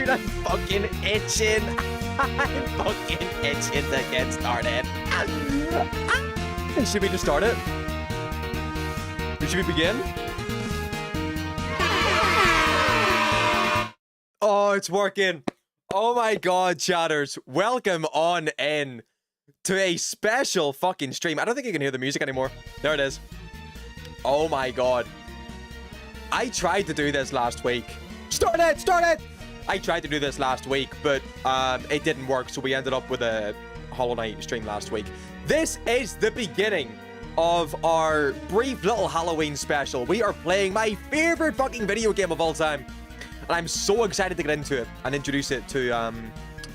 Dude, I'm fucking itching. I'm fucking itching to get started. Should we just start it? Should we begin? Oh, it's working. Oh my god, chatters. Welcome on in to a special fucking stream. I don't think you can hear the music anymore. There it is. Oh my god. I tried to do this last week. Start it! Start it! I tried to do this last week, but it didn't work, so we ended up with a Hollow Knight stream last week. This is the beginning of our brief little Halloween special. We are playing my favorite fucking video game of all time. And I'm so excited to get into it and introduce it to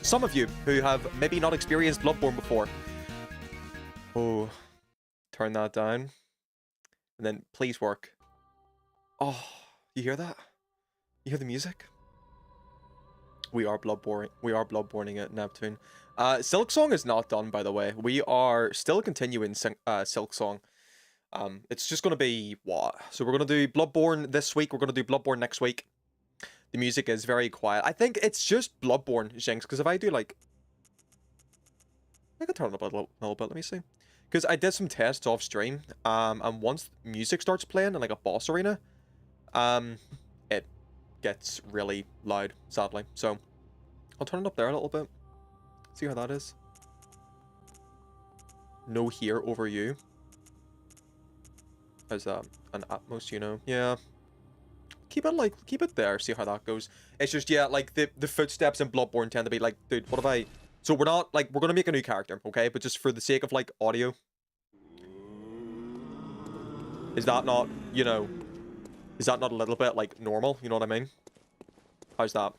some of you who have maybe not experienced Bloodborne before. Oh, turn that down. And then please work. Oh, you hear that? You hear the music? We are Bloodborning it, Neptune. Silk Song is not done, by the way. We are still continuing Silk Song. It's just going to be what? So we're going to do Bloodborne this week. We're going to do Bloodborne next week. The music is very quiet. I think it's just Bloodborne, Jinx, because if I do like... I can turn it up a little bit, let me see. Because I did some tests off stream, and once music starts playing in like a boss arena, it gets really loud, sadly. So I'll turn it up there a little bit. See how that is. No here over you. How's that? An Atmos, you know? Yeah. Keep it there, see how that goes. It's just, yeah, like the footsteps in Bloodborne tend to be like, dude, what if I... So we're not, like, we're gonna make a new character, okay? But just for the sake of, like, audio. Is that not, you know... Is that not a little bit, like, normal? You know what I mean? How's that?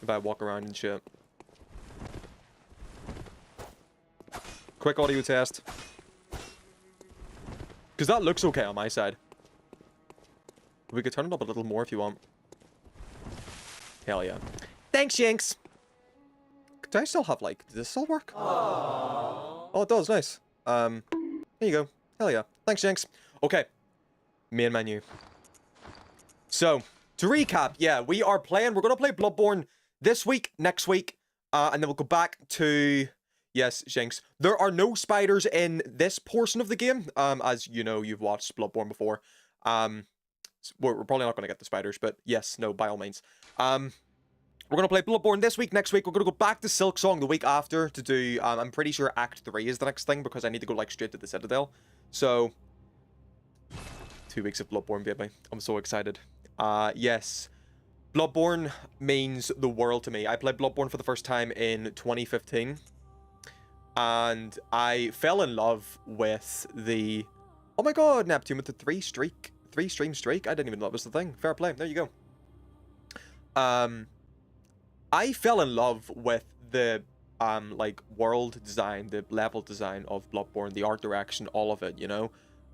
If I walk around and shit. Quick audio test. Because that looks okay on my side. We could turn it up a little more if you want. Hell yeah. Thanks, Jinx! Do I still have, like... Does this still work? Aww. Oh, it does. Nice. There you go. Hell yeah. Thanks, Jinx. Okay. Main menu. So, to recap, yeah, we are playing... We're going to play Bloodborne this week, next week, and then we'll go back to... Yes, Jinx. There are no spiders in this portion of the game. As you know, you've watched Bloodborne before. We're probably not going to get the spiders, but yes, no, by all means. We're going to play Bloodborne this week, next week. We're going to go back to Silk Song the week after to do, I'm pretty sure Act 3 is the next thing because I need to go, like, straight to the Citadel. So, 2 weeks of Bloodborne, baby. I'm so excited. Yes. Bloodborne means the world to me. I played Bloodborne for the first time in 2015. And I fell in love with the... Oh my god, Neptune, with the 3-stream streak. I didn't even know that was the thing. Fair play. There you go. I fell in love with the like world design, the level design of Bloodborne, the art direction, all of it, you know.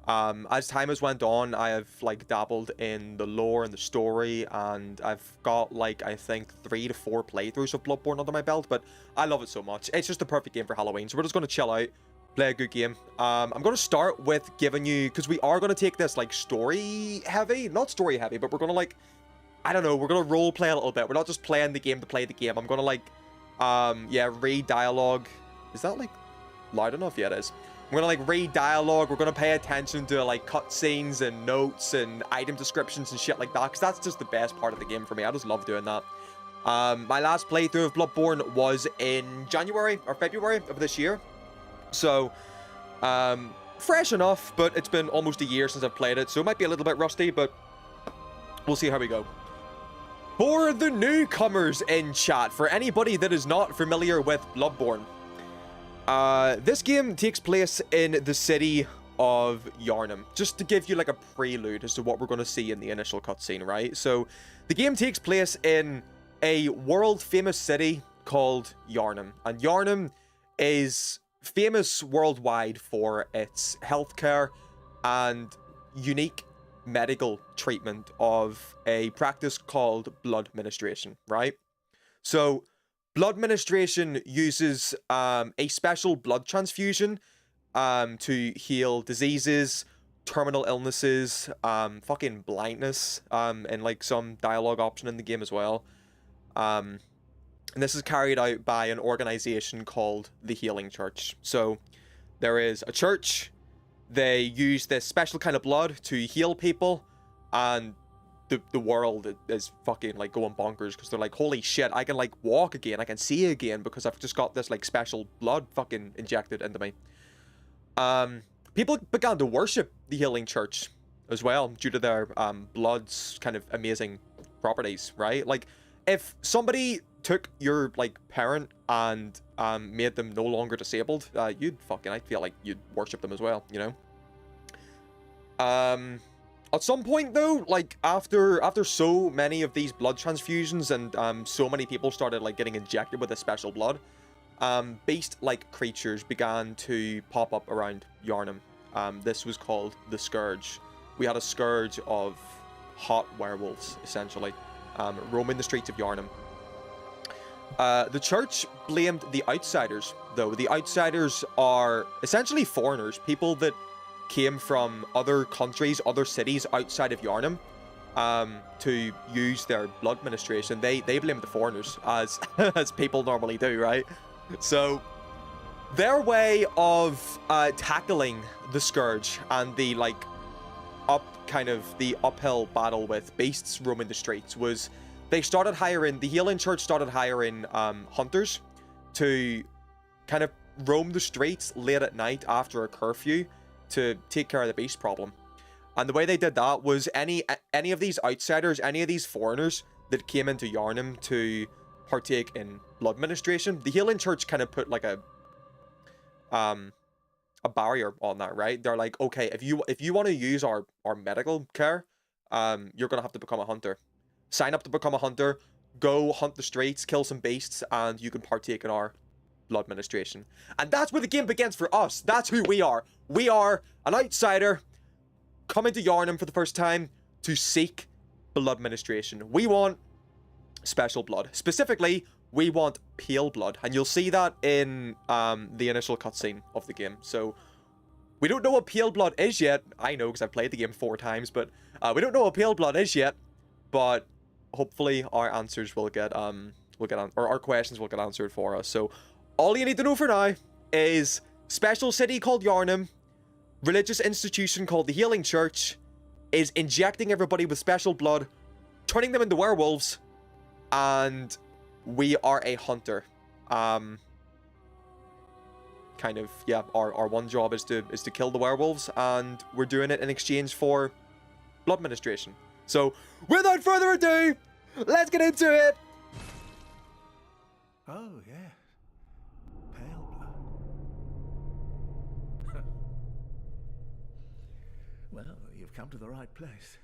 As time has went on, I have like dabbled in the lore and the story, and I've got like I think 3 to 4 playthroughs of Bloodborne under my belt, but I love it so much. It's just the perfect game for Halloween. So we're just gonna chill out, play a good game. I'm going to start with giving you... Because we are going to take this, like, story-heavy. Not story-heavy, but we're going to, like... I don't know. We're going to role-play a little bit. We're not just playing the game to play the game. I'm going to, like... yeah, read dialogue. Is that, like, loud enough? Yeah, it is. I'm going to, like, read dialogue. We're going to pay attention to, like, cutscenes and notes and item descriptions and shit like that. Because that's just the best part of the game for me. I just love doing that. My last playthrough of Bloodborne was in January or February of this year. So, fresh enough, but it's been almost a year since I've played it, so it might be a little bit rusty, but we'll see how we go. For the newcomers in chat, for anybody that is not familiar with Bloodborne, this game takes place in the city of Yharnam, just to give you like a prelude as to what we're going to see in the initial cutscene, right? So, the game takes place in a world-famous city called Yharnam, and Yharnam is... famous worldwide for its healthcare and unique medical treatment of a practice called blood ministration, right? So, blood ministration uses a special blood transfusion to heal diseases terminal illnesses, fucking blindness, and like some dialogue option in the game as well. And this is carried out by an organization called the Healing Church. So there is a church. They use this special kind of blood to heal people, and the world is fucking like going bonkers because they're like, holy shit, I can like walk again, I can see again because I've just got this like special blood fucking injected into me. People began to worship the Healing Church as well due to their blood's kind of amazing properties, right? Like, if somebody took your like parent and made them no longer disabled, I feel like you'd worship them as well, you know? At some point though, like after so many of these blood transfusions and so many people started like getting injected with this special blood, beast-like creatures began to pop up around Yharnam. This was called the Scourge. We had a scourge of hot werewolves, essentially, roaming the streets of Yharnam. The church blamed the outsiders, though. The outsiders are essentially foreigners, people that came from other countries, other cities outside of Yharnam, to use their blood ministration. They blamed the foreigners, as as people normally do, right? So their way of tackling the Scourge and the like the uphill battle with beasts roaming the streets was the Healing Church started hiring hunters to kind of roam the streets late at night after a curfew to take care of the beast problem. And the way they did that was any of these outsiders, any of these foreigners that came into Yharnam to partake in blood ministration, the Healing Church kind of put like a barrier on that, right? They're like, okay, if you want to use our medical care, you're gonna have to become a hunter. Sign up to become a hunter, go hunt the streets, kill some beasts, and you can partake in our blood ministration. And that's where the game begins for us. That's who we are. We are an outsider coming to Yharnam for the first time to seek blood ministration. We want special blood. Specifically, we want pale blood. And you'll see that in the initial cutscene of the game. So we don't know what pale blood is yet. I know because I've played the game 4 times, but we don't know what pale blood is yet. But hopefully our answers will get or our questions will get answered for us. So all you need to know for now is special city called Yharnam, religious institution called the Healing Church, is injecting everybody with special blood, turning them into werewolves, and we are a hunter. Kind of, yeah, our one job is to kill the werewolves, and we're doing it in exchange for blood ministration. So, without further ado, let's get into it! Oh, yeah. Pale blood. Well, you've come to the right place.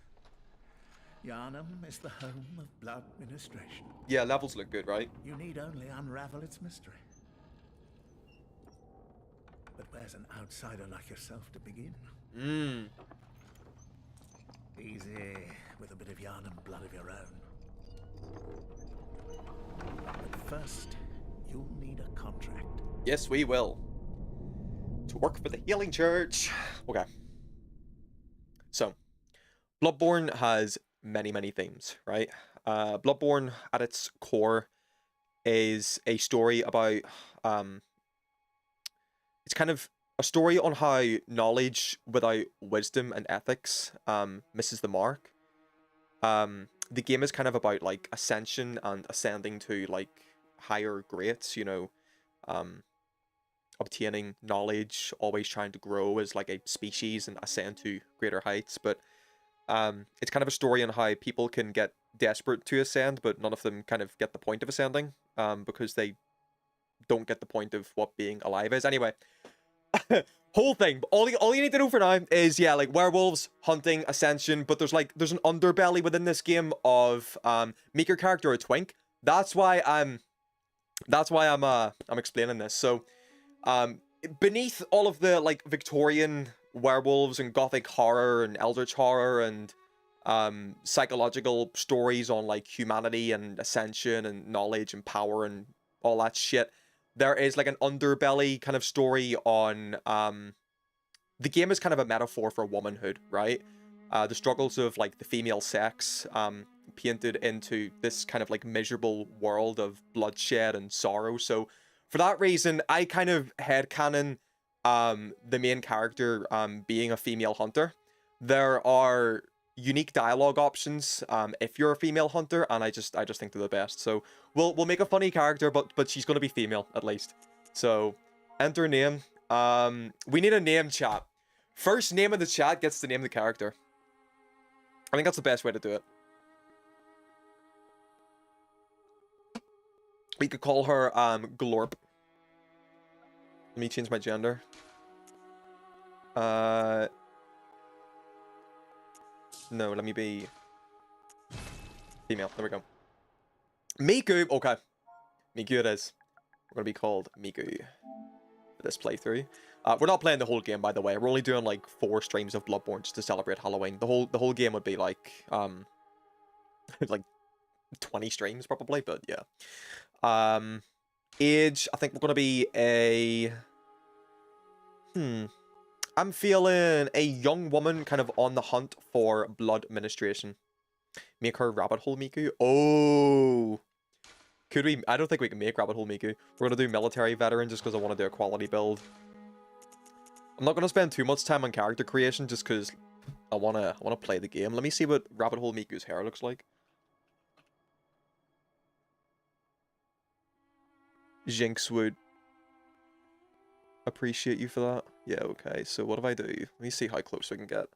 Yharnam is the home of blood ministration. Yeah, levels look good, right? You need only unravel its mystery. But where's an outsider like yourself to begin? Easy, with a bit of Yharnam blood of your own. But first, you'll need a contract. Yes, we will. To work for the Healing Church. Okay. So, Bloodborne has many themes, right? Bloodborne, at its core, is a story about... it's kind of a story on how knowledge without wisdom and ethics misses the mark. The game is kind of about like ascension and ascending to like higher grades, you know, obtaining knowledge, always trying to grow as like a species and ascend to greater heights. But it's kind of a story on how people can get desperate to ascend, but none of them kind of get the point of ascending because they don't get the point of what being alive is. Anyway, whole thing. All you need to know for now is, yeah, like werewolves, hunting, ascension, but there's an underbelly within this game of make your character a twink. That's why I'm explaining this. So beneath all of the like Victorian werewolves and gothic horror and eldritch horror and psychological stories on like humanity and ascension and knowledge and power and all that shit, there is like an underbelly kind of story on the game is kind of a metaphor for womanhood, right? The struggles of like the female sex, painted into this kind of like miserable world of bloodshed and sorrow. So for that reason, I kind of headcanon the main character being a female hunter. There are unique dialogue options if you're a female hunter, and I just think they're the best. So we'll make a funny character, but she's gonna be female at least. So enter name. We need a name, chat. First name in the chat gets to name the character. I think that's the best way to do it. We could call her Glorp. Let me change my gender. No, let me be female. There we go. Miku. Okay. Miku it is. We're gonna be called Miku for this playthrough. We're not playing the whole game, by the way. We're only doing like 4 streams of Bloodborne just to celebrate Halloween. The whole game would be like like 20 streams probably, but yeah. Age, I think we're gonna be a I'm feeling a young woman kind of on the hunt for blood administration. Make her Rabbit Hole Miku. Oh, could we? I don't think we can make Rabbit Hole Miku. We're gonna do military veteran just because I want to do a quality build. I'm not gonna spend too much time on character creation just because I wanna play the game. Let me see what Rabbit Hole Miku's hair looks like. Jinx would appreciate you for that. Yeah, okay. So what do I do? Let me see how close we can get.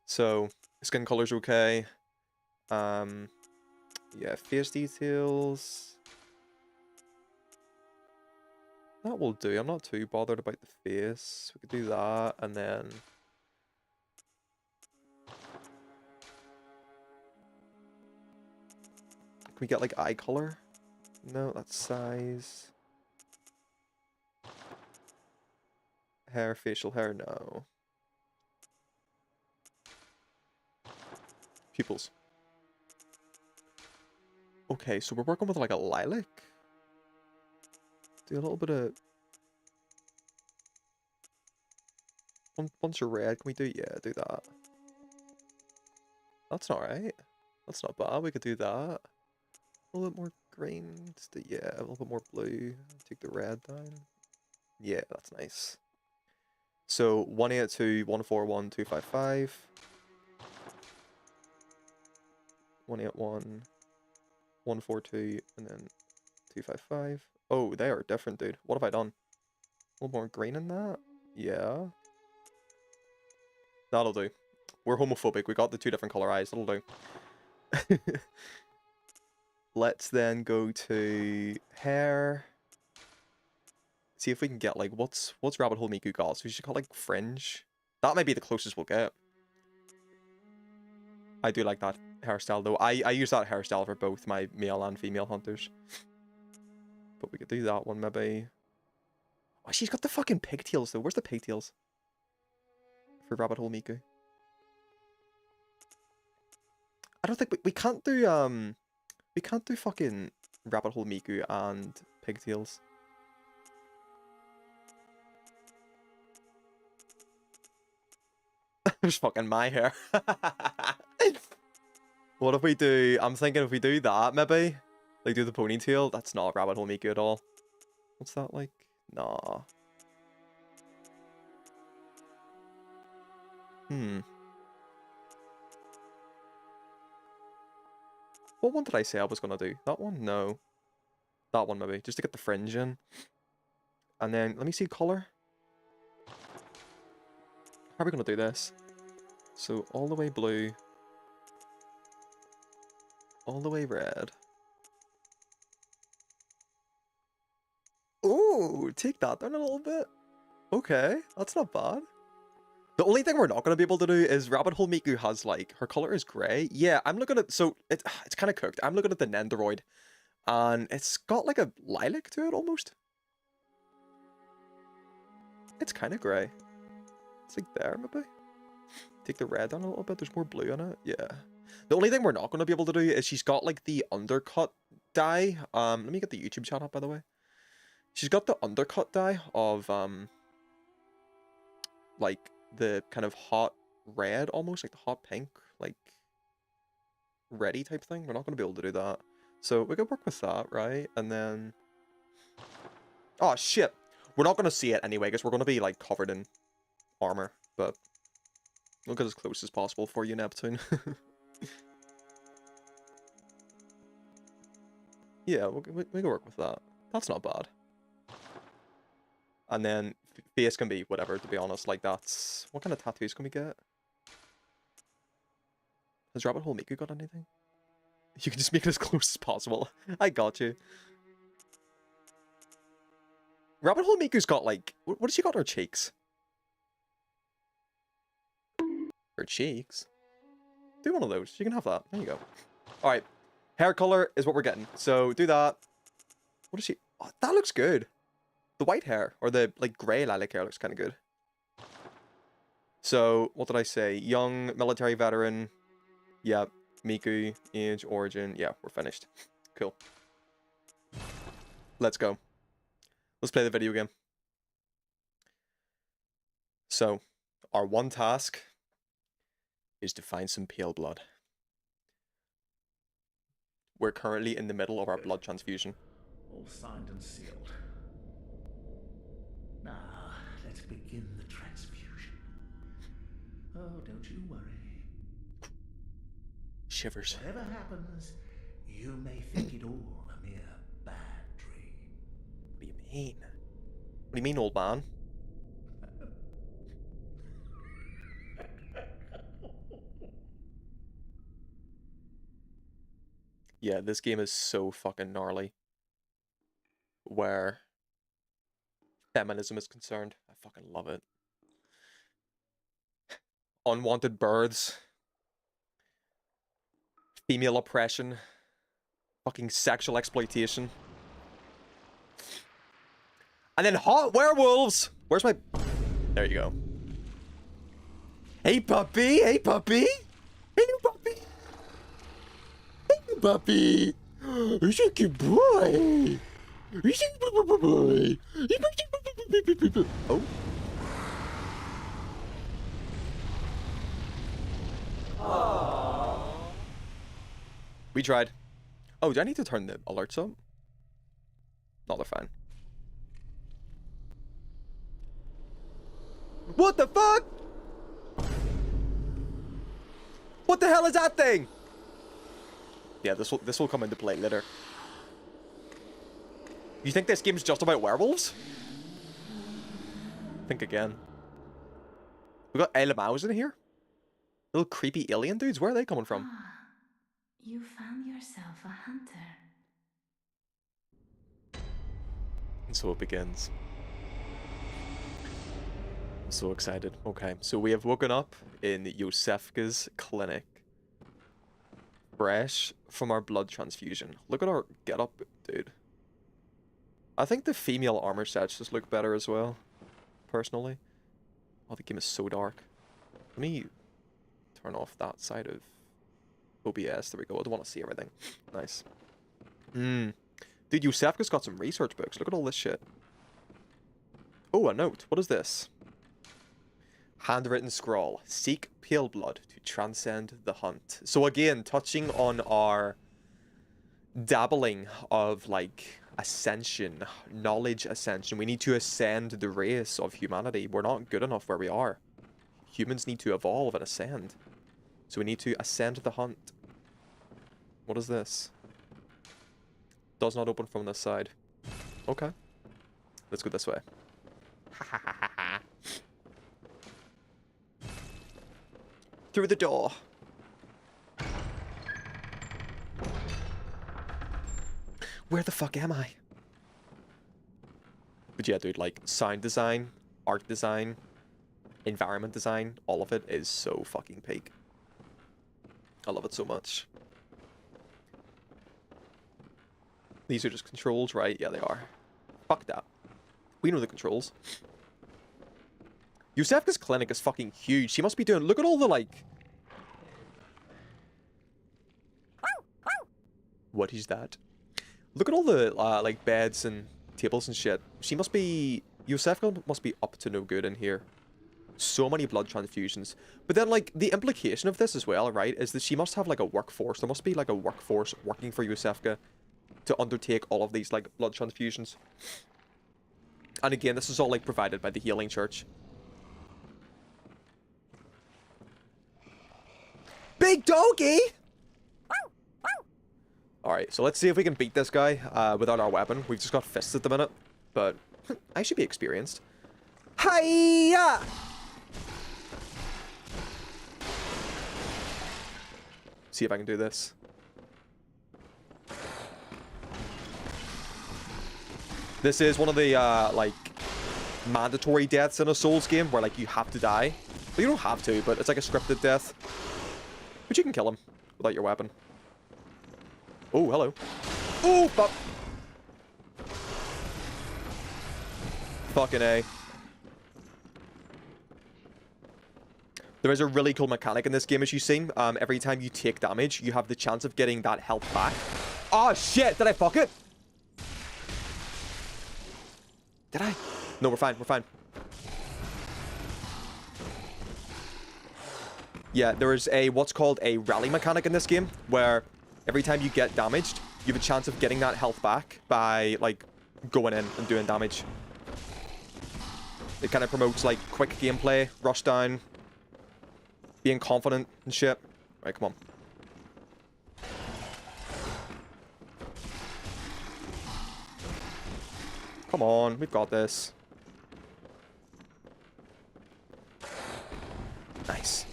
So skin color's okay. Yeah, face details. That will do. I'm not too bothered about the face. We could do that, and then can we get like eye color? No, that's size. Hair, facial hair, no. Pupils. Okay, so we're working with like a lilac. Do a little bit of bunch of red. Can we do? Yeah, do that. That's not right. That's not bad. We could do that. A little bit more green. Just do, yeah, a little bit more blue. Take the red down. Yeah, that's nice. So 182, 141, 255. 181, 142, and then 255. Oh, they are different, dude. What have I done? A little more green in that? Yeah. That'll do. We're homophobic. We got the 2 different color eyes. That'll do. Let's then go to hair. See if we can get like what's Rabbit Hole Miku got? So we should call like fringe. That might be the closest we'll get. I do like that hairstyle though. I use that hairstyle for both my male and female hunters. But we could do that one maybe. Oh, she's got the fucking pigtails though. Where's the pigtails? For Rabbit Hole Miku. I don't think we can't do fucking Rabbit Hole Miku and pigtails. There's fucking my hair. What if we do? I'm thinking if we do that, maybe like do the ponytail. That's not Rabbit Hole Miku at all. What's that like? Nah. What one did I say I was gonna do? That one? No. That one maybe, just to get the fringe in. And then let me see color. How are we gonna do this? So all the way blue. All the way red. Ooh, take that down a little bit. Okay, that's not bad. The only thing we're not going to be able to do is Rabbit Hole Miku has like, her color is grey. Yeah, I'm looking at, so it's kind of cooked. I'm looking at the Nendoroid and it's got like a lilac to it almost. It's kind of grey. It's like there maybe. Take the red down a little bit. There's more blue in it. Yeah. The only thing we're not going to be able to do is she's got like the undercut dye. Let me get the YouTube chat up by the way. She's got the undercut dye of like the kind of hot red, almost like the hot pink, like ready type thing. We're not going to be able to do that. So we could work with that, right? And then... Oh, shit. We're not going to see it anyway, because we're going to be, like, covered in armor. But we'll get as close as possible for you, Neptune. Yeah, we can work with that. That's not bad. And then face can be whatever, to be honest. Like, that's... What kind of tattoos can we get? Has Rabbit Hole Miku got anything? You can just make it as close as possible. I got you. Rabbit Hole Miku's got, like... What has she got on her cheeks? Her cheeks? Do one of those. You can have that. There you go. Alright. Hair color is what we're getting. So, do that. What is she... Oh, that looks good. The white hair, or the, like, grey lilac hair looks kind of good. So, what did I say? Young, military veteran. Yeah. Miku, age, origin. Yeah, we're finished. Cool. Let's go. Let's play the video game. So, our one task is to find some pale blood. We're currently in the middle of our blood transfusion. All signed and sealed. Now, let's begin the transfusion. Oh, don't you worry. Shivers. Whatever happens, you may think it all a mere bad dream. What do you mean? What do you mean, old man? Yeah, this game is so fucking gnarly. Where feminism is concerned. I fucking love it. Unwanted births. Female oppression. Fucking sexual exploitation. And then hot werewolves! Where's my... There you go. Hey, puppy! Hey, puppy! Hey, new puppy! Hey, new puppy! You're such a cute boy! You're such a good boy! Oh. We tried. Oh, do I need to turn the alerts up? No, they're fine. What the fuck? What the hell is that thing? Yeah, this will come into play later. You think this game's just about werewolves? Think again. We got LMAOs in here? Little creepy alien dudes? Where are they coming from? Ah, you found yourself a hunter. And so it begins. I'm so excited. Okay, so we have woken up in Yosefka's clinic. Fresh from our blood transfusion. Look at our getup, dude. I think the female armor sets just look better as well, personally. Oh, the game is so dark. Let me turn off that side of OBS. There we go. I don't want to see everything. Nice. Dude, Yosefka's got some research books. Look at all this shit. Oh, a note. What is this? Handwritten scroll. Seek pale blood to transcend the hunt. So again, touching on our dabbling of, like, ascension, knowledge ascension. We need to ascend the race of humanity. We're not good enough where we are. Humans need to evolve and ascend. So we need to ascend the hunt. What is this? Does not open from this side. Okay. Let's go this way. Through the door. Where the fuck am I? But yeah, dude, like, sound design, art design, environment design, all of it is so fucking peak. I love it so much. These are just controls, right? Yeah, they are. Fuck that. We know the controls. Yosefka's clinic is fucking huge. She must be doing... Look at all the, like... What is that? Look at all the, like, beds and tables and shit. She must be... Yosefka must be up to no good in here. So many blood transfusions. But then, like, the implication of this as well, right, is that she must have, like, a workforce. There must be, like, a workforce working for Yusefka to undertake all of these, like, blood transfusions. And again, this is all, like, provided by the Healing Church. Big doggy! Alright, so let's see if we can beat this guy without our weapon. We've just got fists at the minute, but I should be experienced. Hiya! See if I can do this. This is one of the, like, mandatory deaths in a Souls game where, like, you have to die. Well, you don't have to, but it's like a scripted death. But you can kill him without your weapon. Oh, hello. Oh, fuck. Fucking A. There is a really cool mechanic in this game, as you've seen. Every time you take damage, you have the chance of getting that health back. Oh, shit! Did I fuck it? Did I? No, we're fine. We're fine. Yeah, there is a what's called a rally mechanic in this game, where every time you get damaged, you have a chance of getting that health back by, like, going in and doing damage. It kind of promotes, like, quick gameplay, rush down, being confident and shit. Right, come on. Come on, we've got this. Nice.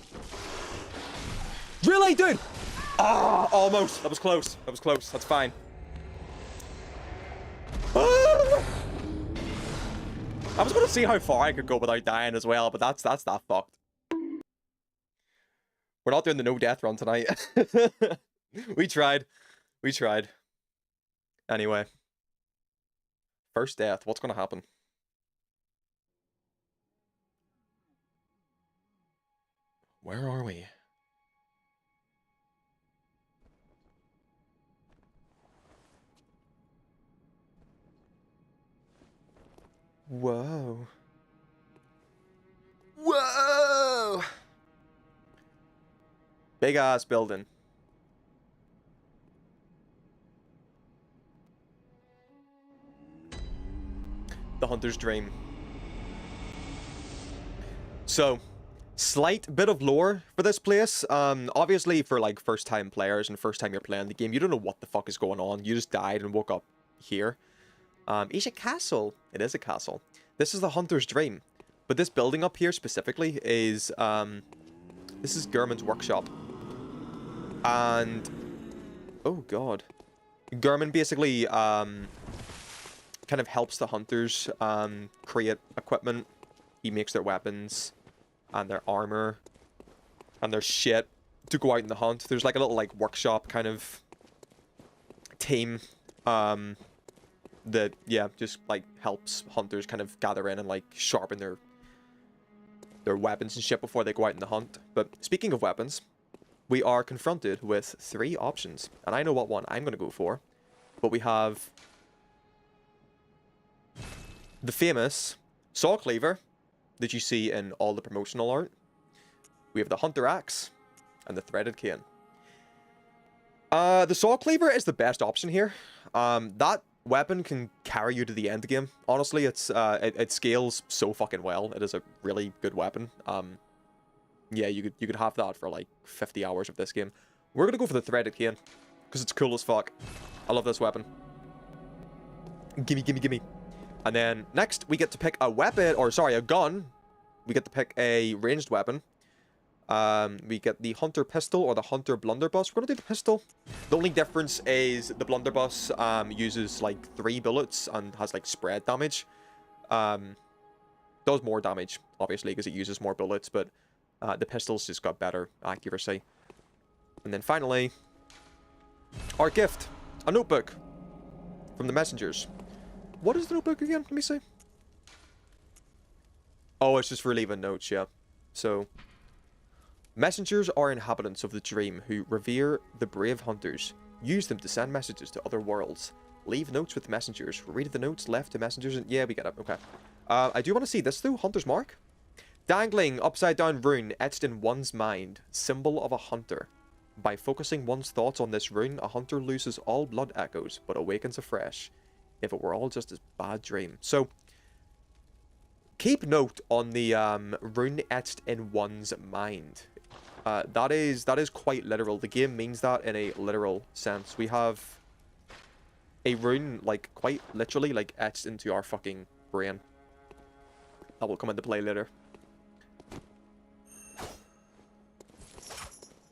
Really, dude? Ah, almost. That was close. That was close. That's fine. Ah! I was gonna see how far I could go without dying as well, but that's that fucked. We're not doing the no death run tonight. We tried. We tried. Anyway. First death. What's gonna happen? Where are we? Whoa. Whoa! Big ass building. The Hunter's Dream. So, slight bit of lore for this place. Obviously for like first time players and first time you're playing the game, you don't know what the fuck is going on. You just died and woke up here. It's a castle. It is a castle. This is the Hunter's Dream. But this building up here specifically is, this is Gurman's workshop. And, oh god. Gurman basically, kind of helps the hunters, create equipment. He makes their weapons, and their armor, and their shit to go out in the hunt. There's like a little, like, workshop kind of team, that, yeah, just, like, helps hunters kind of gather in and, like, sharpen their weapons and shit before they go out in the hunt. But speaking of weapons, we are confronted with 3 options, and I know what one I'm going to go for. But we have the famous saw cleaver that you see in all the promotional art. We have the hunter axe and the threaded cane. The saw cleaver is the best option here. That weapon can carry you to the end game. Honestly, it scales so fucking well. It is a really good weapon. Yeah, you could have that for like 50 hours of this game. We're gonna go for the threaded cane because it's cool as fuck. I love this weapon. Gimme, gimme, gimme. And then next we get to pick a weapon, or sorry, a gun. We get to pick a ranged weapon. We get the hunter pistol or the hunter blunderbuss. We're gonna do the pistol. The only difference is the blunderbuss uses like 3 bullets and has like spread damage. Does more damage obviously because it uses more bullets, but the pistol's just got better accuracy. And then finally, our gift, a notebook from the messengers. What is the notebook again? Let me see. Oh, it's just for leaving notes, yeah. So, messengers are inhabitants of the dream who revere the brave hunters. Use them to send messages to other worlds. Leave notes with messengers. Read the notes left to messengers and... Yeah, we get it. Okay. I do want to see this though. Hunter's Mark. Dangling upside down rune etched in one's mind, symbol of a hunter. By focusing one's thoughts on this rune, a hunter loses all blood echoes, but awakens afresh. If it were all just a bad dream. So, keep note on the rune etched in one's mind. That is quite literal. The game means that in a literal sense. We have a rune, like, quite literally, like, etched into our fucking brain. That will come into play later.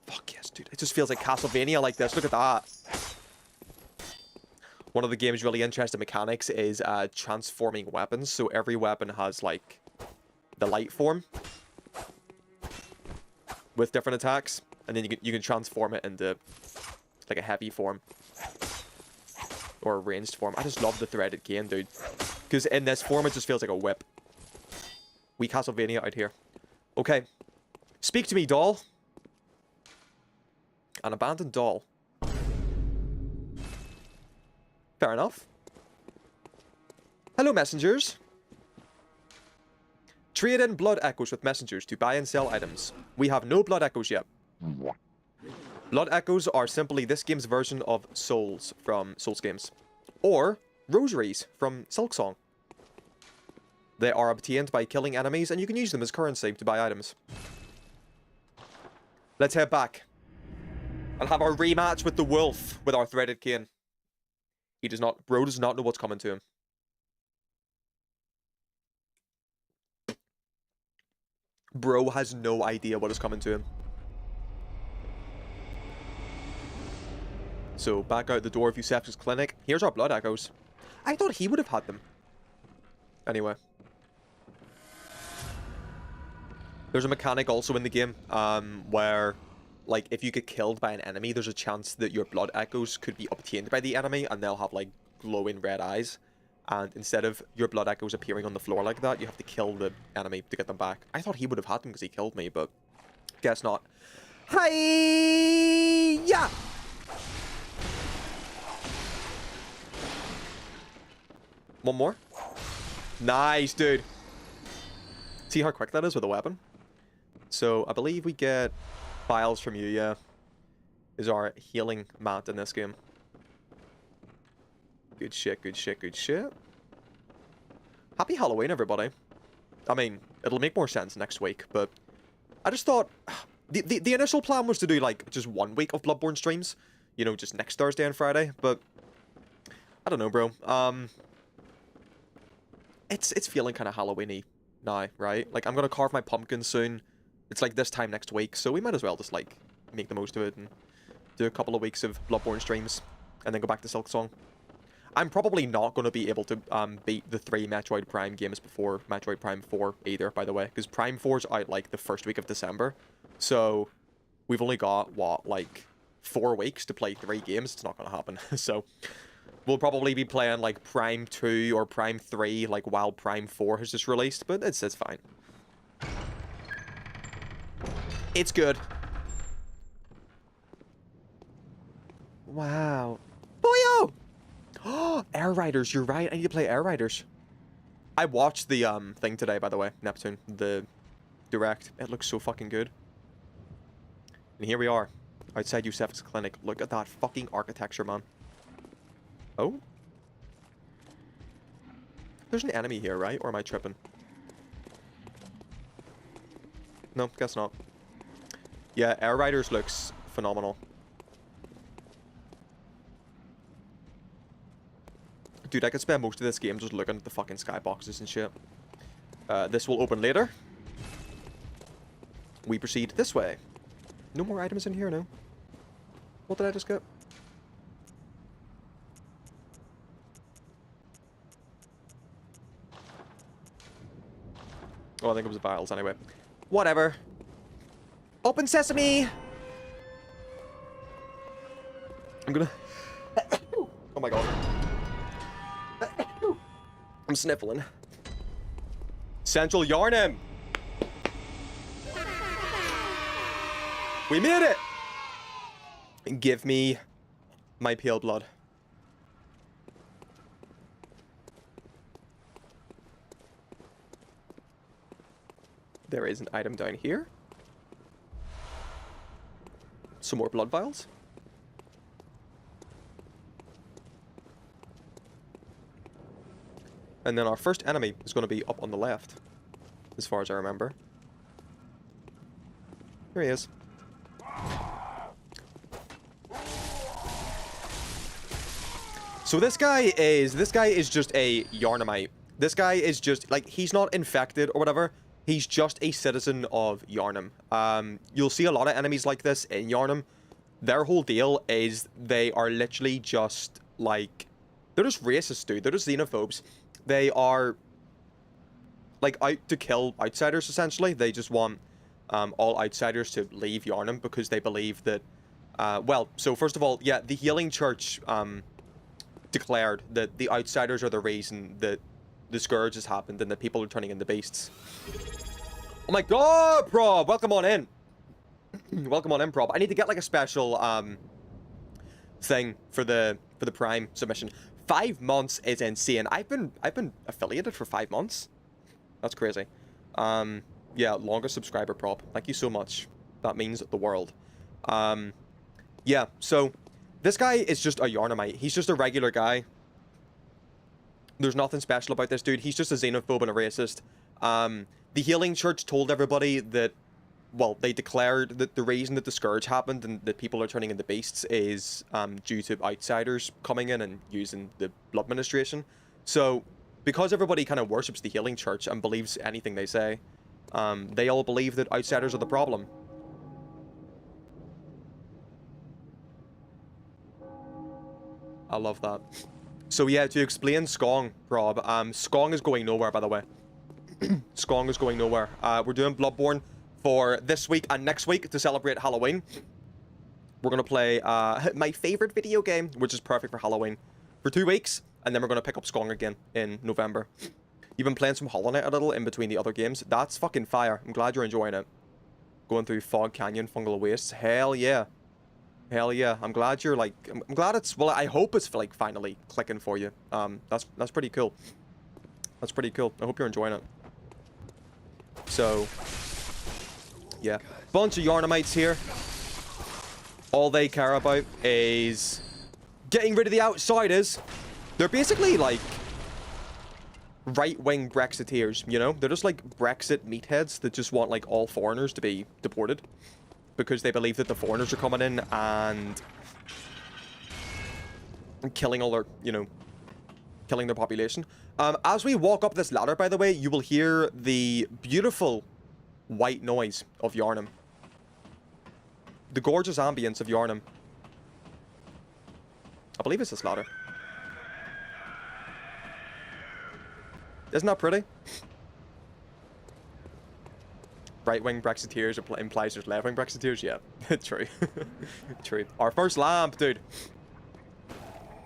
Fuck yes, dude. It just feels like Castlevania like this. Look at that. One of the game's really interesting mechanics is transforming weapons. So every weapon has, like, the light form with different attacks. And then you can transform it into, like, a heavy form. Or a ranged form. I just love the threaded cane, dude. Because in this form, it just feels like a whip. We Castlevania out here. Okay. Speak to me, doll. An abandoned doll. Fair enough. Hello, messengers. Trade in blood echoes with messengers to buy and sell items. We have no blood echoes yet. Blood echoes are simply this game's version of souls from Souls games. Or rosaries from Silksong. They are obtained by killing enemies, and you can use them as currency to buy items. Let's head back. And have our rematch with the wolf with our threaded cane. Bro does not know what's coming to him. Bro has no idea what is coming to him. So, back out the door of Yusef's clinic. Here's our blood echoes. I thought he would have had them. Anyway. There's a mechanic also in the game, where, like, if you get killed by an enemy, there's a chance that your blood echoes could be obtained by the enemy, and they'll have, like, glowing red eyes. And instead of your blood echoes appearing on the floor like that, you have to kill the enemy to get them back. I thought he would have had them because he killed me, but guess not. Hi-ya! One more. Nice, dude. See how quick that is with a weapon? So, I believe we get files from you, yeah. Is our healing mat in this game. Good shit, good shit, good shit. Happy Halloween, everybody. I mean, it'll make more sense next week, but I just thought... The initial plan was to do, like, just 1 week of Bloodborne streams. You know, just next Thursday and Friday, but... I don't know, bro. It's feeling kind of Halloween-y now, right? Like, I'm gonna carve my pumpkin soon. It's like this time next week, so we might as well just, like, make the most of it and do a couple of weeks of Bloodborne streams and then go back to Silksong. I'm probably not going to be able to beat the 3 Metroid Prime games before Metroid Prime 4 either, by the way, because Prime 4's out, like, the first week of December, so we've only got, what, like, 4 weeks to play 3 games. It's not going to happen, so... We'll probably be playing, like, Prime 2 or Prime 3, like, while Prime 4 has just released, but it's fine. It's good. Wow. Boyo! Oh, Air Riders, you're right. I need to play Air Riders. I watched the, thing today, by the way, Neptune, the direct. It looks so fucking good. And here we are, outside Yusef's clinic. Look at that fucking architecture, man. Oh? There's an enemy here, right? Or am I tripping? No, guess not. Yeah, Air Riders looks phenomenal. Dude, I could spend most of this game just looking at the fucking skyboxes and shit. This will open later. We proceed this way. No more items in here, no? What did I just get? Oh, I think it was vials anyway. Whatever. Open sesame! I'm gonna... Oh my god. I'm sniffling. Central Yarnum! We made it! Give me my pale blood. There is an item down here. Some more blood vials. And then our first enemy is going to be up on the left, as far as I remember. Here he is. So this guy is just a Yarnamite. This guy is just, like, he's not infected or whatever. He's just a citizen of Yarnum. You'll see a lot of enemies like this in Yarnum. Their whole deal is they are literally just, like, they're just racist, dude. They're just xenophobes. They are, like, out to kill outsiders, essentially. They just want all outsiders to leave Yarnum because they believe that, well, so first of all, yeah, the Healing Church declared that the outsiders are the reason that the Scourge has happened and that people are turning into beasts. Oh my god, Prob! Welcome on in. Welcome on in, Prob. I need to get, like, a special thing for the Prime submission. 5 months is insane. I've been affiliated for 5 months. That's crazy. Yeah, longest subscriber, Prob. Thank you so much. That means the world. Yeah, so this guy is just a Yarnamite. He's just a regular guy. There's nothing special about this dude. He's just a xenophobe and a racist. The Healing Church told everybody that, well, they declared that the reason that the Scourge happened and that people are turning into beasts is due to outsiders coming in and using the blood ministration. So, because everybody kind of worships the Healing Church and believes anything they say, they all believe that outsiders are the problem. I love that. So yeah, to explain Skong, Rob, Skong is going nowhere, by the way. Skong is going nowhere. We're doing Bloodborne for this week and next week to celebrate Halloween. We're going to play my favorite video game, which is perfect for Halloween, for 2 weeks, and then we're going to pick up Skong again in November. You've been playing some Hollow Knight a little in between the other games. That's fucking fire. I'm glad you're enjoying it. Going through Fog Canyon, Fungal Wastes. Hell yeah. Hell yeah. I'm glad you're, like, I'm glad it's, well, I hope it's, like, finally clicking for you. That's pretty cool. That's pretty cool. I hope you're enjoying it. So, yeah. Bunch of Yarnamites here. All they care about is getting rid of the outsiders. They're basically, like, right-wing Brexiteers, you know? They're just, like, Brexit meatheads that just want, like, all foreigners to be deported. Because they believe that the foreigners are coming in and killing all their, you know, killing their population. As we walk up this ladder, by the way, you will hear the beautiful white noise of Yarnum. The gorgeous ambience of Yarnum. I believe it's this ladder. Isn't that pretty? Right-wing Brexiteers implies there's left-wing Brexiteers? Yeah, true. True. Our first lamp, dude.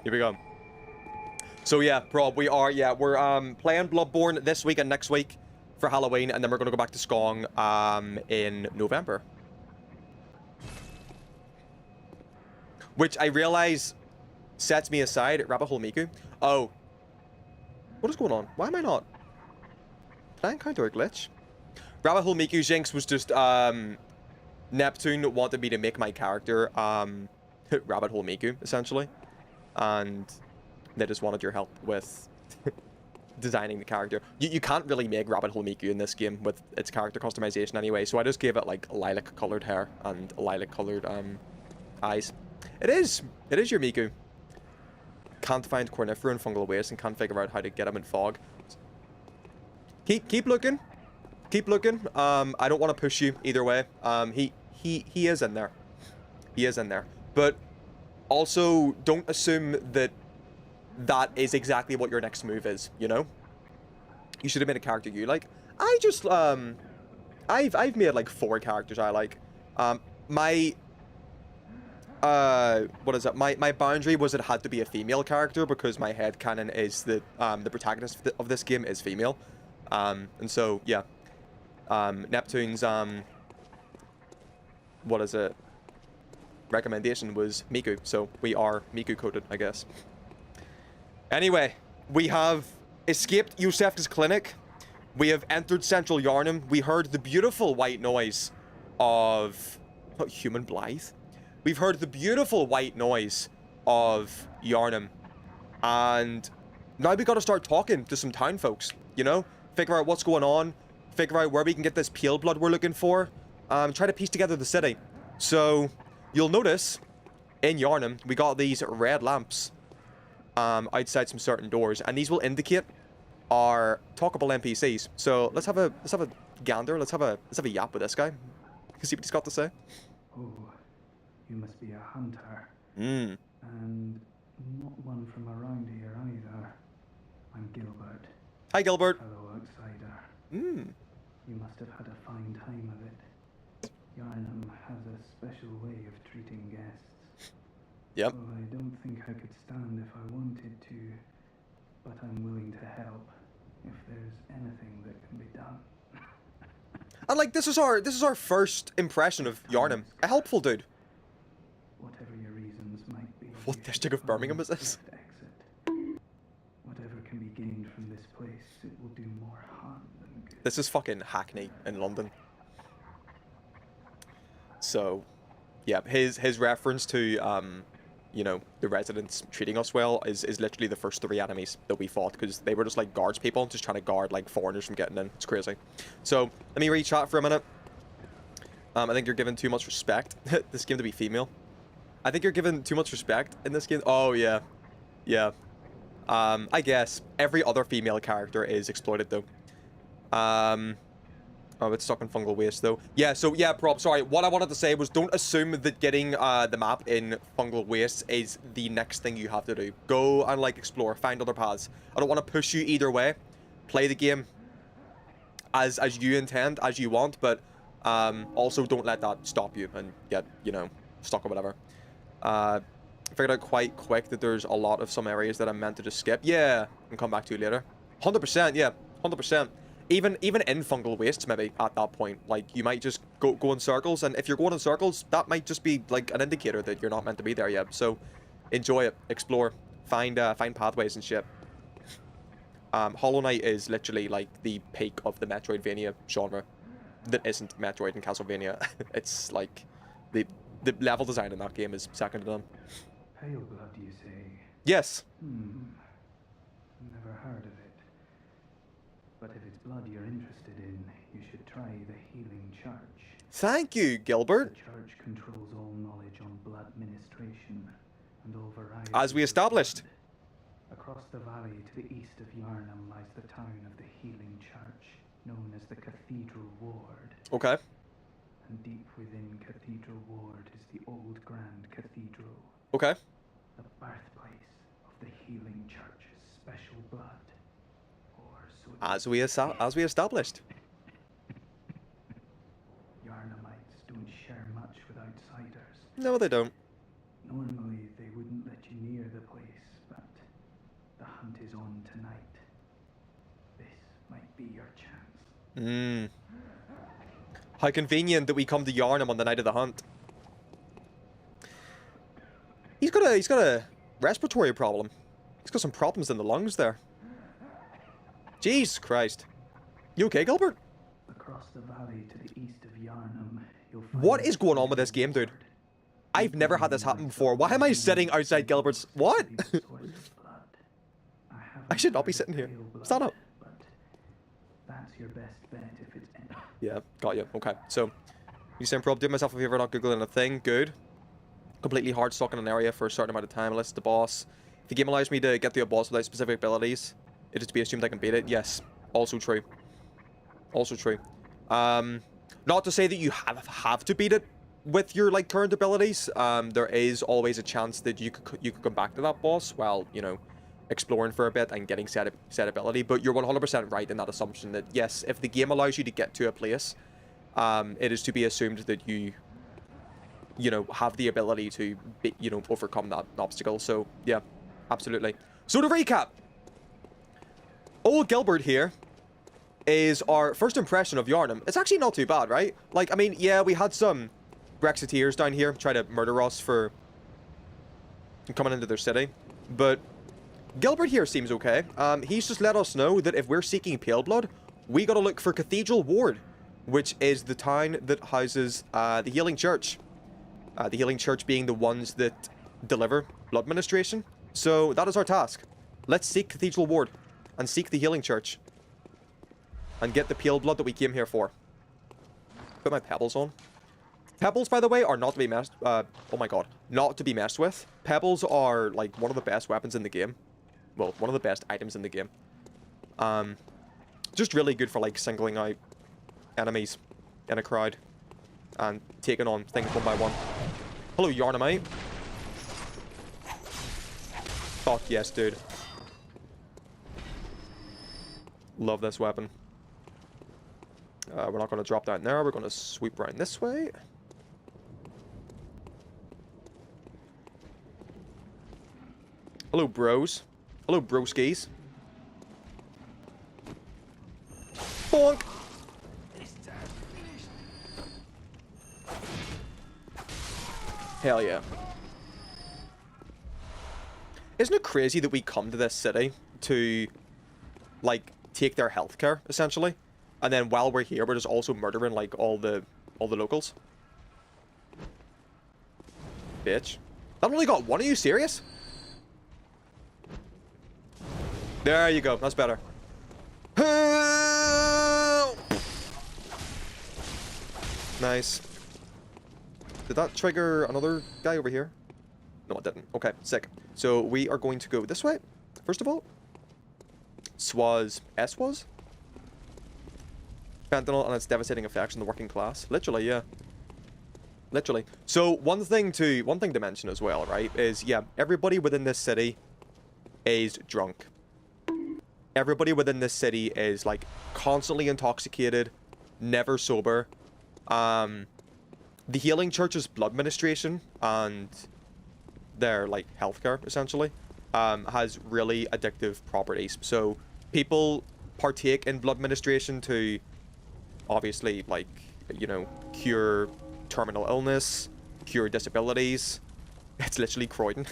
Here we go. So yeah, Prob, we're playing Bloodborne this week and next week for Halloween, and then we're going to go back to Skong in November. Which I realize sets me aside. Rabbit Hole Miku. Oh. What is going on? Why am I not? Did I encounter a glitch? Rabbit Hole Miku Jinx was just, Neptune wanted me to make my character, Rabbit Hole Miku, essentially. And they just wanted your help with designing the character. You can't really make Rabbit Hole Miku in this game with its character customization anyway, so I just gave it, like, lilac-colored hair and lilac-colored, eyes. It is your Miku. Can't find Cornifera and Fungal Waste and can't figure out how to get him in Fog. Keep looking. Keep looking. I don't want to push you either way. He is in there. He is in there. But also, don't assume that that is exactly what your next move is, you know? You should have made a character you like. I just, I've made, like, 4 characters I like. My boundary was it had to be a female character because my headcanon is that, the protagonist of this game is female. And so, yeah. Neptune's, recommendation was Miku, so we are Miku coded, I guess. Anyway, we have escaped Yusef's clinic. We have entered central Yarnum. We heard the beautiful white noise of... Oh, human Blythe? We've heard the beautiful white noise of Yarnum. And now we got to start talking to some town folks, you know? Figure out what's going on. Figure out where we can get this pale blood we're looking for. Try to piece together the city. So, you'll notice, in Yarnum, we got these red lamps outside some certain doors. And these will indicate our talkable NPCs. So, let's have a gander. Let's have a yap with this guy. See what he's got to say. Oh, you must be a hunter. Hmm. And not one from around here either. I'm Gilbert. Hi, Gilbert. Fellow outsider. Hmm. You must have had a fine time of it. Yarnum has a special way of treating guests. Yep. Oh, I don't think I could stand if I wanted to, but I'm willing to help if there's anything that can be done. And like, this is our first impression of Yarnum. A helpful dude. Whatever your reasons might be. What district of Birmingham is this? Exit. Whatever can be gained from this place, it will do more harm than good. This is fucking Hackney in London. So, yeah, his reference to you know, the residents treating us well is literally the first 3 enemies that we fought, because they were just like guards people, just trying to guard like foreigners from getting in. It's crazy. So let me read chat for a minute. I think you're giving too much respect. This game to be female. I think you're giving too much respect in this game. Oh yeah, yeah. I guess every other female character is exploited though. Oh, it's stuck in fungal waste though. Yeah, so yeah, prop. Sorry, what I wanted to say was don't assume that getting the map in fungal waste is the next thing you have to do. Go and like explore, find other paths. I don't want to push you either way. Play the game as you intend, as you want, but also don't let that stop you and get, you know, stuck or whatever. Figured out quite quick that there's a lot of some areas that I'm meant to just skip. Yeah, and come back to later. 100%, yeah, 100%. Even in fungal wastes, maybe at that point, like you might just go in circles, and if you're going in circles, that might just be like an indicator that you're not meant to be there yet. So, enjoy it, explore, find pathways and shit. Hollow Knight is literally like the peak of the Metroidvania genre. That isn't Metroid and Castlevania. It's like the level design in that game is second to none. Pale blood, you say? Yes. Never heard of it. But if it's blood you're interested in, you should try the Healing Church. Thank you, Gilbert. The church controls all knowledge on blood ministration and all varieties. As we established. Across the valley to the east of Yarnum lies the town of the Healing Church, known as the Cathedral Ward. Okay. And deep within Cathedral Ward is the old Grand Cathedral. Okay. The birthplace of the Healing Church's special blood. As we established. Yarnumites don't share much with outsiders. No, they don't. Normally, they wouldn't let you near the place, but the hunt is on tonight. This might be your chance. How convenient that we come to Yarnum on the night of the hunt. He's got a respiratory problem. He's got some problems in the lungs there. Jesus Christ. You okay, Gilbert? Across the valley to the east of Yarnum, you'll find what is going on with this game, dude? I've never had this happen before. Why am I sitting outside Gilbert's... What? I should not be sitting here. Stand up. But that's your best bet if it's any. Yeah, got you. Okay, so... You saying, prob, do myself a favor, not Googling a thing. Good. Completely hard stuck in an area for a certain amount of time. Unless the boss... If the game allows me to get to a boss without specific abilities... It is to be assumed I can beat it. Yes. Also true. Also true. Not to say that you have to beat it with your like current abilities. There is always a chance that you could come back to that boss while, you know, exploring for a bit and getting set ability. But you're 100% right in that assumption that yes, if the game allows you to get to a place, it is to be assumed that you know, have the ability to overcome that obstacle. So yeah, absolutely. So to recap. Old Gilbert here is our first impression of Yarnum. It's actually not too bad, right? Like, I mean, yeah, we had some Brexiteers down here try to murder us for coming into their city. But Gilbert here seems okay. He's just let us know that if we're seeking pale blood, we gotta look for Cathedral Ward, which is the town that houses the Healing Church. The Healing Church being the ones that deliver blood ministration. So that is our task. Let's seek Cathedral Ward and seek the Healing Church and get the pale blood that we came here for. Put my pebbles on. Pebbles, by the way, are not to be messed... oh my god. Not to be messed with. Pebbles are, like, one of the best weapons in the game. Well, one of the best items in the game. Just really good for, like, singling out enemies in a crowd and taking on things one by one. Hello, Yarnamite. Fuck yes, dude. Love this weapon. We're not going to drop down there. We're going to sweep around this way. Hello, bros. Hello, broskies. Bonk! Hell yeah. Isn't it crazy that we come to this city to, like, take their healthcare, essentially? And then while we're here, we're just also murdering, like, all the locals? Bitch. That only got one? Are you serious? There you go. That's better. Nice. Did that trigger another guy over here? No, it didn't. Okay, sick. So we are going to go this way, first of all. Swaz. S-was? Fentanyl and its devastating effects on the working class. Literally, yeah. Literally. So one thing to mention as well, right, is, yeah, everybody within this city is drunk. Everybody within this city is, like, constantly intoxicated, never sober. The Healing Church's blood ministration and their, like, healthcare, essentially, has really addictive properties. So people partake in blood ministration to, obviously, like, you know, cure terminal illness, cure disabilities. It's literally Croydon.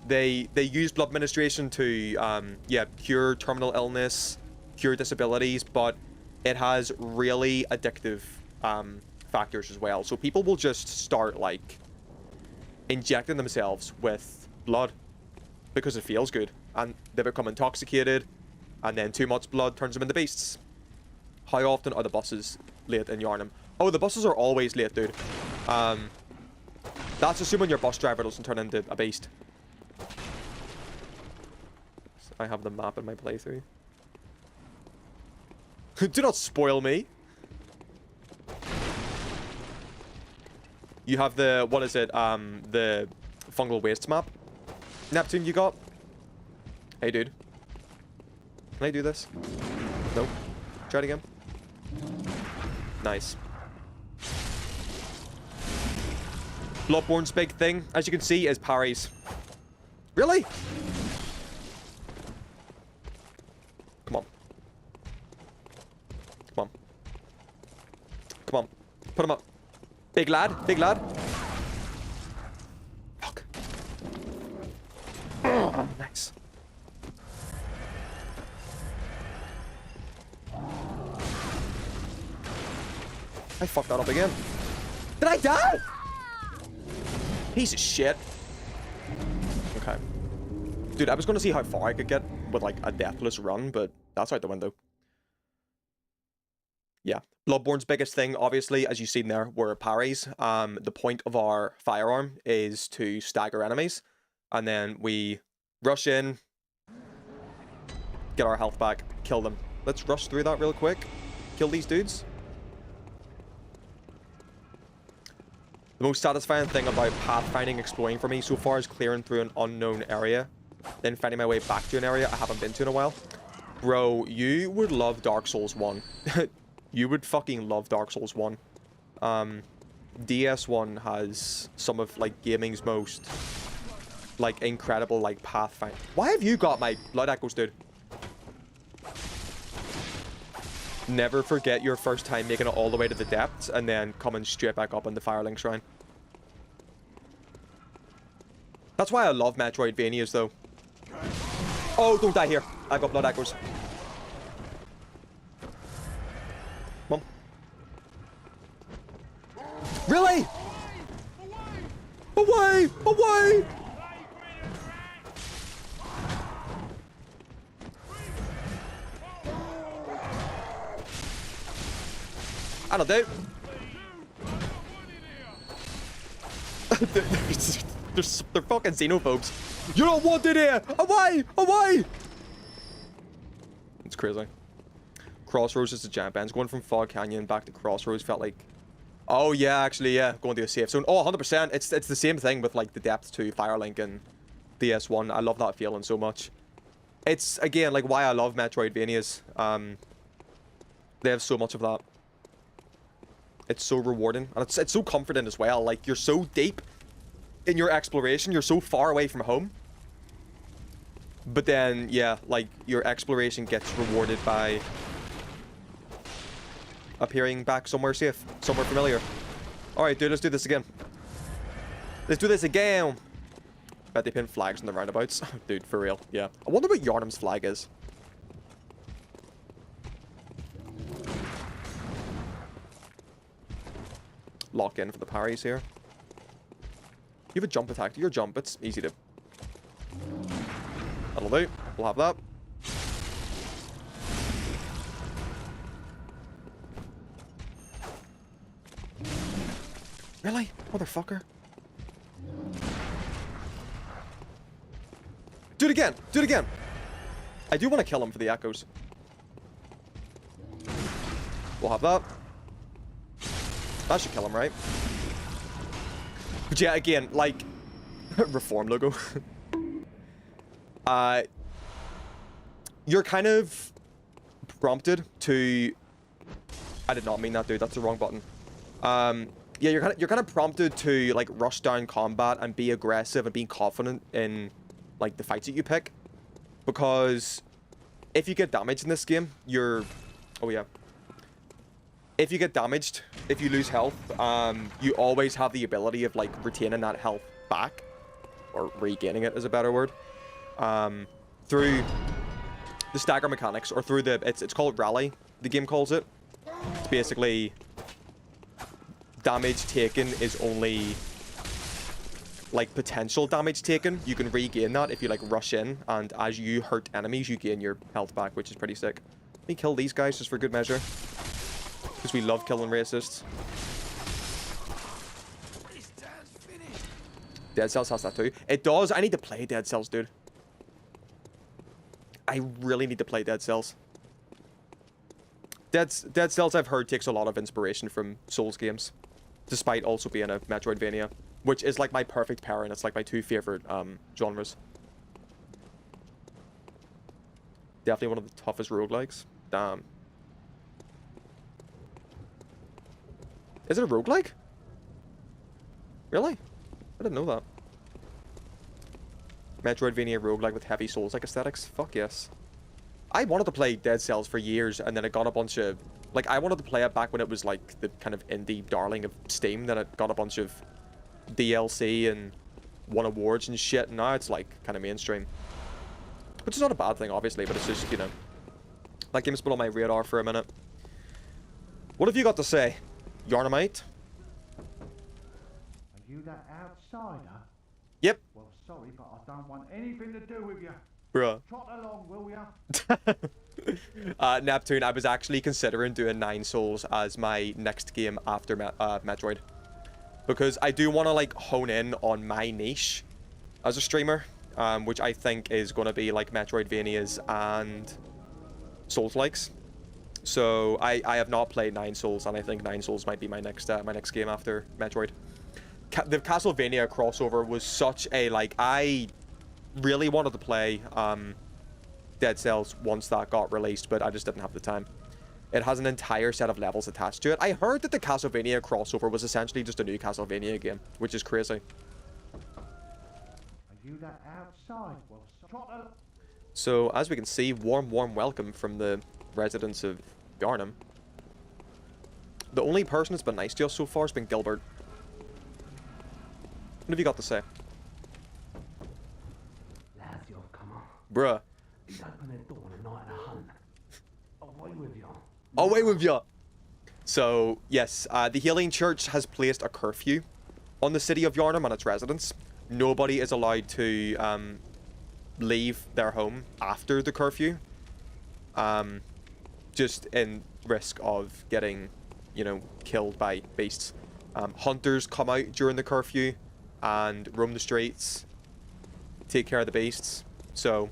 They use blood administration to, yeah, cure terminal illness, cure disabilities, but it has really addictive, factors as well. So people will just start, like, injecting themselves with blood because it feels good, and they become intoxicated, and then too much blood turns them into beasts. How often are the buses late in Yarnum? Oh, the buses are always late, dude. That's assuming your bus driver doesn't turn into a beast. I have the map in my playthrough. Do not spoil me. You have the, what is it, the fungal wastes map. Neptune, you got? Hey, dude. Can I do this? Nope. Try it again. Nice. Bloodborne's big thing, as you can see, is parries. Really? Come on. Come on. Come on. Put him up. Big lad. Big lad. Fuck. Oh, nice. I fucked that up again. Did I die? Piece of shit. Okay. Dude, I was going to see how far I could get with, like, a deathless run, but that's out the window. Yeah. Bloodborne's biggest thing, obviously, as you've seen there, were parries. The point of our firearm is to stagger enemies, and then we rush in, get our health back, kill them. Let's rush through that real quick. Kill these dudes. The most satisfying thing about pathfinding exploring for me so far is clearing through an unknown area, then finding my way back to an area I haven't been to in a while. Bro, you would love Dark Souls 1. You would fucking love Dark Souls 1. DS1 has some of, like, gaming's most, like, incredible, like, pathfind. Why have you got my blood echoes, dude? Never forget your first time making it all the way to the depths and then coming straight back up in the Firelink Shrine. That's why I love Metroidvanias, though. Oh, don't die here. I've got blood echoes. Really? Away! Away! That'll do. They're fucking xenophobes. You don't want it here! Away! Away! It's crazy. Crossroads is the giant bands. Going from Fog Canyon back to Crossroads felt like... Oh, yeah, actually, yeah. Going to a safe zone. Oh, 100%. It's the same thing with, like, the depth to Firelink and DS1. I love that feeling so much. It's, again, like, why I love Metroidvanias. They have so much of that. It's so rewarding. And it's so comforting as well. Like, you're so deep in your exploration. You're so far away from home. But then, yeah, like, your exploration gets rewarded by appearing back somewhere safe. Somewhere familiar. Alright, dude, let's do this again. Let's do this again. Bet they pin flags in the roundabouts. Dude, for real. Yeah. I wonder what Yharnam's flag is. Lock in for the parries here. You have a jump attack. Your jump, it's easy to... That'll do. We'll have that. Really? Motherfucker. Do it again! Do it again! I do want to kill him for the echoes. We'll have that. That should kill him, right? But yeah, again, like... Reform logo. You're kind of prompted to... I did not mean that, dude. That's the wrong button. Yeah, you're kind of prompted to, like, rush down combat and be aggressive and be confident in, like, the fights that you pick. Because if you get damaged in this game, you're... Oh, yeah. If you get damaged, if you lose health, you always have the ability of, like, retaining that health back. Or regaining it is a better word. Through the stagger mechanics, or through the... It's called Rally, the game calls it. It's basically... Damage taken is only... like, potential damage taken. You can regain that if you, like, rush in. And as you hurt enemies, you gain your health back, which is pretty sick. Let me kill these guys just for good measure. Because we love killing racists. Dead Cells has that too. It does. I need to play Dead Cells, dude. I really need to play Dead Cells. Dead Cells, I've heard, takes a lot of inspiration from Souls games. Despite also being a Metroidvania. Which is like my perfect pairing. It's like my two favorite genres. Definitely one of the toughest roguelikes. Damn. Is it a roguelike? Really? I didn't know that. Metroidvania roguelike with heavy Souls-like aesthetics? Fuck yes. I wanted to play Dead Cells for years, and then it got a bunch of... Like, I wanted to play it back when it was, like, the kind of indie darling of Steam. Then it got a bunch of DLC and won awards and shit. And now it's, like, kind of mainstream. Which is not a bad thing, obviously, but it's just, you know... That game's been on my radar for a minute. What have you got to say, Yarnamite? Are you that outsider? Yep. Well, sorry, but I don't want anything to do with you. Bruh. Trot along, will ya? Neptune, I was actually considering doing 9 Souls as my next game after Metroid. Because I do want to, like, hone in on my niche as a streamer. Which I think is going to be, like, Metroidvanias and Souls-likes. So I have not played 9 Souls, and I think 9 Souls might be my next game after Metroid. The Castlevania crossover was such a, like, I really wanted to play Dead Cells once that got released, but I just didn't have the time. It has an entire set of levels attached to it. I heard that the Castlevania crossover was essentially just a new Castlevania game, which is crazy. Are you that outside? Well, trot along. So, as we can see, warm welcome from the residents of Yharnam. The only person that's been nice to us so far has been Gilbert. What have you got to say? Lads, you've come on. Bruh. He's opened the door on a night of a hunt. Away with you. Away with ya! So, yes, the Healing Church has placed a curfew on the city of Yharnam and its residents. Nobody is allowed to leave their home after the curfew. Just in risk of getting, you know, killed by beasts. Hunters come out during the curfew and roam the streets, take care of the beasts. So,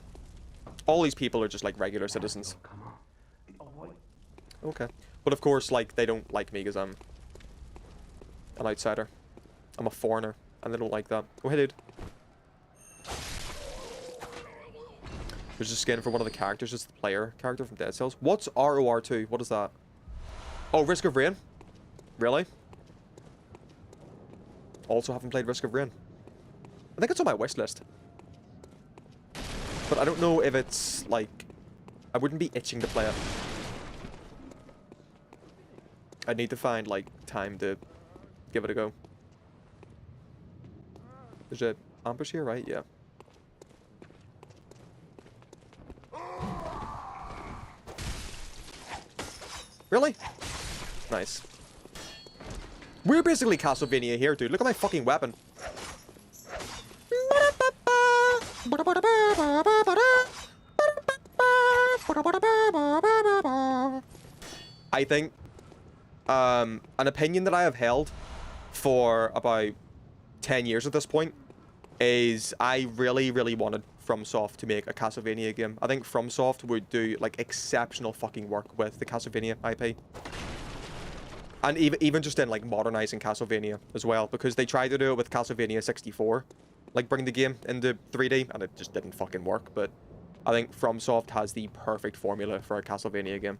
all these people are just like regular citizens. Okay. But of course, like, they don't like me because I'm an outsider. I'm a foreigner, and they don't like that. Oh, hey, dude. There's a skin for one of the characters. It's the player character from Dead Cells. What's ROR2? What is that? Oh, Risk of Rain? Really? Also haven't played Risk of Rain. I think it's on my wish list. But I don't know if it's, like... I wouldn't be itching to play it. I'd need to find, like, time to give it a go. There's an ambush here, right? Yeah. Really? Nice. We're basically Castlevania here, dude. Look at my fucking weapon. I think an opinion that I have held for about 10 years at this point is I really, really wanted FromSoft to make a Castlevania game. I think FromSoft would do like exceptional fucking work with the Castlevania IP. And even just in like modernizing Castlevania as well, because they tried to do it with Castlevania 64, like bring the game into 3D, and it just didn't fucking work. But I think FromSoft has the perfect formula for a Castlevania game.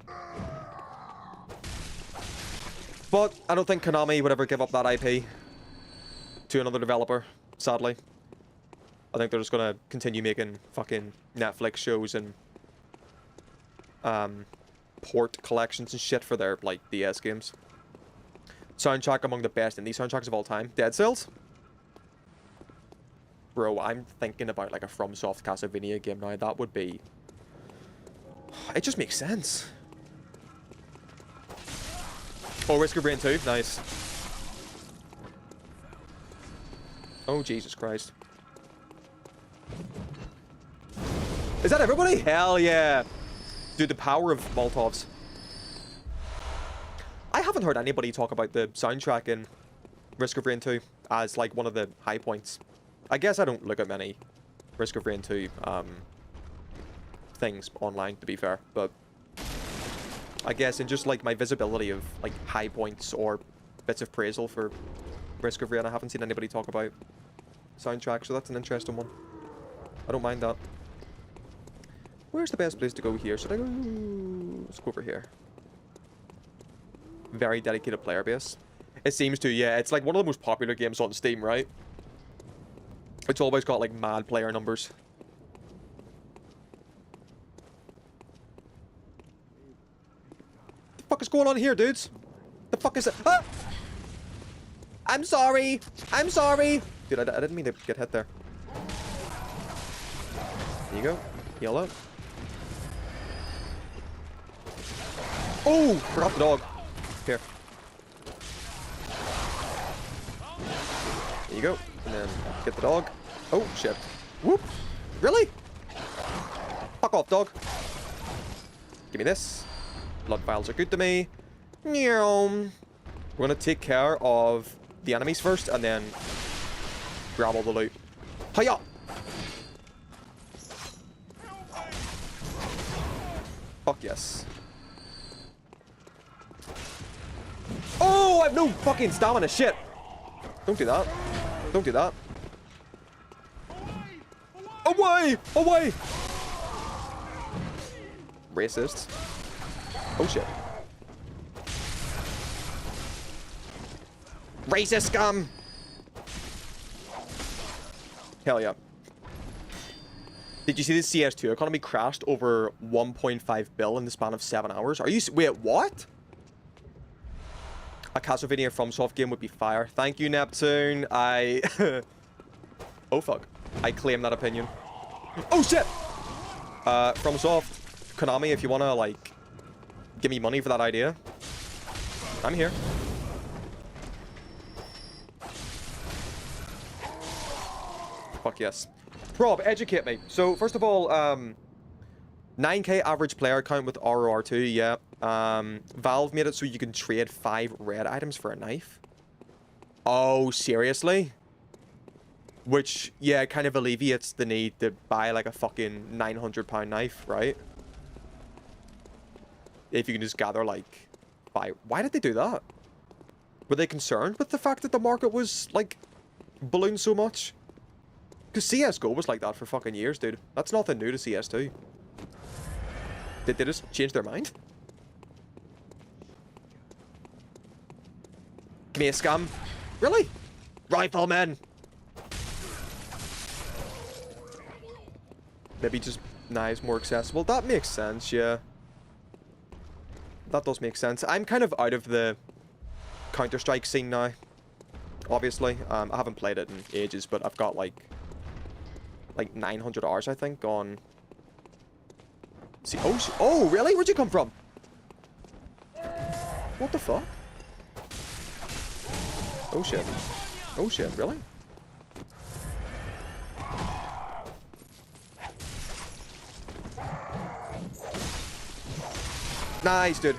But I don't think Konami would ever give up that IP to another developer, sadly. I think they're just gonna continue making fucking Netflix shows and port collections and shit for their like DS games. Soundtrack among the best indie soundtracks of all time. Dead Cells? Bro, I'm thinking about like a FromSoft Castlevania game now. That would be... It just makes sense. Oh, Risk of Rain 2? Nice. Oh, Jesus Christ. Is that everybody? Hell yeah. Dude, the power of Molotovs. I haven't heard anybody talk about the soundtrack in Risk of Rain 2 as like one of the high points. I guess I don't look at many Risk of Rain 2 things online, to be fair, but I guess in just like my visibility of like high points or bits of praisal for Risk of Rain, I haven't seen anybody talk about soundtrack, so that's an interesting one. I don't mind that. Where's the best place to go here? Should I go... Let's go over here. Very dedicated player base. It seems to, yeah. It's like one of the most popular games on Steam, right? It's always got like mad player numbers. The fuck is going on here, dudes? The fuck is it? Ah! I'm sorry. I'm sorry. Dude, I didn't mean to get hit there. There you go. Heal up. Oh! Forgot the dog. Here. There you go. And then get the dog. Oh, shit. Whoop. Really? Fuck off, dog. Give me this. Blood vials are good to me. Meow. We're gonna take care of the enemies first and then grab all the loot. Hiya! Fuck yes. Oh, I have no fucking stamina. Shit. Don't do that. Don't do that. Away! Away! Racist. Oh shit. Racist scum! Hell yeah. Did you see the CS2 economy crashed over 1.5 bill in the span of 7 hours? Are you... Wait, what? A Castlevania FromSoft game would be fire. Thank you, Neptune. I... Oh, fuck. I claim that opinion. Oh, shit! FromSoft, Konami, if you wanna, like, give me money for that idea. I'm here. Fuck yes. Prob, educate me. So, first of all, 9k average player count with ROR2, yeah. Valve made it so you can trade 5 red items for a knife. Oh, seriously? Which, yeah, kind of alleviates the need to buy, like, a fucking £900 knife, right? If you can just gather, like, 5... Why did they do that? Were they concerned with the fact that the market was, like, ballooned so much? Because CSGO was like that for fucking years, dude. That's nothing new to CS2. Did they just change their mind? Give me a scam. Really? Rifleman! Maybe just knives more accessible. That makes sense, yeah. That does make sense. I'm kind of out of the Counter-Strike scene now. Obviously. I haven't played it in ages, but I've got like 900 hours, I think, on... See, oh, really? Where'd you come from? What the fuck? Oh, shit. Oh, shit, really? Nice, dude.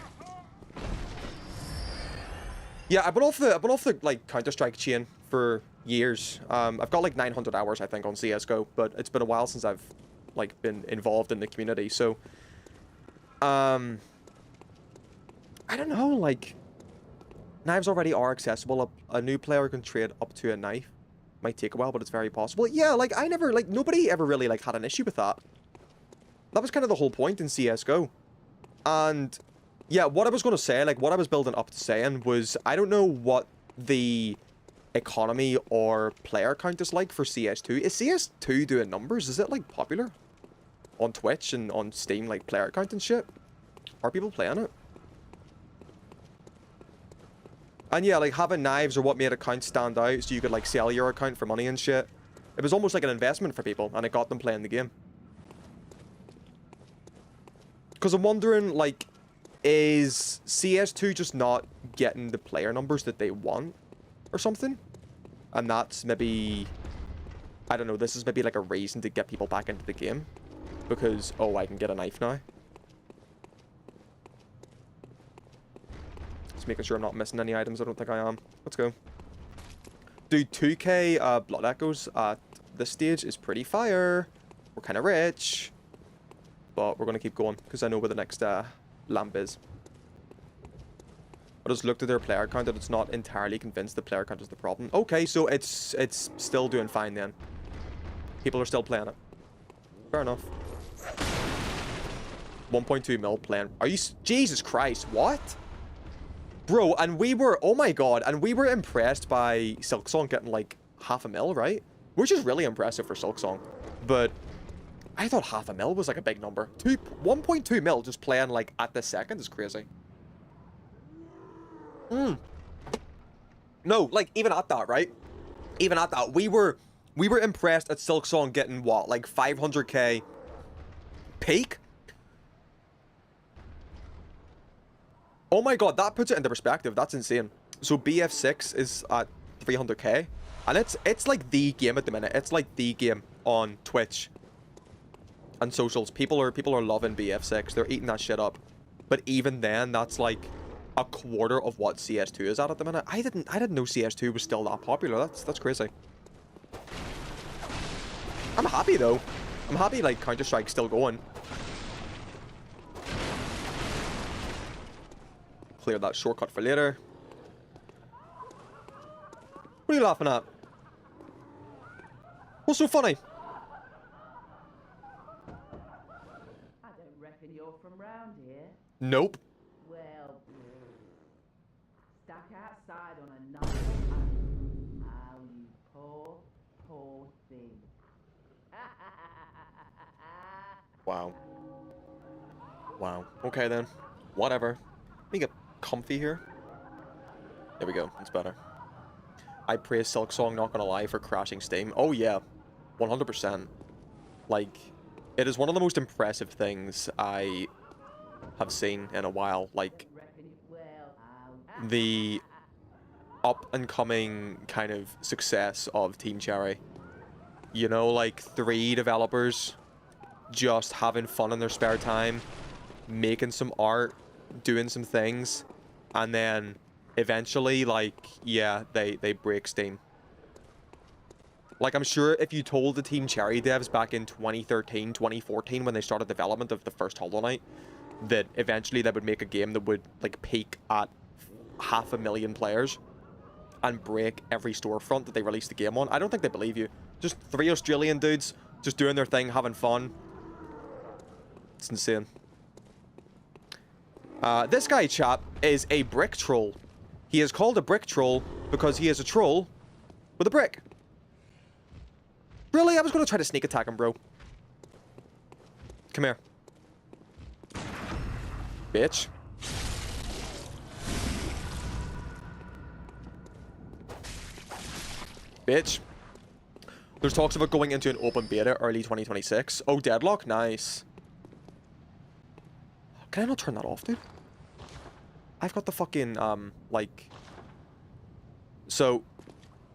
Yeah, I've been off the like Counter-Strike chain for years. I've got like 900 hours, I think, on CS:GO, but it's been a while since I've like been involved in the community. So, I don't know. Like, knives already are accessible. A new player can trade up to a knife. Might take a while, but it's very possible. Yeah, like nobody ever really like had an issue with that. That was kind of the whole point in CS:GO. And yeah, what I was going to say, like what I was building up to saying was, I don't know what the economy or player count is like for CS2. Is CS2 doing numbers? Is it like popular on Twitch and on Steam, like player count and shit? Are people playing it? And yeah, like having knives or what made accounts stand out so you could like sell your account for money and shit. It was almost like an investment for people, and it got them playing the game. Because I'm wondering, like, is CS2 just not getting the player numbers that they want or something? And that's maybe, I don't know, this is maybe like a reason to get people back into the game. Because, oh, I can get a knife now. Just making sure I'm not missing any items. I don't think I am. Let's go. Dude, 2k Blood Echoes at this stage is pretty fire. We're kind of rich. But we're going to keep going, because I know where the next lamp is. I just looked at their player count and it's not entirely convinced the player count is the problem. Okay, so it's still doing fine then. People are still playing it. Fair enough. 1.2 mil playing. Are you... Jesus Christ, what? Bro, and we were... Oh my god, and we were impressed by Silksong getting like 0.5 mil, right? Which is really impressive for Silksong. But... I thought 0.5 mil was like a big number. 1.2 mil just playing like at the second is crazy. No, like even at that, right? Even at that, we were impressed at Silksong getting what, like 500k peak? Oh my god, that puts it into perspective. That's insane. So BF6 is at 300k, and it's like the game at the minute. It's like the game on Twitch and socials. People are loving BF6. They're eating that shit up. But even then, that's like a quarter of what CS2 is at the minute. I didn't know CS2 was still that popular. That's crazy. I'm happy though. I'm happy like Counter-Strike's still going. Clear that shortcut for later. What are you laughing at? What's so funny? You're from round here? Nope. Well, stuck outside on a night. Oh, you poor, poor thing. Wow. Wow. Okay then. Whatever. Let me get comfy here. There we go. It's better. I praise Silksong, not gonna lie, for crashing Steam. Oh yeah. 100%. Like... It is one of the most impressive things I have seen in a while. Like, the up-and-coming kind of success of Team Cherry. You know, like 3 developers just having fun in their spare time, making some art, doing some things, and then eventually, like, yeah, they break Steam. Like, I'm sure if you told the Team Cherry devs back in 2013, 2014, when they started development of the first Hollow Knight, that eventually they would make a game that would, like, peak at 500,000 players and break every storefront that they released the game on, I don't think they believe you. Just 3 Australian dudes just doing their thing, having fun. It's insane. This guy, chat, is a brick troll. He is called a brick troll because he is a troll with a brick. Really? I was going to try to sneak attack him, bro. Come here. Bitch. Bitch. There's talks about going into an open beta early 2026. Oh, Deadlock? Nice. Can I not turn that off, dude? I've got the fucking, like... So,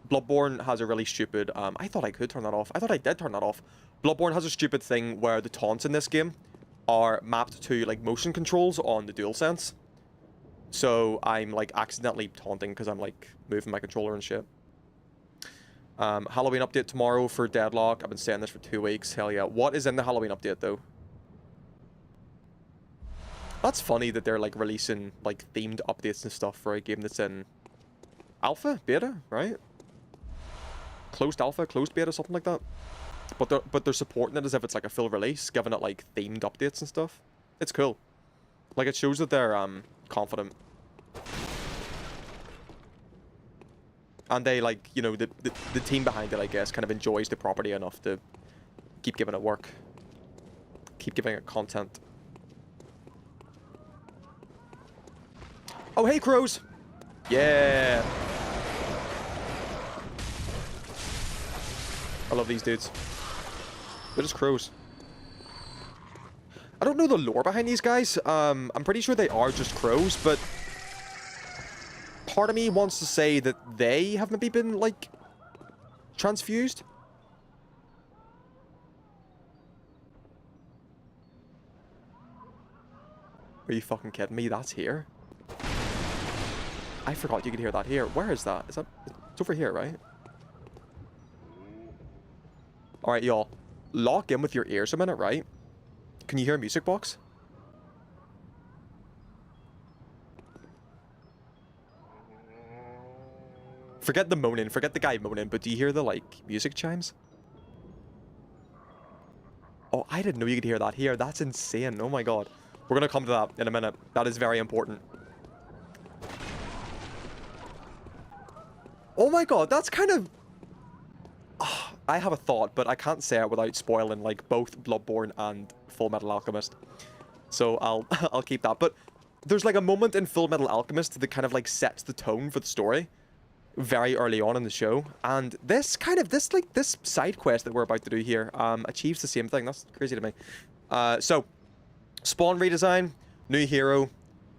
Bloodborne has a really stupid... I thought I could turn that off. I thought I did turn that off. Bloodborne has a stupid thing where the taunts in this game are mapped to, like, motion controls on the DualSense. So, I'm, like, accidentally taunting because I'm, like, moving my controller and shit. Halloween update tomorrow for Deadlock. I've been saying this for 2 weeks. Hell yeah. What is in the Halloween update, though? That's funny that they're, like, releasing, like, themed updates and stuff for a game that's in alpha? Beta? Right? Closed alpha? Closed beta? Something like that? But they're supporting it as if it's, like, a full release, giving it, like, themed updates and stuff. It's cool. Like, it shows that they're, confident. And they, like, you know, the team behind it, I guess, kind of enjoys the property enough to keep giving it work. Keep giving it content. Oh, hey, crows! Yeah! I love these dudes. They're just crows. I don't know the lore behind these guys. I'm pretty sure they are just crows, but... part of me wants to say that they have maybe been, like, transfused. Are you fucking kidding me? That's here? I forgot you could hear that here. Where is that? Is that... It's over here, right? Alright, y'all. Lock in with your ears a minute, right? Can you hear a music box? Forget the moaning. Forget the guy moaning. But do you hear the, like, music chimes? Oh, I didn't know you could hear that here. That's insane. Oh my god. We're gonna come to that in a minute. That is very important. Oh my god, that's kind of... Oh, I have a thought, but I can't say it without spoiling, like, both Bloodborne and Full Metal Alchemist. So I'll I'll keep that. But there's, like, a moment in Full Metal Alchemist that kind of, like, sets the tone for the story very early on in the show. And this kind of, this side quest that we're about to do here achieves the same thing. That's crazy to me. So, spawn redesign, new hero,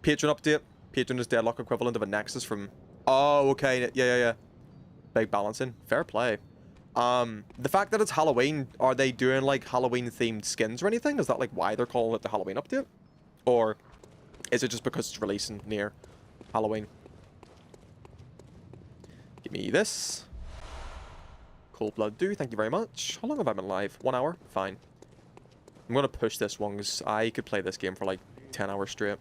patron update. Patron is Deadlock equivalent of a Nexus from... Oh, okay. Yeah. Big balancing. Fair play. The fact that it's Halloween, are they doing, like, Halloween-themed skins or anything? Is that, like, why they're calling it the Halloween update? Or is it just because it's releasing near Halloween? Give me this. Cold Blood Dew, thank you very much. How long have I been live? 1 hour? Fine. I'm gonna push this one because I could play this game for, like, 10 hours straight.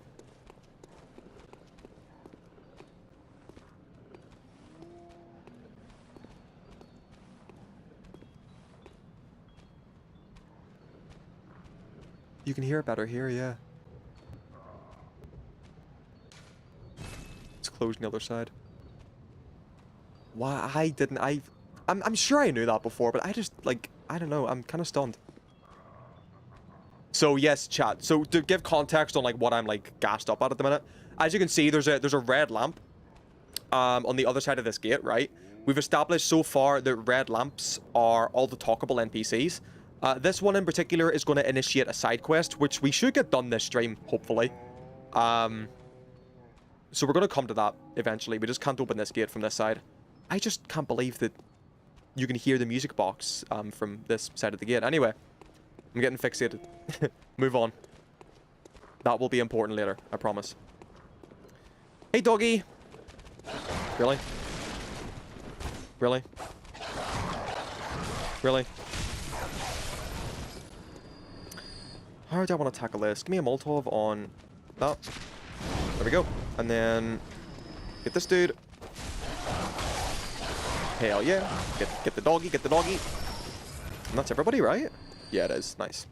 You can hear it better here, yeah. It's closed on the other side. Why I didn't... I'm sure I knew that before, but I just, like, I don't know. I'm kind of stunned. So, yes, chat. So, to give context on, like, what I'm, like, gassed up at the minute. As you can see, there's a red lamp on the other side of this gate, right? We've established so far that red lamps are all the talkable NPCs. This one in particular is going to initiate a side quest, which we should get done this stream, hopefully. So we're going to come to that eventually. We just can't open this gate from this side. I just can't believe that you can hear the music box from this side of the gate. Anyway, I'm getting fixated. Move on. That will be important later, I promise. Hey, doggy. Really? Really? Really? How do I want to tackle this? Give me a Molotov on that. There we go. And then get this dude. Hell yeah. Get the doggy, get the doggy. And that's everybody, right? Yeah, it is. Nice.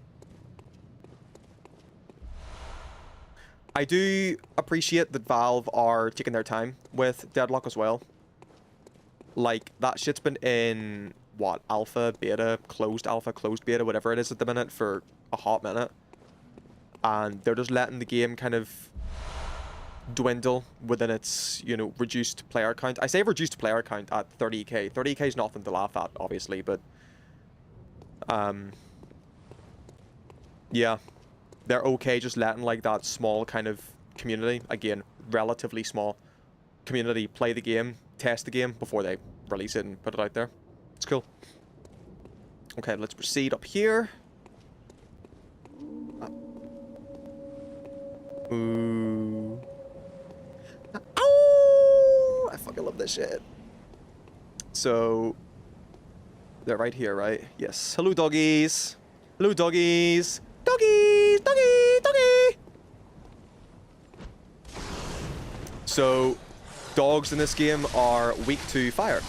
I do appreciate that Valve are taking their time with Deadlock as well. Like, that shit's been in, what, alpha, beta, closed beta, whatever it is at the minute for a hot minute. And they're just letting the game kind of dwindle within its, you know, reduced player count. I say reduced player count at 30k. 30k is nothing to laugh at, obviously, but yeah, they're okay just letting like that small kind of community, again, relatively small community, play the game, test the game before they release it and put it out there. It's cool. Okay, let's proceed up here. Ooh. Oh, I fucking love this shit. So, they're right here, right? Yes. Hello, doggies. Hello, doggies. Doggies, doggy, doggy. So, dogs in this game are weak to fire.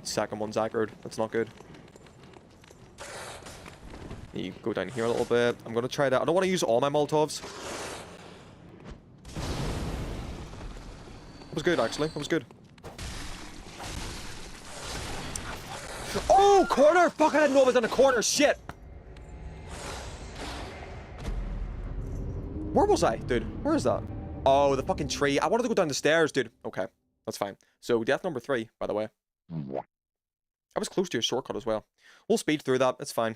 Second one's aggroed. That's not good. You go down here a little bit. I'm going to try that. I don't want to use all my Molotovs. That was good, actually. That was good. Oh, corner! Fuck, I didn't know it was in a corner. Shit! Where was I, dude? Where is that? Oh, the fucking tree. I wanted to go down the stairs, dude. Okay, that's fine. So, death number 3, by the way. I was close to a shortcut as well. We'll speed through that. It's fine.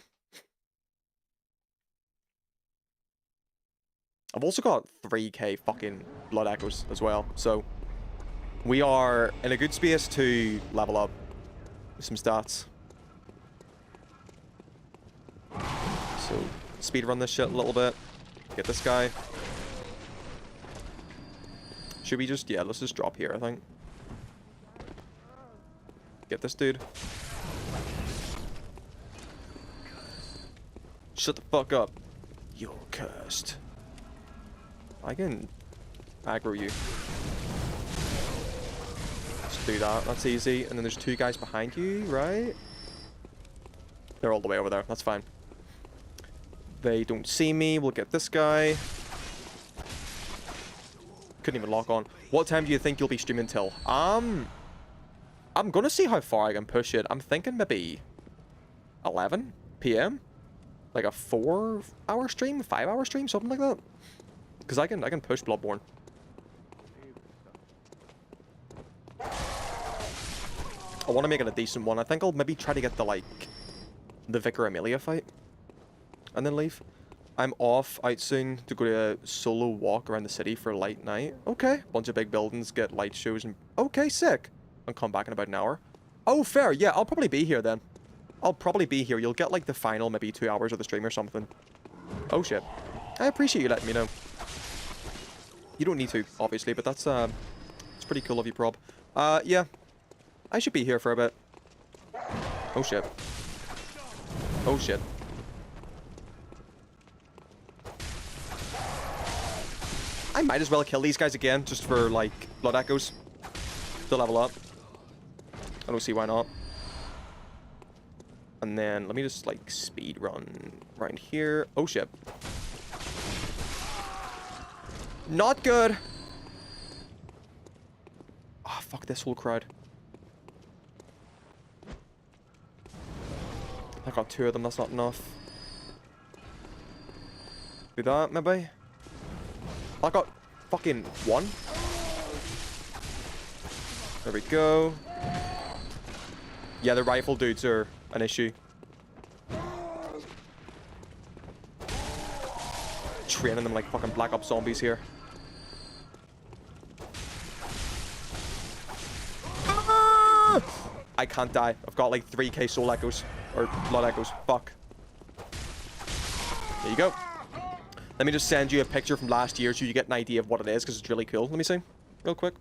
I've also got 3k fucking blood echoes as well, so we are in a good space to level up some stats. So, speed run this shit a little bit. Get this guy. Should we just, yeah, let's just drop here, I think. Get this dude. Shut the fuck up. You're cursed. I can aggro you. Let's do that. That's easy. And then there's 2 guys behind you, right? They're all the way over there. That's fine. They don't see me. We'll get this guy. Couldn't even lock on. What time do you think you'll be streaming till? I'm gonna see how far I can push it. I'm thinking maybe 11 p.m. Like a 4-hour stream, 5-hour stream, something like that. Because I can push Bloodborne. I want to make it a decent one. I think I'll maybe try to get the Vicar Amelia fight. And then leave. I'm off out soon to go to a solo walk around the city for light night. Okay. Bunch of big buildings, get light shows and... Okay, sick. I'll come back in about an hour. Oh, fair. Yeah, I'll probably be here then. I'll probably be here. You'll get like the final maybe 2 hours of the stream or something. Oh, shit. I appreciate you letting me know. You don't need to, obviously, but that's it's pretty cool of you, Prob. Yeah. I should be here for a bit. Oh, shit. Oh, shit. I might as well kill these guys again, just for, like, blood echoes. To level up. I don't see why not. And then, let me just, like, speed run right here. Oh, shit. Not good. Oh, fuck this whole crowd. I got 2 of them, that's not enough. Do that, maybe? I got fucking 1. There we go. Yeah, the rifle dudes are an issue. training them like fucking Black Ops zombies here. Ah! I can't die. I've got like 3k soul echoes. Or blood echoes. Fuck. There you go. Let me just send you a picture from last year so you get an idea of what it is, because it's really cool. Let me see. Real quick.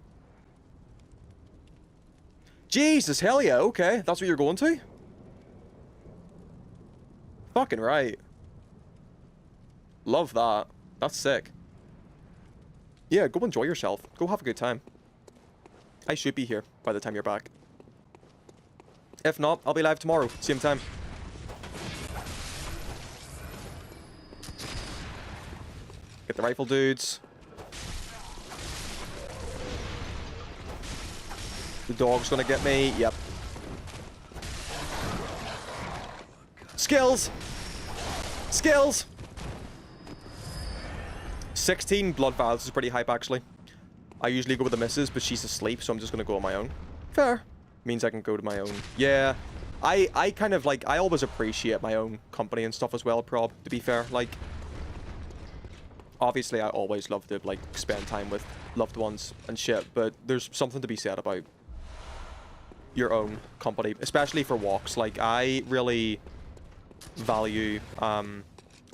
Jesus, hell yeah. Okay. That's what you're going to? Fucking right. Love that. That's sick. Yeah, go enjoy yourself. Go have a good time. I should be here by the time you're back. If not, I'll be live tomorrow, same time. Get the rifle dudes. The dog's gonna get me. Yep. Skills! Skills! 16 blood vials is pretty hype, actually. I usually go with the missus, but she's asleep, so I'm just gonna go on my own. Fair. Means I can go to my own. Yeah. I kind of, like, I always appreciate my own company and stuff as well, Prob, to be fair. Like, obviously, I always love to, like, spend time with loved ones and shit, but there's something to be said about your own company, especially for walks. Like, I really value, on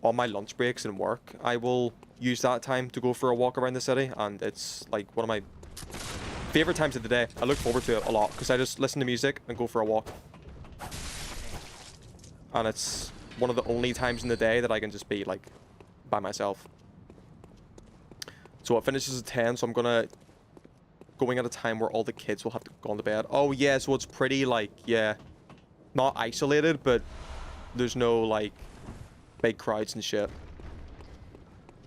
my lunch breaks and work, I will use that time to go for a walk around the city, and it's, like, one of my favorite times of the day. I look forward to it a lot, because I just listen to music and go for a walk. And it's one of the only times in the day that I can just be, like, by myself. So it finishes at 10, so I'm going at a time where all the kids will have to go to bed. Oh, yeah, so it's pretty, like, yeah, not isolated, but there's no, like, big crowds and shit.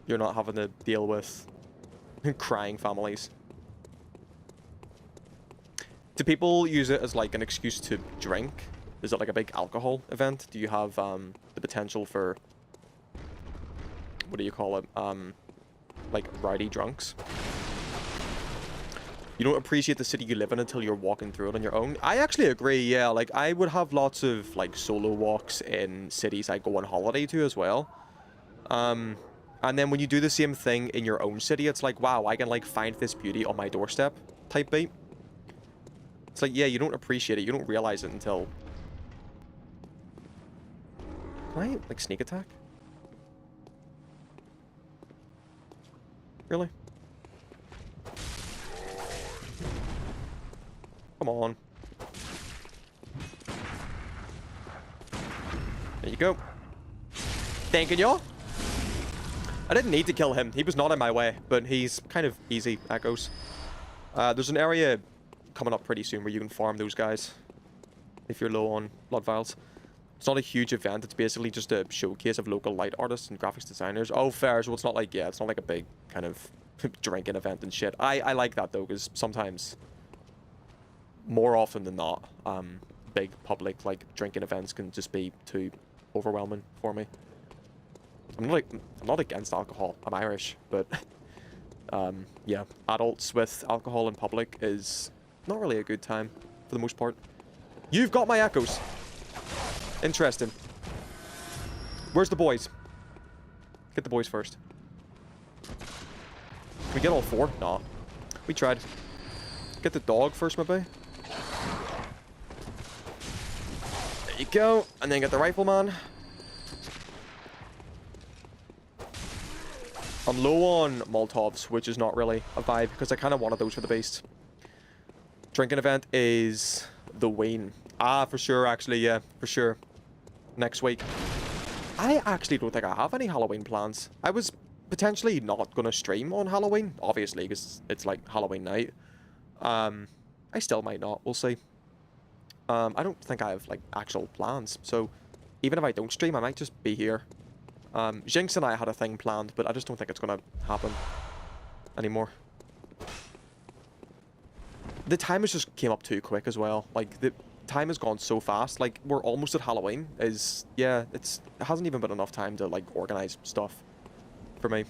You're not having to deal with crying families. Do people use it as, like, an excuse to drink? Is it, like, a big alcohol event? Do you have, the potential for, what do you call it? Like, rowdy drunks? You don't appreciate the city you live in until you're walking through it on your own. I actually agree, yeah. Like, I would have lots of, like, solo walks in cities I go on holiday to as well. And then when you do the same thing in your own city, it's like, wow, I can, like, find this beauty on my doorstep type beat. It's like, yeah, you don't appreciate it. You don't realize it until... Can I, like, sneak attack? Really? Come on. There you go. Thanking you. I didn't need to kill him. He was not in my way, but he's kind of easy, Echoes. There's an area coming up pretty soon where you can farm those guys if you're low on blood vials. It's not a huge event. It's basically just a showcase of local light artists and graphics designers. Oh, fair. So it's not like, yeah, it's not like a big kind of drinking event and shit. I like that, though, because sometimes, more often than not, big public, like, drinking events can just be too overwhelming for me. I'm not against alcohol. I'm Irish, but, yeah, adults with alcohol in public is not really a good time, for the most part. You've got my echoes. Interesting. Where's the boys? Get the boys first. Can we get all four? Nah. We tried. Get the dog first, maybe? There you go. And then get the rifleman. I'm low on Molotovs, which is not really a vibe, because I kind of wanted those for the beast. Drinking event is the Ween. Ah, for sure, actually, yeah, for sure. Next week. I actually don't think I have any Halloween plans. I was potentially not going to stream on Halloween, obviously, because it's like Halloween night. I still might not, we'll see. I don't think I have, like, actual plans, so even if I don't stream, I might just be here. Jinx and I had a thing planned, but I just don't think it's going to happen anymore. The time has just came up too quick as well. Like, the time has gone so fast. Like, we're almost at Halloween. Yeah, it hasn't even been enough time to, like, organize stuff for me.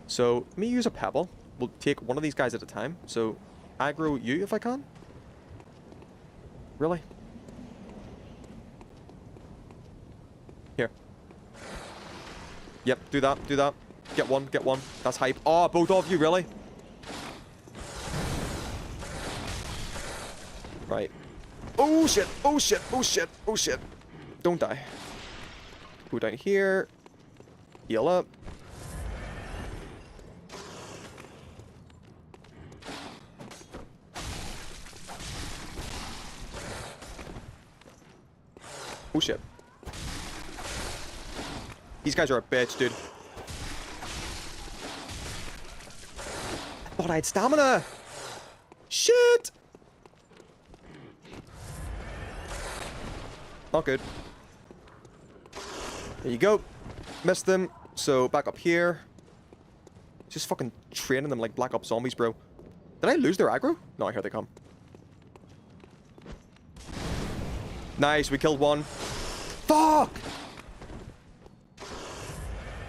So, let me use a pebble. We'll take one of these guys at a time. So, aggro you if I can. Really? Yep, do that, do that. Get one, get one. That's hype. Oh, both of you, really? Right. Oh, shit. Oh, shit. Oh, shit. Oh, shit. Don't die. Go down here. Heal up. Oh, shit. These guys are a bitch, dude. I thought I had stamina. Shit. Not good. There you go. Missed them. So back up here. Just fucking training them like Black Ops zombies, bro. Did I lose their aggro? No, here they come. Nice, we killed one. Fuck!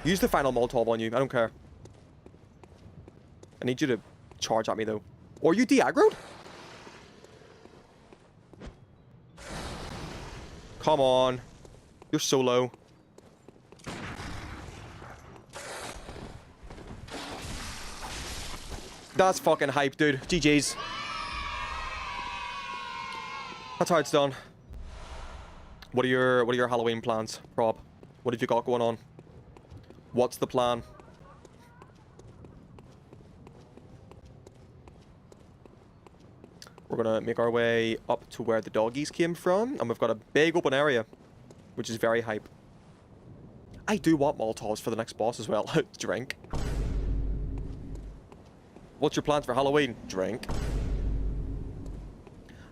Use the final Molotov on you. I don't care. I need you to charge at me, though. Or you de-aggroed? Come on. You're so low. That's fucking hype, dude. GG's. That's how it's done. What are your Halloween plans, Rob? What have you got going on? What's the plan? We're gonna make our way up to where the doggies came from, and we've got a big open area, which is very hype. I do want Molotovs for the next boss as well. Drink. What's your plans for Halloween? Drink.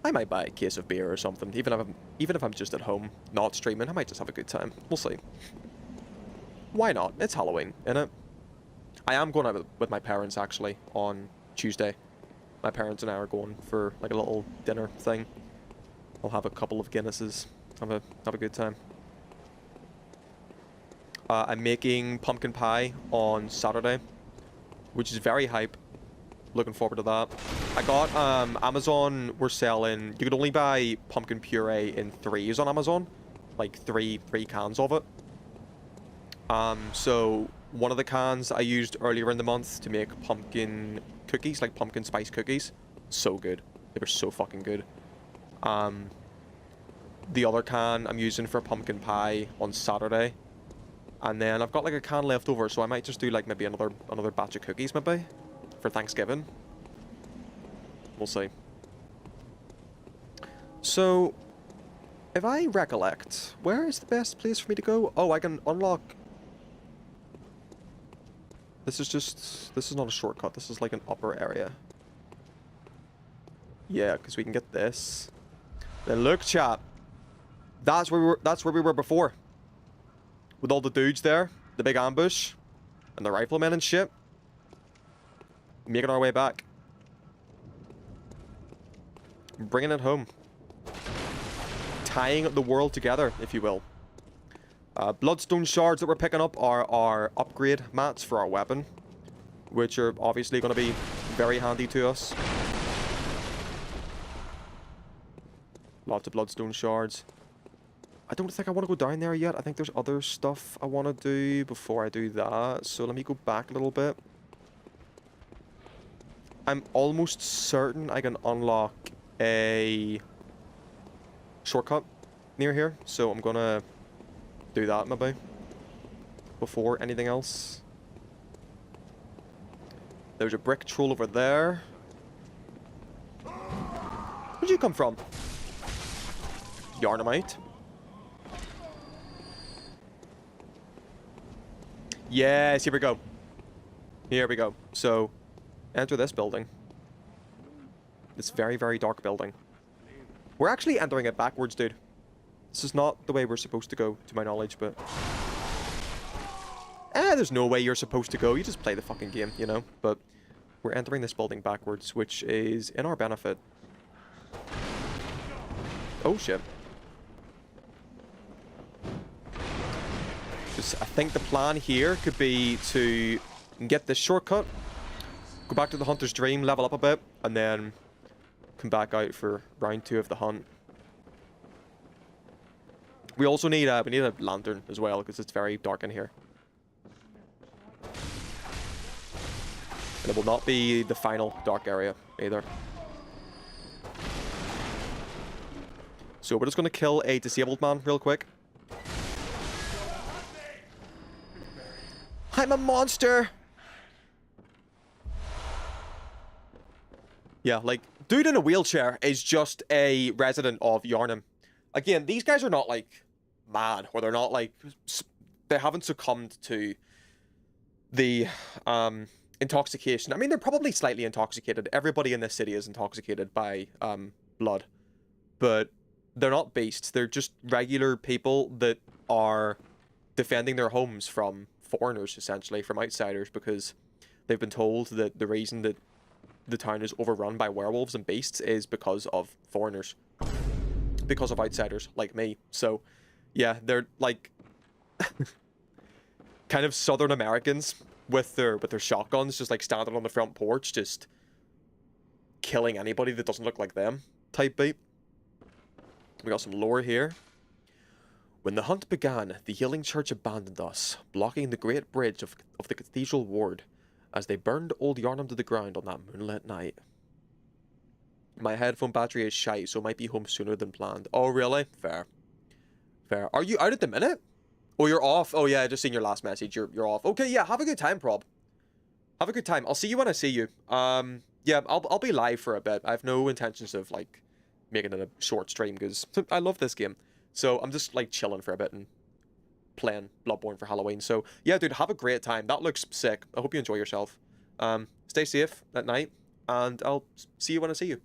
I might buy a case of beer or something, even if I'm just at home, not streaming. I might just have a good time. We'll see. Why not? It's Halloween, innit? I am going out with my parents, actually, on Tuesday. My parents and I are going for, like, a little dinner thing. I'll have a couple of Guinnesses. Have a good time. I'm making pumpkin pie on Saturday, which is very hype. Looking forward to that. I got, Amazon were selling, you could only buy pumpkin puree in 3s on Amazon. Like, three cans of it. So one of the cans I used earlier in the month to make pumpkin cookies, like pumpkin spice cookies. So good. They were so fucking good. The other can I'm using for pumpkin pie on Saturday. And then I've got like a can left over, so I might just do like maybe another batch of cookies maybe for Thanksgiving. We'll see. So, if I recollect, where is the best place for me to go? Oh, I can unlock... This is not a shortcut. This is like an upper area. Yeah, because we can get this. Then look, chat. That's where we were before. With all the dudes there, the big ambush, and the riflemen and shit. Making our way back. Bringing it home. Tying the world together, if you will. Bloodstone shards that we're picking up are our upgrade mats for our weapon, which are obviously going to be very handy to us. Lots of bloodstone shards. I don't think I want to go down there yet. I think there's other stuff I want to do before I do that. So let me go back a little bit. I'm almost certain I can unlock a shortcut near here. So I'm going to do that maybe before anything else. There's a brick troll over there. Where'd you come from? Yarnamite. Yes, here we go. Here we go. So, enter this building. This very, very dark building. We're actually entering it backwards, dude. This is not the way we're supposed to go, to my knowledge, but... there's no way you're supposed to go. You just play the fucking game, you know? But we're entering this building backwards, which is in our benefit. Oh, shit. I think the plan here could be to get this shortcut, go back to the Hunter's Dream, level up a bit, and then come back out for round 2 of the hunt. We also need we need a lantern as well, because it's very dark in here. And it will not be the final dark area either. So we're just going to kill a disabled man real quick. I'm a monster! Yeah, like, dude in a wheelchair is just a resident of Yarnum. Again, these guys are not, like, mad, or they're not, like, they haven't succumbed to the, intoxication. I mean, they're probably slightly intoxicated. Everybody in this city is intoxicated by, blood. But they're not beasts. They're just regular people that are defending their homes from foreigners, essentially, from outsiders, because they've been told that the reason that the town is overrun by werewolves and beasts is because of foreigners. Because of outsiders like me. So, yeah, they're like kind of Southern Americans with their shotguns, just like standing on the front porch, just killing anybody that doesn't look like them type beat. We got some lore here. When the hunt began, the healing church abandoned us, blocking the great bridge of the cathedral ward as they burned old Yarnum to the ground on that moonlit night. My headphone battery is shite, so I might be home sooner than planned. Oh, really? Fair. Fair. Are you out at the minute? Oh, you're off? Oh, yeah, I just seen your last message. You're off. Okay, yeah, have a good time, Prob. Have a good time. I'll see you when I see you. Yeah, I'll be live for a bit. I have no intentions of, like, making it a short stream, because I love this game. So I'm just, like, chilling for a bit and playing Bloodborne for Halloween. So, yeah, dude, have a great time. That looks sick. I hope you enjoy yourself. Stay safe at night, and I'll see you when I see you.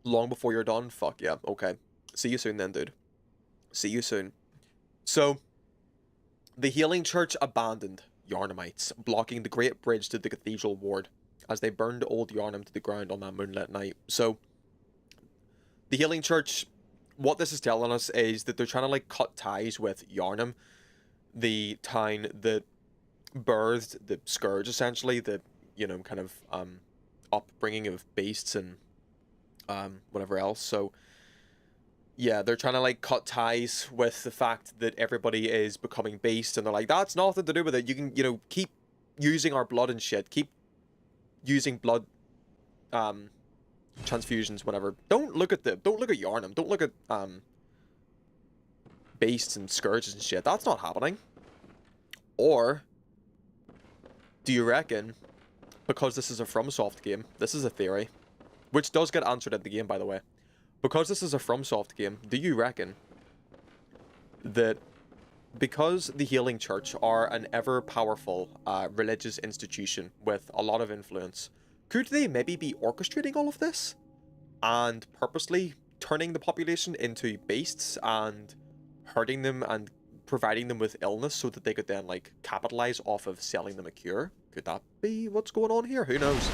Long before you're done? Fuck yeah. Okay. See you soon then, dude. See you soon. So, the healing church abandoned Yarnumites, blocking the great bridge to the cathedral ward as they burned old Yarnum to the ground on that moonlit night. So, the healing church, what this is telling us is that they're trying to, like, cut ties with Yarnum, the town that birthed the Scourge, essentially, the, you know, kind of, upbringing of beasts and, whatever else. So, yeah, they're trying to, like, cut ties with the fact that everybody is becoming beasts, and they're like, that's nothing to do with it. You can, you know, keep using our blood and shit. Keep using blood, transfusions, whatever. Don't look at Yarnum. Don't look at, beasts and scourges and shit. That's not happening. Or, do you reckon, because this is a FromSoft game, this is a theory, which does get answered in the game, by the way. Because this is a FromSoft game, do you reckon that because the Healing Church are an ever-powerful religious institution with a lot of influence, could they maybe be orchestrating all of this? And purposely turning the population into beasts and hurting them and providing them with illness so that they could then, like, capitalize off of selling them a cure? Could that be what's going on here? Who knows?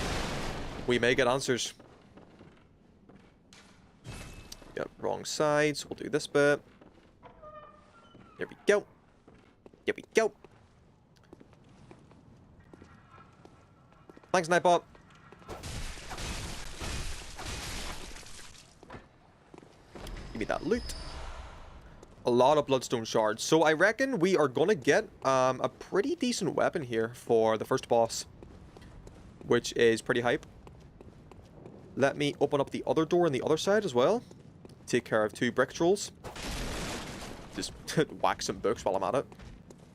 We may get answers. Yep, wrong side, so we'll do this bit. There we go. There we go. Thanks, Nightbot. Give me that loot. A lot of bloodstone shards. So I reckon we are gonna get a pretty decent weapon here for the first boss, which is pretty hype. Let me open up the other door on the other side as well. Take care of 2 brick trolls. Just whack some books while I'm at it.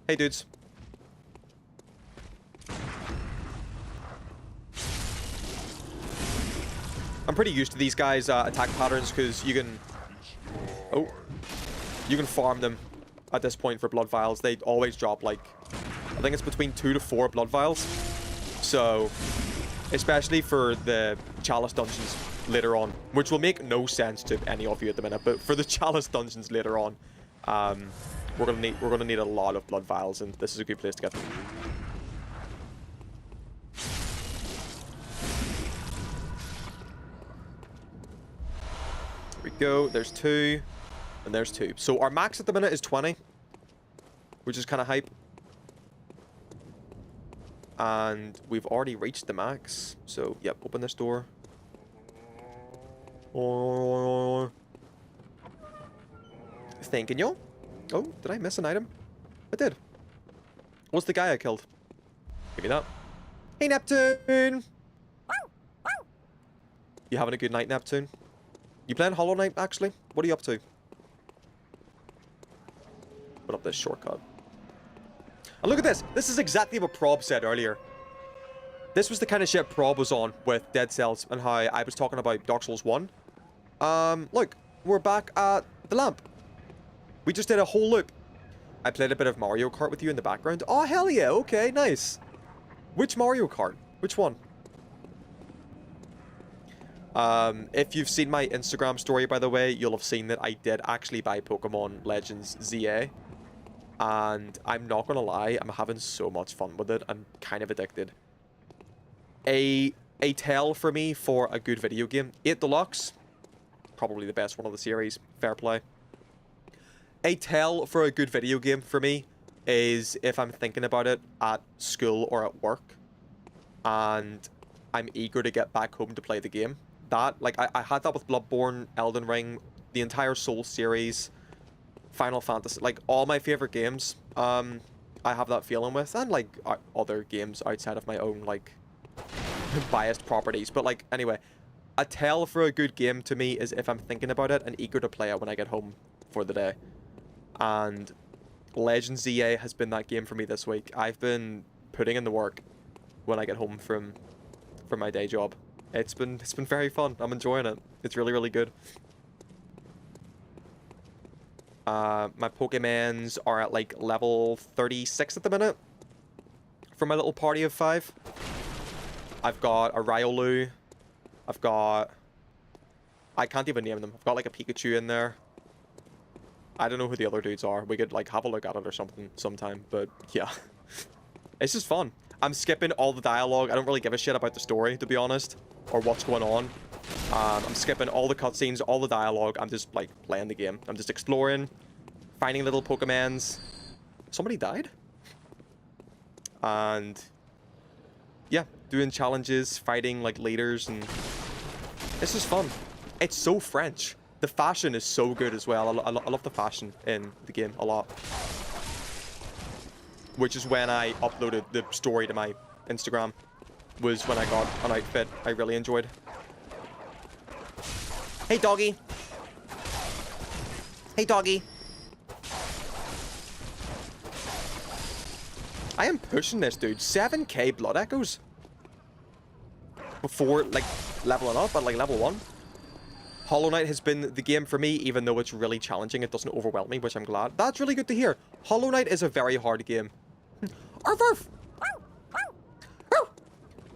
Hey, dudes. I'm pretty used to these guys' attack patterns because you can... Oh. You can farm them at this point for blood vials. They always drop, like... I think it's between 2 to 4 blood vials. So... Especially for the Chalice dungeons later on, which will make no sense to any of you at the minute, but for the Chalice dungeons later on, we're gonna need a lot of blood vials, and this is a good place to get them. There we go. There's 2, and there's 2. So our max at the minute is 20, which is kind of hype. And we've already reached the max. So, yep, open this door. Oh. Thanking you. Oh, did I miss an item? I did. What's the guy I killed? Give me that. Hey, Neptune! You having a good night, Neptune? You playing Hollow Knight, actually? What are you up to? Put up this shortcut. And look at this. This is exactly what Prob said earlier. This was the kind of shit Prob was on with Dead Cells and how I was talking about Dark Souls 1. Look. We're back at the lamp. We just did a whole loop. I played a bit of Mario Kart with you in the background. Oh, hell yeah. Okay, nice. Which Mario Kart? Which one? If you've seen my Instagram story, by the way, you'll have seen that I did actually buy Pokemon Legends ZA. And I'm not gonna lie, I'm having so much fun with it. I'm kind of addicted. A tell for me for a good video game. 8 Deluxe. Probably the best one of the series. Fair play. A tell for a good video game for me is if I'm thinking about it at school or at work. And I'm eager to get back home to play the game. That, like, I had that with Bloodborne, Elden Ring, the entire Souls series, Final Fantasy, like, all my favorite games, I have that feeling with, and, like, other games outside of my own, like, biased properties, but, like, anyway, a tell for a good game to me is if I'm thinking about it and eager to play it when I get home for the day, and Legends ZA has been that game for me this week. I've been putting in the work when I get home from my day job. It's been very fun. I'm enjoying it. It's really, really good. My Pokemons are at like level 36 at the minute. For my little party of 5. I've got a Riolu. I've got... I can't even name them. I've got like a Pikachu in there. I don't know who the other dudes are. We could like have a look at it or something sometime. But yeah. It's just fun. I'm skipping all the dialogue. I don't really give a shit about the story, to be honest. Or what's going on. I'm skipping all the cutscenes, all the dialogue. I'm just, like, playing the game. I'm just exploring, finding little Pokemons. Somebody died? And, yeah, doing challenges, fighting, like, leaders, and... It's just fun. It's so French. The fashion is so good as well. I love the fashion in the game a lot. Which is when I uploaded the story to my Instagram. Was when I got an outfit I really enjoyed. Hey, doggy. Hey, doggy. I am pushing this, dude. 7k blood echoes. Before, like, leveling up at, like, level 1. Hollow Knight has been the game for me, even though it's really challenging. It doesn't overwhelm me, which I'm glad. That's really good to hear. Hollow Knight is a very hard game. Arf, arf.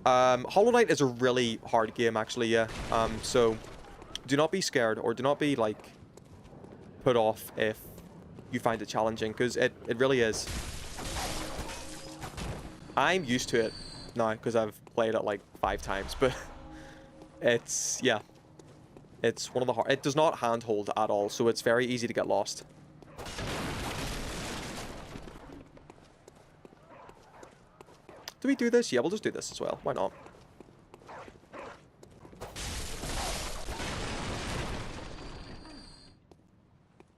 Hollow Knight is a really hard game, actually, yeah. So, do not be scared, or do not be, like, put off if you find it challenging, because it really is. I'm used to it now, because I've played it, like, 5 times, but it's, yeah. It's one of the hard... It does not handhold at all, so it's very easy to get lost. Do we do this? Yeah, we'll just do this as well. Why not?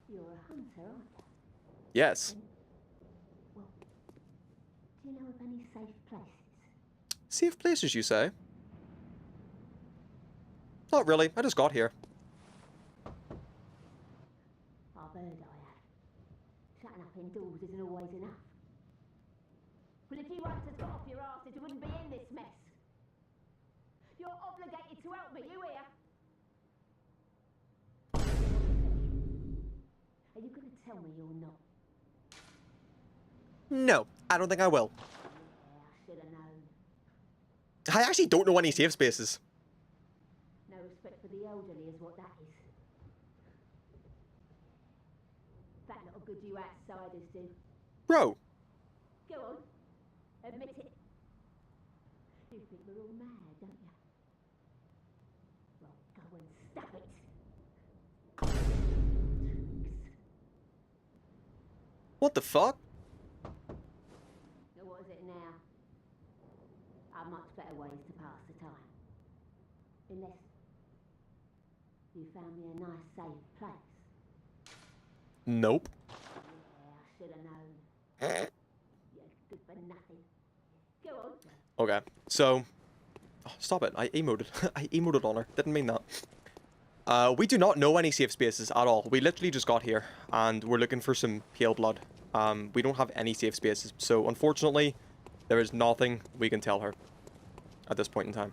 You're a hunter, aren't you? Yes. Well, do you know of any safe places? Safe places, you say? Not really. I just got here. I've heard I have. Shutting up indoors isn't always enough. Well, if you hadn't have got off your arse, you wouldn't be in this mess. You're obligated to help me, you hear? Are you going to tell me you're not? No, I don't think I will. Yeah, I should have known. I actually don't know any safe spaces. No respect for the elderly is what that is. That little good you outsiders do. Bro. Go on. Admit it. You think we're all mad, don't you? Well, go and stop it. What the fuck? Now what is it now? Are much better ways to pass the time. Unless you found me a nice safe place. Nope. Yeah, I should have known. You could be Go on. Okay, so... Oh, stop it. I emoted. I emoted on her. Didn't mean that. We do not know any safe spaces at all. We literally just got here, and we're looking for some pale blood. We don't have any safe spaces, so unfortunately, there is nothing we can tell her at this point in time.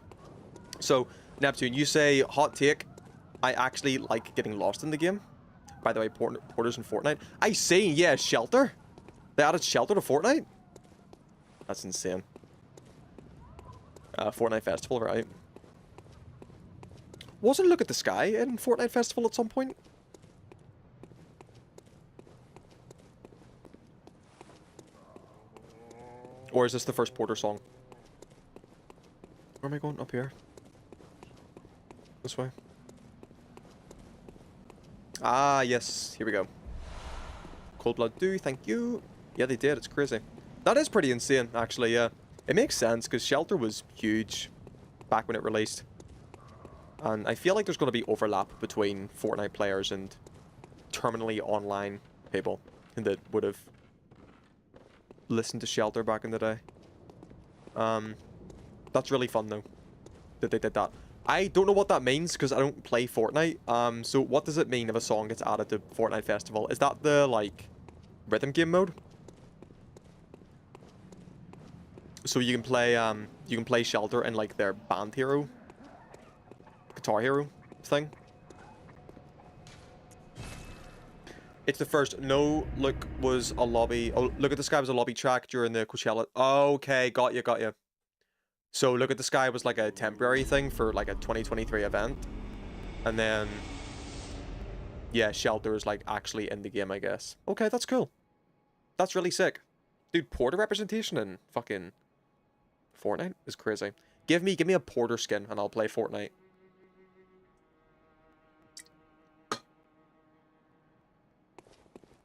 So, Neptune, you say, hot take, I actually like getting lost in the game. By the way, Porters in Fortnite. I say, yeah, Shelter. They added Shelter to Fortnite? That's insane. Fortnite Festival, right? Wasn't Look at the Sky in Fortnite Festival at some point? Or is this the first Porter song? Where am I going? Up here? This way? Ah, yes. Here we go. Cold Blood do, thank you. Yeah, they did. It's crazy. That is pretty insane, actually, yeah. It makes sense, because Shelter was huge back when it released. And I feel like there's going to be overlap between Fortnite players and terminally online people that would have listened to Shelter back in the day. That's really fun, though, that they did that. I don't know what that means, because I don't play Fortnite. So what does it mean if a song gets added to Fortnite Festival? Is that the, like, rhythm game mode? So you can play Shelter in, like, their band hero, guitar hero thing. It's the first. No, Look was a lobby. Oh, Look at the Sky was a lobby track during the Coachella. Okay, got you, got you. So Look at the Sky was like a temporary thing for like a 2023 event. And then, yeah, Shelter is like actually in the game, I guess. Okay, that's cool. That's really sick. Dude, Porter representation in fucking Fortnite is crazy. Give me a Porter skin and I'll play Fortnite.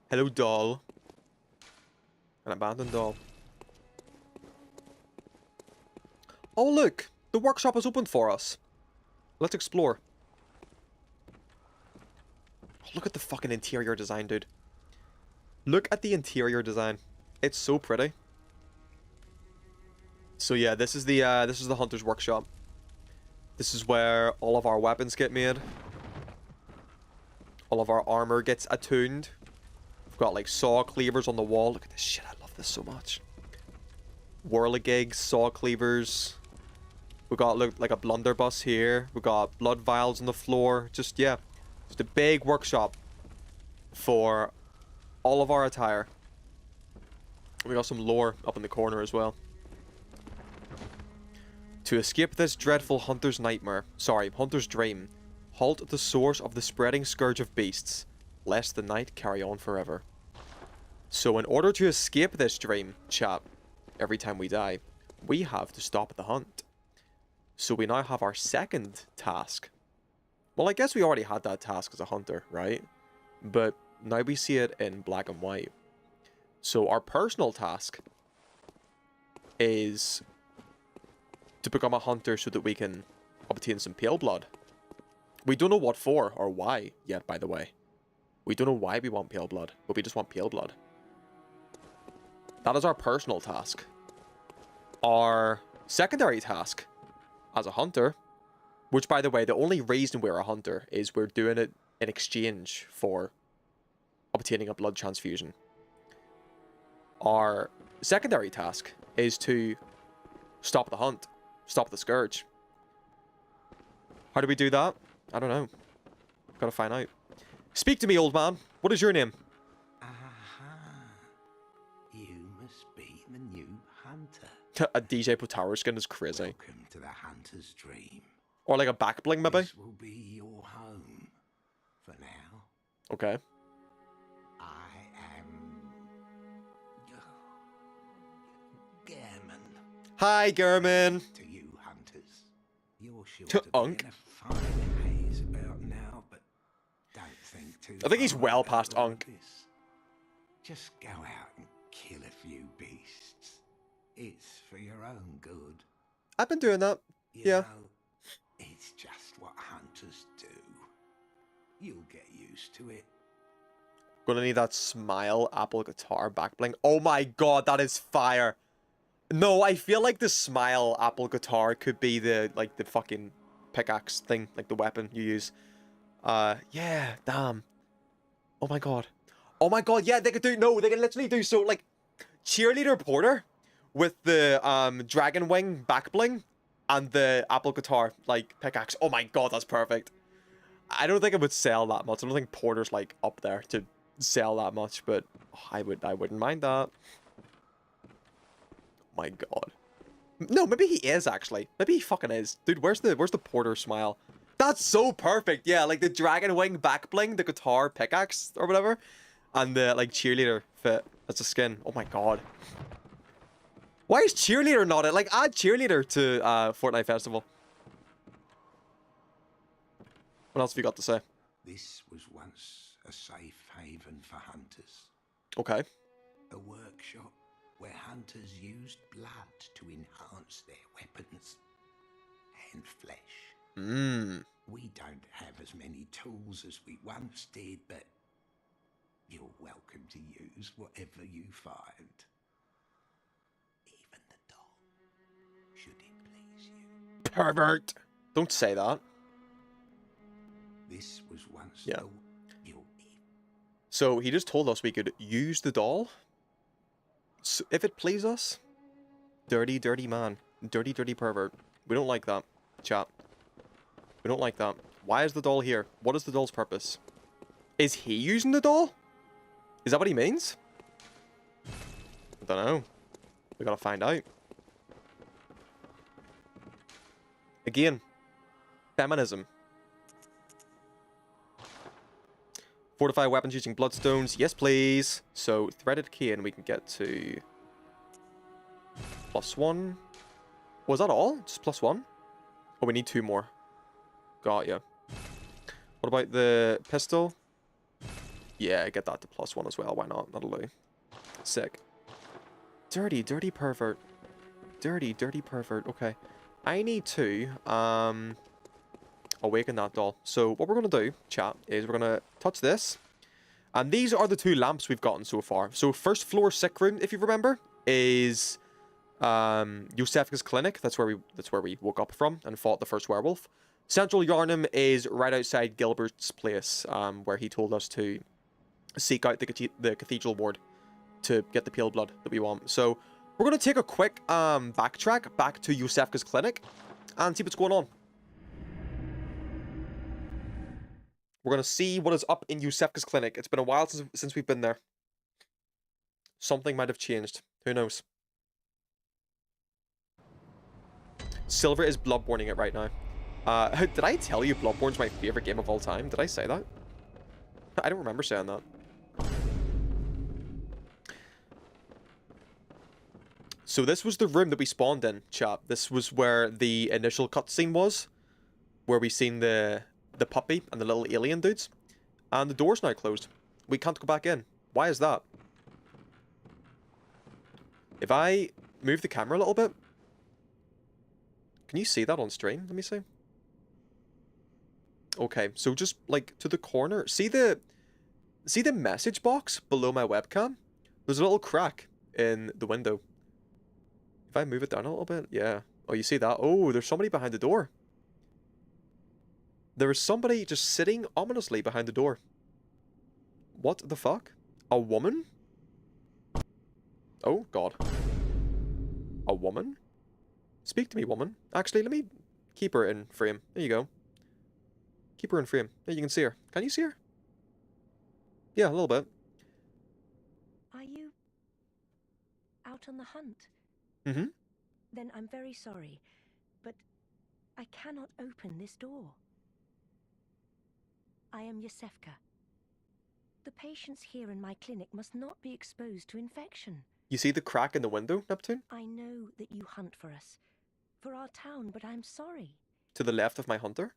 Hello, doll. An abandoned doll. Oh, look! The workshop is open for us. Let's explore. Oh, look at the fucking interior design, dude. Look at the interior design. It's so pretty. So yeah, this is the Hunter's Workshop. This is where all of our weapons get made. All of our armor gets attuned. We've got like saw cleavers on the wall. Look at this shit. I love this so much. Whirligigs, saw cleavers. We got like a blunderbuss here. We got blood vials on the floor. Just, yeah, just a big workshop for all of our attire. We got some lore up in the corner as well. To escape this dreadful hunter's nightmare, hunter's dream, halt the source of the spreading scourge of beasts, lest the night carry on forever. So in order to escape this dream, chap, every time we die, we have to stop the hunt. So we now have our second task. Well, I guess we already had that task as a hunter, right? But now we see it in black and white. So our personal task is to become a hunter so that we can obtain some pale blood. We don't know what for or why yet, by the way. We don't know why we want pale blood, but we just want pale blood. That is our personal task. Our secondary task as a hunter, which, by the way, the only reason we're a hunter is we're doing it in exchange for obtaining a blood transfusion. Our secondary task is to stop the hunt, stop the scourge. How do we do that? I don't know. Gotta find out. Speak to me, old man. What is your name? Aha. You must be the new hunter. A DJ Potaro skin is crazy. Welcome to the hunter's dream. Or like a back bling, maybe? This will be your home for now. Okay. I am Gehrman. Hi, German. To you, hunters. You're sure to be Unk. in a fine haze about now, but don't think too I think he's far well about past all Unk. this. Just go out and kill a few beasts. It's for your own good. I've been doing that. You Yeah. know, it's just what hunters do. You'll get used to it. Gonna need that smile Apple guitar back bling. Oh my god, that is fire. No, I feel like the smile apple guitar could be the like the fucking pickaxe thing, like the weapon you use. Yeah, damn. Oh my god. Oh my god, yeah, they could do they can literally do so like cheerleader Porter with the dragon wing back bling and the apple guitar like pickaxe. Oh my god, that's perfect. I don't think it would sell that much. I don't think Porter's like up there to sell that much, but oh, I wouldn't mind that. My god. No, maybe he is actually. Maybe he fucking is. Dude, where's the Porter smile? That's so perfect. Yeah, like the dragon wing back bling, the guitar pickaxe or whatever, and the like cheerleader fit as a skin. Oh my god. Why is cheerleader not it? Like add cheerleader to Fortnite Festival. What else have you got to say? This was once a safe haven for hunters. Okay. A workshop where hunters used blood to enhance their weapons and flesh. Mmm. We don't have as many tools as we once did, but you're welcome to use whatever you find. Even the doll, should it please you. Pervert. Don't say that. This was once Yeah. you'll So he just told us we could use the doll. So if it please us. Dirty, dirty man. Dirty, dirty pervert. We don't like that, chat. We don't like that. Why is the doll here? What is the doll's purpose? Is he using the doll? Is that what he means? I don't know. We gotta find out. Again, feminism. Fortify weapons using bloodstones. Yes, please. So, threaded cane we can get to +1. Was that all? Just +1? Oh, we need 2 more. Got ya. What about the pistol? Yeah, get that to +1 as well. Why not? That'll do. Sick. Dirty, dirty pervert. Dirty, dirty pervert. Okay. I need to awaken that doll. So what we're going to do, chat, is we're going to touch this. And these are the 2 lamps we've gotten so far. So first floor sick room, if you remember, is Yosefka's clinic. That's where we woke up from and fought the first werewolf. Central Yarnum is right outside Gilbert's place, where he told us to seek out the cathedral ward to get the pale blood that we want. So we're going to take a quick backtrack back to Yosefka's clinic and see what's going on. We're going to see what is up in Yosefka's clinic. It's been a while since we've been there. Something might have changed. Who knows? Silver is Bloodborning it right now. Did I tell you Bloodborne's my favorite game of all time? Did I say that? I don't remember saying that. So this was the room that we spawned in, chat. This was where the initial cutscene was. Where we seen the puppy and the little alien dudes. And the door's now closed. We can't go back in. Why is that? If I move the camera a little bit. Can you see that on stream? Let me see. Okay, so just like to the corner. See the message box below my webcam? There's a little crack in the window. If I move it down a little bit, yeah. Oh, you see that? Oh, there's somebody behind the door. There is somebody just sitting ominously behind the door. What the fuck? A woman? Oh, God. A woman? Speak to me, woman. Actually, let me keep her in frame. There you go. Keep her in frame. There, you can see her. Can you see her? Yeah, a little bit. Are you out on the hunt? Mm-hmm. Then I'm very sorry, but I cannot open this door. I am Yosefka. The patients here in my clinic must not be exposed to infection. You see the crack in the window, Neptune? I know that you hunt for us, for our town, but I'm sorry. To the left of my hunter?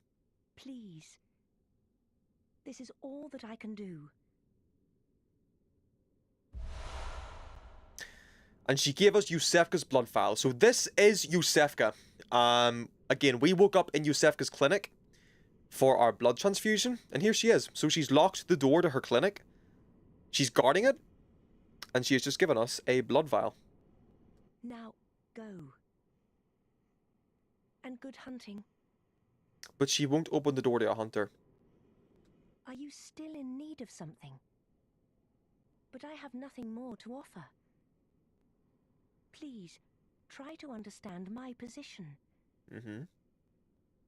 Please. This is all that I can do. And she gave us Yosefka's blood file. So this is Yosefka. Again, we woke up in Yosefka's clinic for our blood transfusion. And here she is. So she's locked the door to her clinic. She's guarding it. And she has just given us a blood vial. Now, go. And good hunting. But she won't open the door to a hunter. Are you still in need of something? But I have nothing more to offer. Please, try to understand my position. Mm-hmm.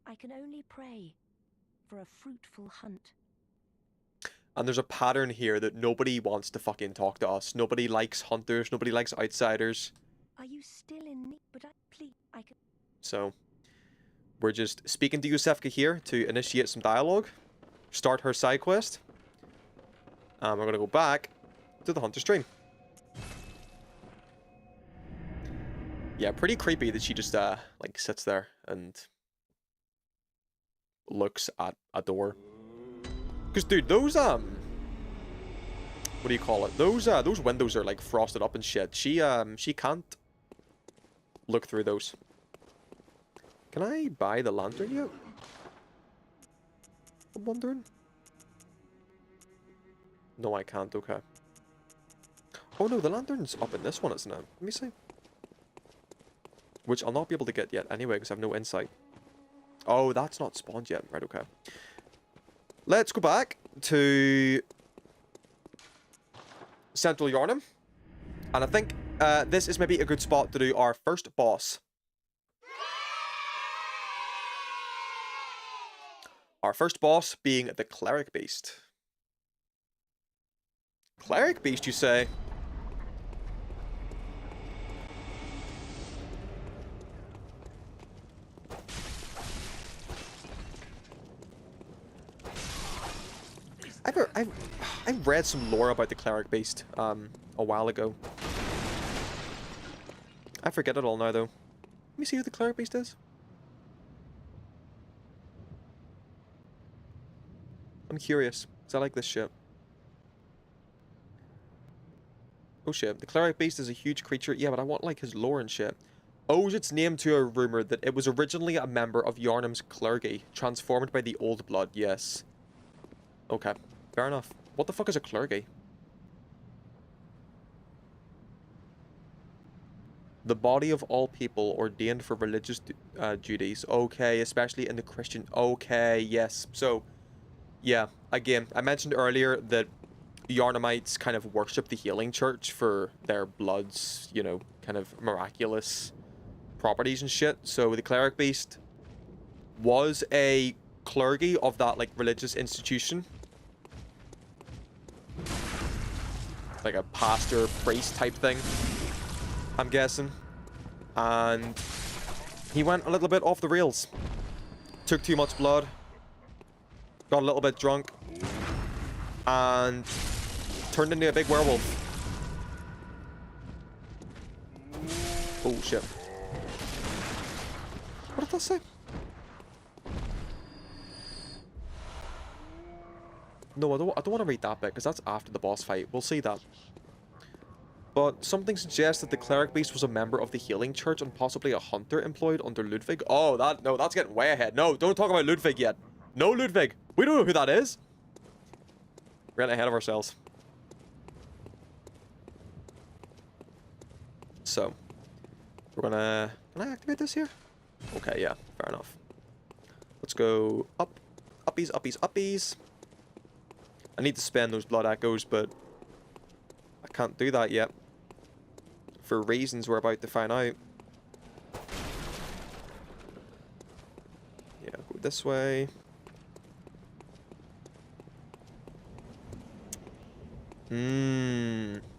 I can only pray for a fruitful hunt. And there's a pattern here that nobody wants to fucking talk to us. Nobody likes hunters. Nobody likes outsiders. Are you still in need? But I can... So, we're just speaking to Yusefka here to initiate some dialogue. Start her side quest. And we're going to go back to the hunter stream. Yeah, pretty creepy that she just, like, sits there and looks at a door. Because, dude, those, what do you call it? Those windows are, like, frosted up and shit. She can't look through those. Can I buy the lantern yet? I'm wondering. No, I can't. Okay. Oh, no, the lantern's up in this one, isn't it? Let me see. Which I'll not be able to get yet anyway, because I have no insight. Oh, that's not spawned yet. Right, okay. Let's go back to Central Yharnam. And I think this is maybe a good spot to do our first boss. Our first boss being the Cleric Beast. Cleric Beast, you say? I've read some lore about the Cleric Beast a while ago. I forget it all now though. Let me see who the Cleric Beast is. I'm curious, because I like this shit. Oh shit, the Cleric Beast is a huge creature. Yeah, but I want like his lore and shit. Owes its name to a rumor that it was originally a member of Yharnam's clergy, transformed by the Old Blood, yes. Okay, fair enough. What the fuck is a clergy? The body of all people ordained for religious duties. Okay, especially in the Christian... Okay, yes. So, yeah, again, I mentioned earlier that Yharnamites kind of worship the Healing Church for their blood's, you know, kind of miraculous properties and shit. So the Cleric Beast was a clergy of that, like, religious institution. Like a pastor, priest type thing, I'm guessing. And he went a little bit off the rails. Took too much blood. Got a little bit drunk. And turned into a big werewolf. Oh shit. What did that say? No, I don't want to read that bit, because that's after the boss fight. We'll see that. But something suggests that the Cleric Beast was a member of the Healing Church and possibly a hunter employed under Ludwig. Oh, no, that's getting way ahead. No, don't talk about Ludwig yet. No Ludwig. We don't know who that is. We're getting ahead of ourselves. So, we're gonna... Can I activate this here? Okay, yeah, fair enough. Let's go up. Uppies, uppies, uppies. I need to spend those blood echoes, but I can't do that yet. For reasons we're about to find out. Yeah, go this way.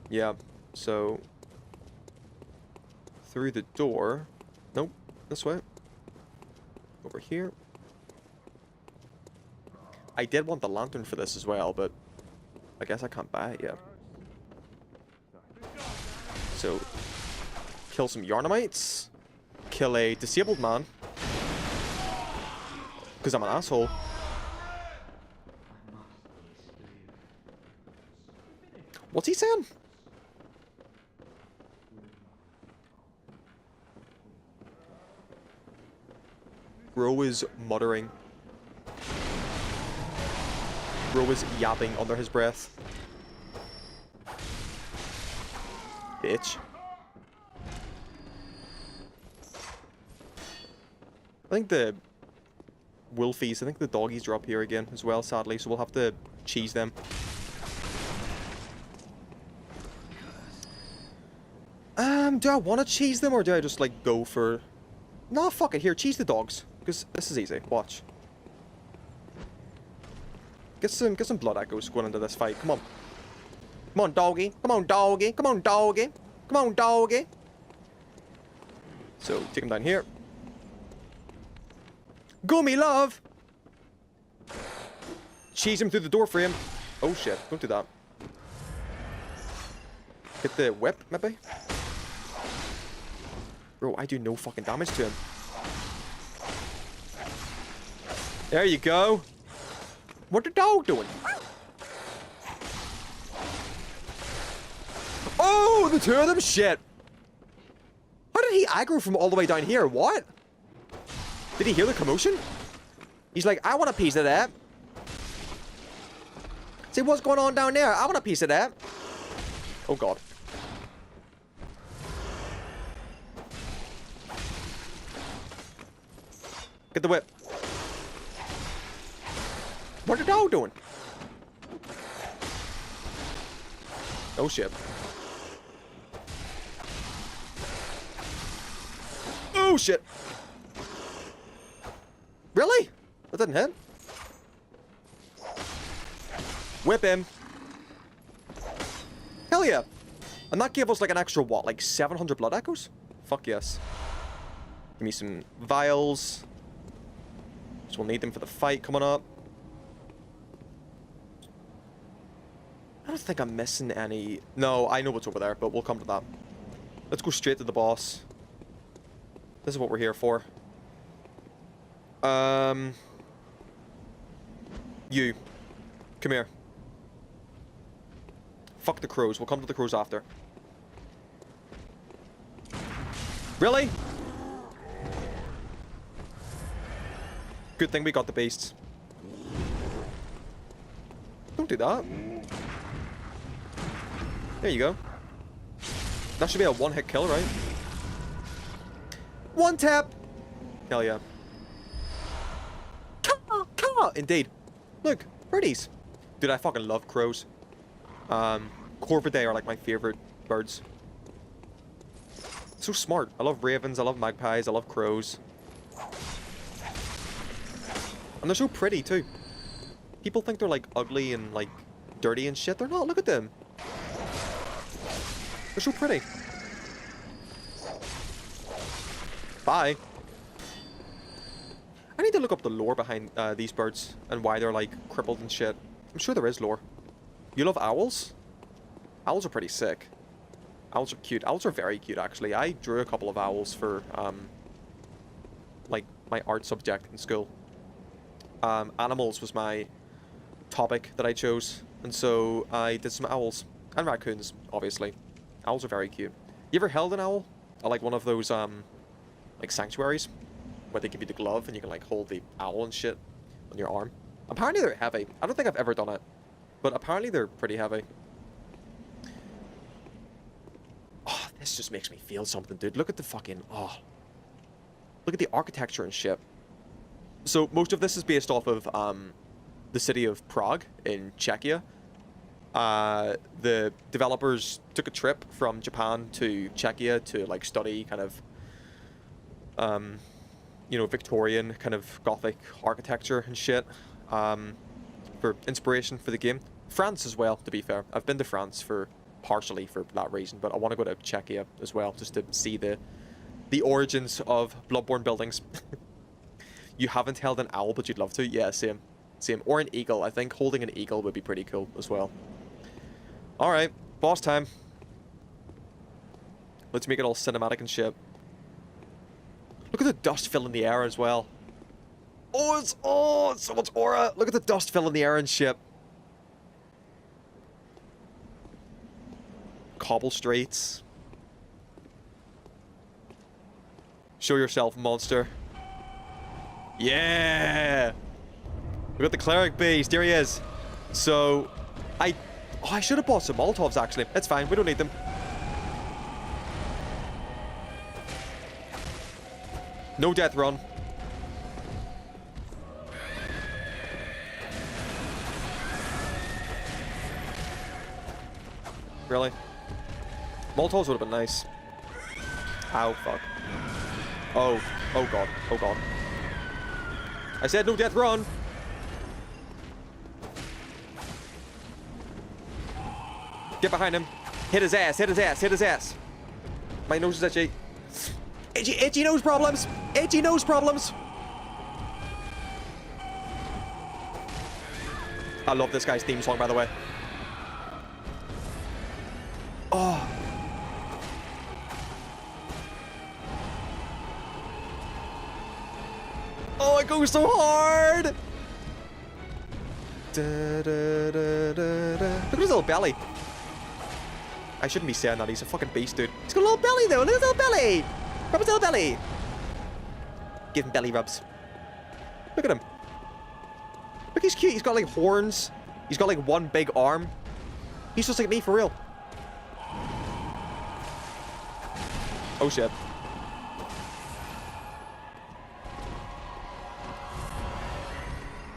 Yeah, so through the door. Nope, this way. Over here. I did want the lantern for this as well, but I guess I can't buy it yet. So, kill some Yharnamites. Kill a disabled man. Because I'm an asshole. What's he saying? Bro is muttering. Bro is yapping under his breath. Bitch. I think the wolfies, I think the doggies are up here again as well, sadly, so we'll have to cheese them. Do I want to cheese them, or do I just, like, go for... No, fuck it, here, cheese the dogs, because this is easy, watch. Get some blood echoes going into this fight, come on. Come on, doggy, come on, doggy, come on, doggy, come on, doggy. So, take him down here. Go, me love! Cheese him through the door frame. Oh shit, don't do that. Hit the whip, maybe? Bro, I do no fucking damage to him. There you go. What the dog doing? Oh, the two of them? Shit. How did he aggro from all the way down here? What? Did he hear the commotion? He's like, I want a piece of that. See what's going on down there? I want a piece of that. Oh god. Get the whip. What the dog doing? Oh shit. Oh shit. Really? That didn't hit. Whip him. Hell yeah. And that gave us like an extra what? Like 700 blood echoes? Fuck yes. Give me some vials. So we'll need them for the fight coming up. I don't think I'm missing any... No, I know what's over there, but we'll come to that. Let's go straight to the boss. This is what we're here for. You. Come here. Fuck the crows. We'll come to the crows after. Really? Good thing we got the beasts. Don't do that. There you go. That should be a one-hit kill, right? One tap! Hell yeah. Indeed. Look, birdies. Dude, I fucking love crows. Corvidae are like my favorite birds. So smart. I love ravens, I love magpies, I love crows. And they're so pretty too. People think they're like ugly and like dirty and shit. They're not. Look at them. They're so pretty. Bye. I need to look up the lore behind these birds and why they're like crippled and shit. I'm sure there is lore. You love owls? Owls are pretty sick. Owls are cute. Owls are very cute actually. I drew a couple of owls for like my art subject in school. Animals was my topic that I chose, and so I did some owls and raccoons, obviously. Owls are very cute. You ever held an owl? Or like one of those like sanctuaries where they give you the glove and you can like hold the owl and shit on your arm? Apparently they're heavy. I don't think I've ever done it, but apparently they're pretty heavy. Oh, this just makes me feel something, dude. Look at the fucking look at the architecture and shit. So most of this is based off of the city of Prague in Czechia. The developers took a trip from Japan to Czechia to like study kind of you know, Victorian kind of Gothic architecture and shit for inspiration for the game. France as well, to be fair. I've been to France for partially for that reason, but I want to go to Czechia as well just to see the origins of Bloodborne buildings. You haven't held an owl, but you'd love to? Yeah, same. Same. Or an eagle. I think holding an eagle would be pretty cool as well. Alright, boss time. Let's make it all cinematic and shit. Look at the dust filling the air as well. Oh, it's so much aura. Look at the dust filling the air and shit. Cobble streets. Show yourself, monster. Yeah! We got the cleric beast. Here he is. So, I should have bought some Molotovs, actually. It's fine. We don't need them. No death run. Really? Molotovs would have been nice. Ow, fuck. Oh. Oh, God. Oh, God. I said no death run! Get behind him. Hit his ass, hit his ass, hit his ass. My nose is itchy. Itchy nose problems! Itchy nose problems! I love this guy's theme song, by the way. Oh. Oh, it goes so hard! Look at his little belly. I shouldn't be saying that. He's a fucking beast, dude. He's got a little belly, though. Look at his little belly. Rub his little belly. Give him belly rubs. Look at him. Look, he's cute. He's got, like, horns. He's got, like, one big arm. He's just like me, for real. Oh, shit.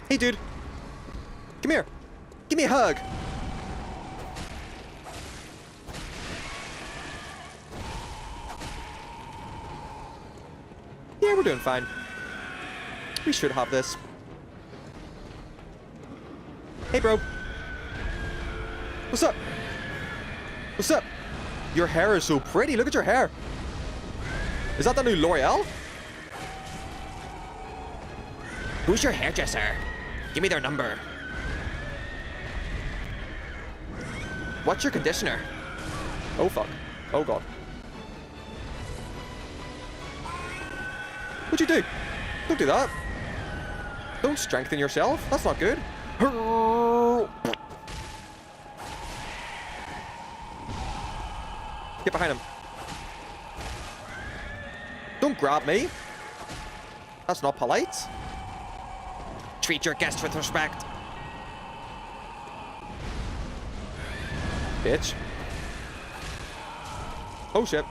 Hey, dude. Come here. Give me a hug. Yeah, we're doing fine. We should have this. Hey, bro. What's up? What's up? Your hair is so pretty. Look at your hair. Is that the new L'Oreal? Who's your hairdresser? Give me their number. What's your conditioner? Oh, fuck. Oh, God. What'd you do? Don't do that. Don't strengthen yourself. That's not good. Get behind him. Don't grab me. That's not polite. Treat your guests with respect. Bitch. Oh, shit.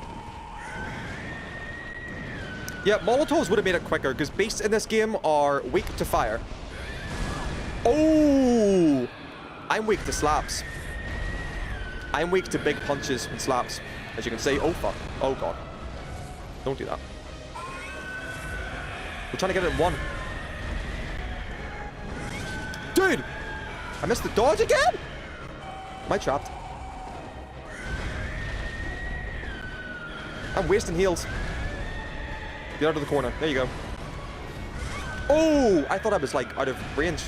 Yeah, Molotovs would have made it quicker, because beasts in this game are weak to fire. Oh! I'm weak to slaps. I'm weak to big punches and slaps. As you can see. Oh, fuck. Oh, God. Don't do that. We're trying to get it in one. Dude! I missed the dodge again? Am I trapped? I'm wasting heals. Get out of the corner. There you go. Oh! I thought I was, like, out of range.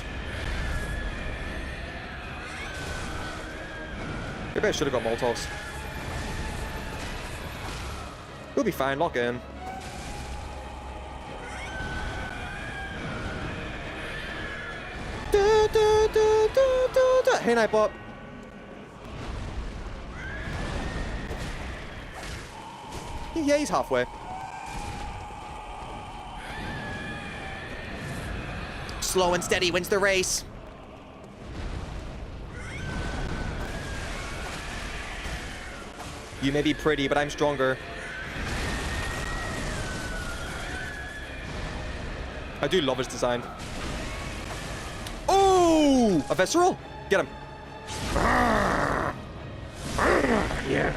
Maybe I should have got Molotovs. We'll be fine. Lock in. Hey, Nightbot. Yeah, he's halfway. Slow and steady wins the race. You may be pretty, but I'm stronger. I do love his design. Oh! A visceral? Get him. Yeah.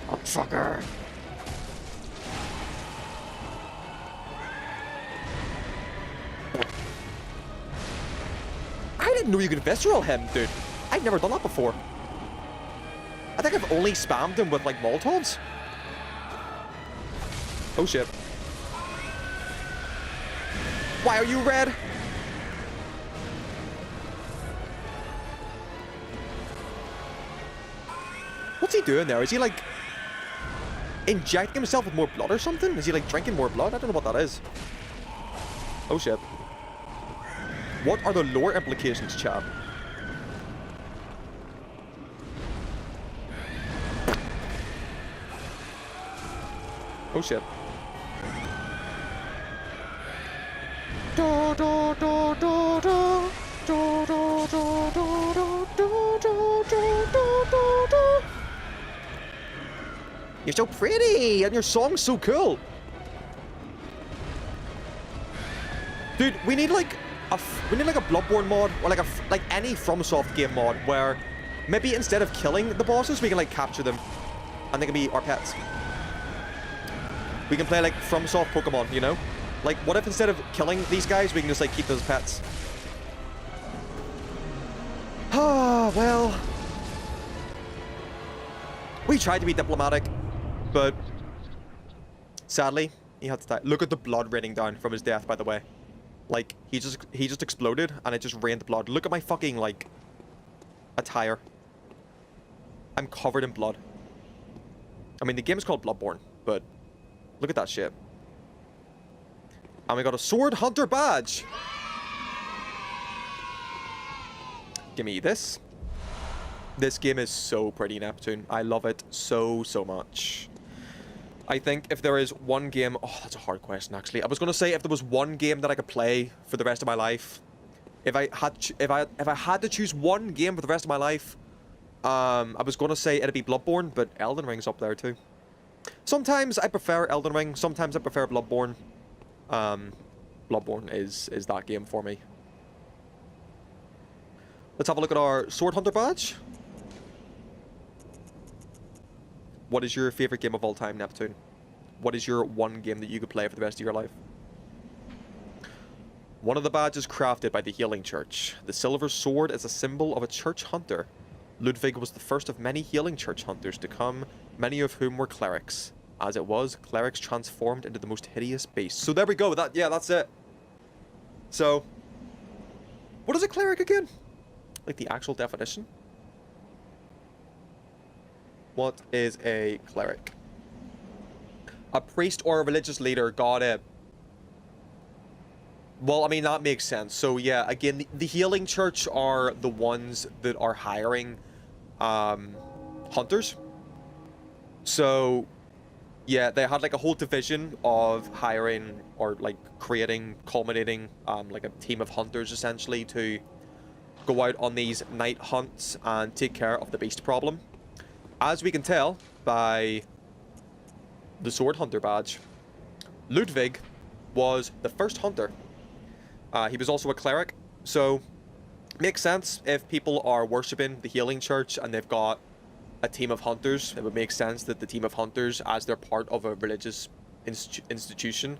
Oh, fucker. I didn't know you could visceral him, dude. I've never done that before. I think I've only spammed him with, like, Molotovs. Oh, shit. Why are you red? What's he doing there? Is he, like, injecting himself with more blood or something? Is he, like, drinking more blood? I don't know what that is. Oh, shit. What are the lore implications, chap? Oh, shit. You're so pretty, and your song's so cool. Dude, we need like a Bloodborne mod, or like any FromSoft game mod where Maybe instead of killing the bosses, we can, like, capture them. And they can be our pets. We can play, like, FromSoft Pokemon, you know? Like, what if instead of killing these guys, we can just, like, keep those pets? Ah, well... We tried to be diplomatic, but... Sadly, he had to die. Look at the blood raining down from his death, by the way. Like, he just exploded, and it just rained blood. Look at my fucking, like... attire. I'm covered in blood. I mean, the game is called Bloodborne, but... Look at that shit. And we got a Sword Hunter badge! Give me this. This game is so pretty, Neptune. I love it so, so much. I think if there is one game... Oh, that's a hard question, actually. I was going to say if there was one game that I could play for the rest of my life... If I had to choose one game for the rest of my life... I was going to say it'd be Bloodborne, but Elden Ring's up there, too. Sometimes I prefer Elden Ring. Sometimes I prefer Bloodborne. Bloodborne is that game for me. Let's have a look at our Sword Hunter badge. What is your favorite game of all time, Neptune? What is your one game that you could play for the rest of your life? One of the badges crafted by the Healing Church. The silver sword is a symbol of a church hunter. Ludwig was the first of many Healing Church hunters to come, many of whom were clerics. As it was, clerics transformed into the most hideous beasts. So there we go. That's it. So, what is a cleric again? Like the actual definition? What is a cleric? A priest or a religious leader. Got it. Well, I mean, that makes sense. So, yeah, again, the Healing Church are the ones that are hiring hunters. So, yeah, they had, like, a whole division of hiring or, like, creating, culminating, like, a team of hunters, essentially, to go out on these night hunts and take care of the beast problem. As we can tell by the Sword Hunter badge, Ludwig was the first hunter. He was also a cleric, so makes sense if people are worshipping the Healing Church and they've got a team of hunters. It would make sense that the team of hunters, as they're part of a religious institution,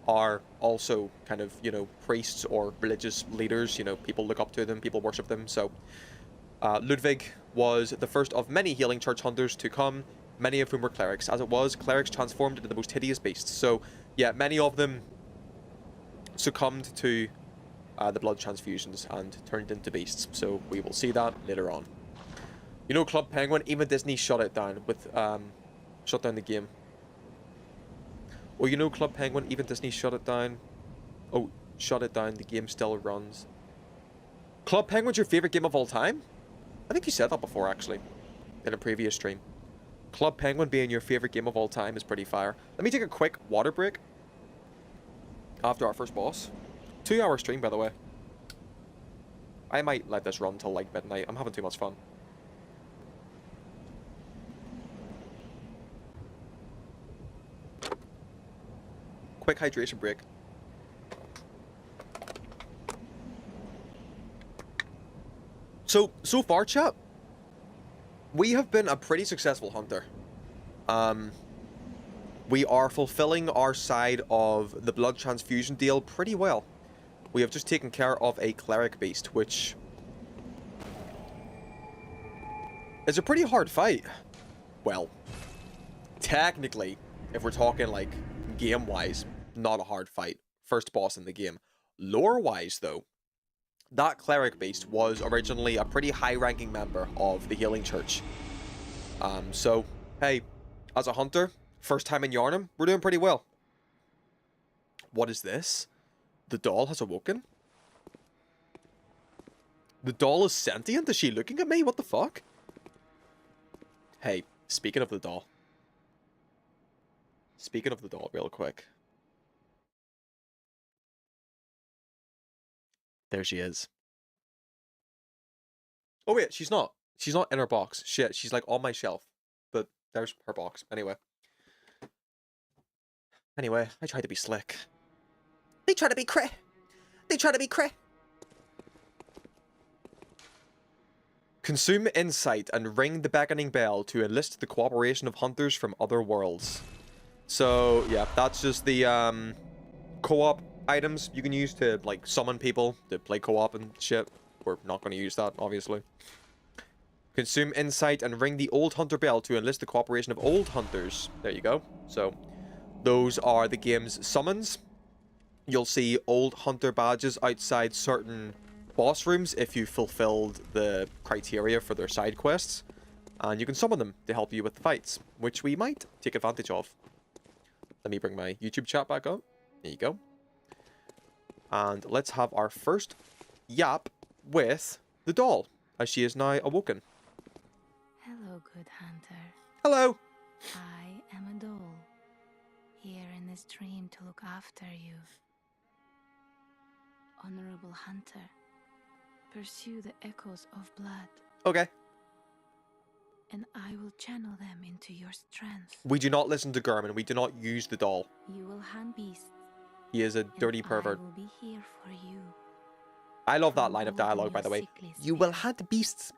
are also kind of, you know, priests or religious leaders. You know, people look up to them, people worship them. So Ludwig was the first of many Healing Church hunters to come, many of whom were clerics. As it was, clerics transformed into the most hideous beasts. So yeah, many of them succumbed to the blood transfusions and turned into beasts. So we will see that later on. You know, Club Penguin, even Disney shut it down with shut down the game. Oh, you know, Club Penguin, even Disney shut it down. Oh, shut it down. The game still runs. Club Penguin's your favorite game of all time? I think you said that before, actually, in a previous stream. Club Penguin being your favorite game of all time is pretty fire. Let me take a quick water break after our first boss. 2-hour stream, by the way. I might let this run till like midnight. I'm having too much fun. Quick hydration break. So far, chat, we have been a pretty successful hunter. We are fulfilling our side of the blood transfusion deal pretty well. We have just taken care of a cleric beast, which is a pretty hard fight. Well, technically, if we're talking like game-wise, not a hard fight. First boss in the game. Lore-wise, though, that cleric beast was originally a pretty high-ranking member of the Healing Church. So, hey, as a hunter, first time in Yarnum, we're doing pretty well. What is this? The doll has awoken? The doll is sentient? Is she looking at me? What the fuck? Hey, speaking of the doll. Speaking of the doll, real quick. There she is. Oh wait, she's not. She's not in her box. Shit, she's like on my shelf. But there's her box. Anyway, I tried to be slick. They try to be cray. They try to be cray. Consume insight and ring the beckoning bell to enlist the cooperation of hunters from other worlds. So, yeah, that's just the co-op items you can use to, like, summon people to play co-op and shit. We're not going to use that, obviously. Consume insight and ring the old hunter bell to enlist the cooperation of old hunters. There you go. So, those are the game's summons. You'll see old hunter badges outside certain boss rooms if you fulfilled the criteria for their side quests. And you can summon them to help you with the fights, which we might take advantage of. Let me bring my YouTube chat back up. There you go. And let's have our first yap with the doll, as she is now awoken. Hello, good hunter. Hello! I am a doll, here in this dream to look after you. Honorable hunter, pursue the echoes of blood, Okay. and I will channel them into your strength. We do not listen to German. We do not use the doll. You will hunt beasts. He is a dirty pervert. I will be here for you. I love that line of dialogue, by the way. Sickly You will spirit. hunt beasts.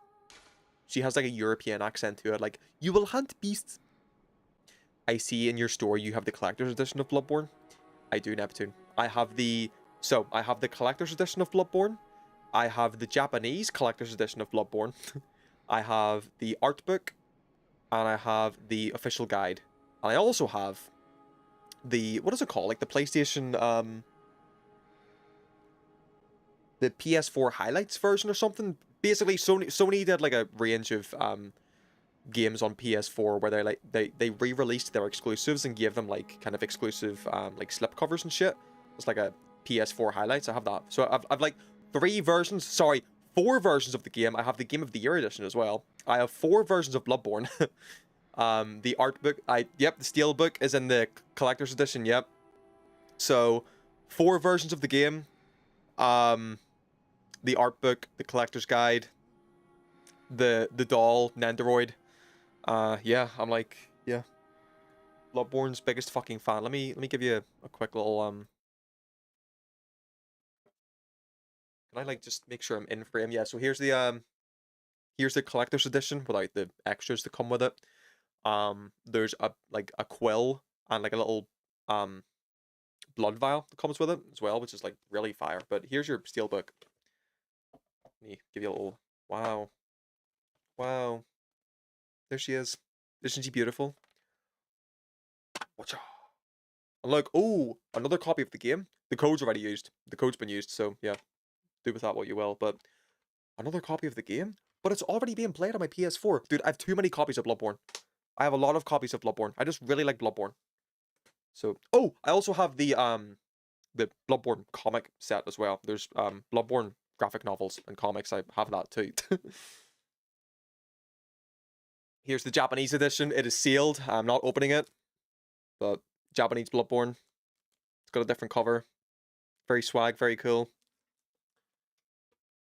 She has like a European accent to it, like, you will hunt beasts. I see in your store you have the collector's edition of Bloodborne. I do, Neptune. I have the collector's edition of Bloodborne. I have the Japanese collector's edition of Bloodborne. I have the art book. And I have the official guide. And I also have the, what is it called? Like the PlayStation, the PS4 highlights version or something. Basically, Sony did like a range of games on PS4 where they re-released their exclusives and gave them like kind of exclusive like slipcovers and shit. It's like a PS4 highlights. I have that. So I've like 4 versions of the game. I have the Game of the Year edition as well. I have 4 versions of Bloodborne. The art book, the steel book is in the collector's edition, yep. So 4 versions of the game. The art book, the collector's guide, the doll, Nendoroid. Yeah, I'm like, yeah. Bloodborne's biggest fucking fan. Let me give you a quick little Can I like just make sure I'm in frame? Yeah, so here's the collector's edition without the extras that come with it. There's a quill and like a little blood vial that comes with it as well, which is like really fire. But here's your steelbook. Let me give you a little wow. There she is. Isn't she beautiful? Watcha. And look, oh, another copy of the game. The code's already used. The code's been used, so yeah. Do with that what you will. But another copy of the game? But it's already being played on my PS4. Dude, I have too many copies of Bloodborne. I have a lot of copies of Bloodborne. I just really like Bloodborne. So, oh, I also have the Bloodborne comic set as well. There's Bloodborne graphic novels and comics. I have that too. Here's the Japanese edition. It is sealed. I'm not opening it. But Japanese Bloodborne. It's got a different cover. Very swag, very cool.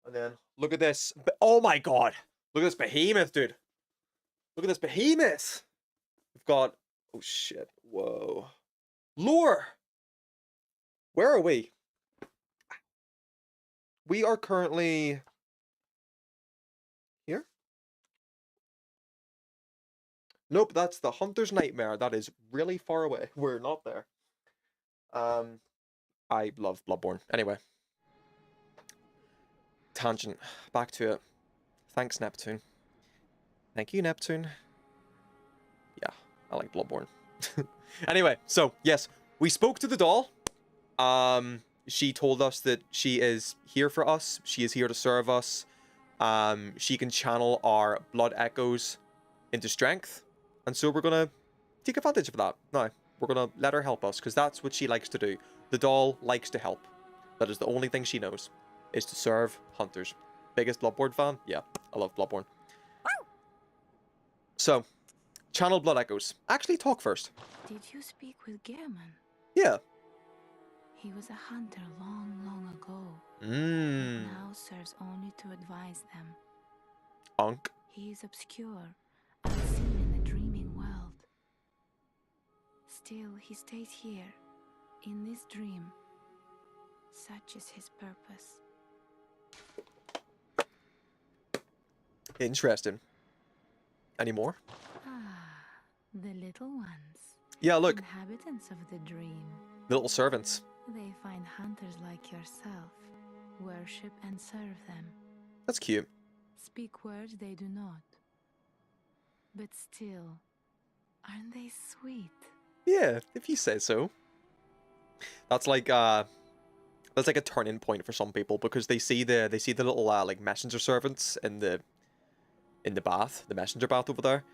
And then, look at this. Oh my god. Look at this behemoth, dude. Look at this behemoth. We've got... Oh shit. Whoa. Lure! Where are we? We are currently... Here? Nope, that's the Hunter's Nightmare. That is really far away. We're not there. I love Bloodborne. Anyway. Tangent. Back to it. Thanks, Neptune. Thank you, Neptune. Yeah, I like Bloodborne. Anyway, so, yes. We spoke to the doll. She told us that she is here for us. She is here to serve us. She can channel our blood echoes into strength. And so we're going to take advantage of that. Now, we're going to let her help us, because that's what she likes to do. The doll likes to help. That is the only thing she knows, is to serve hunters. Biggest Bloodborne fan? Yeah, I love Bloodborne. So, channel blood echoes. Actually, talk first. Did you speak with Gehrman? Yeah. He was a hunter long, long ago. But now serves only to advise them. Unk. He is obscure, unseen in the dreaming world. Still, he stays here, in this dream. Such is his purpose. Interesting. Any more? Ah, the little ones. Yeah, look. Inhabitants of the dream. The little servants. They find hunters like yourself, worship and serve them. That's cute. Speak words they do not. But still, aren't they sweet? Yeah, if you say so. That's like a turning point for some people because they see the little like messenger servants in the bath, the messenger bath over there,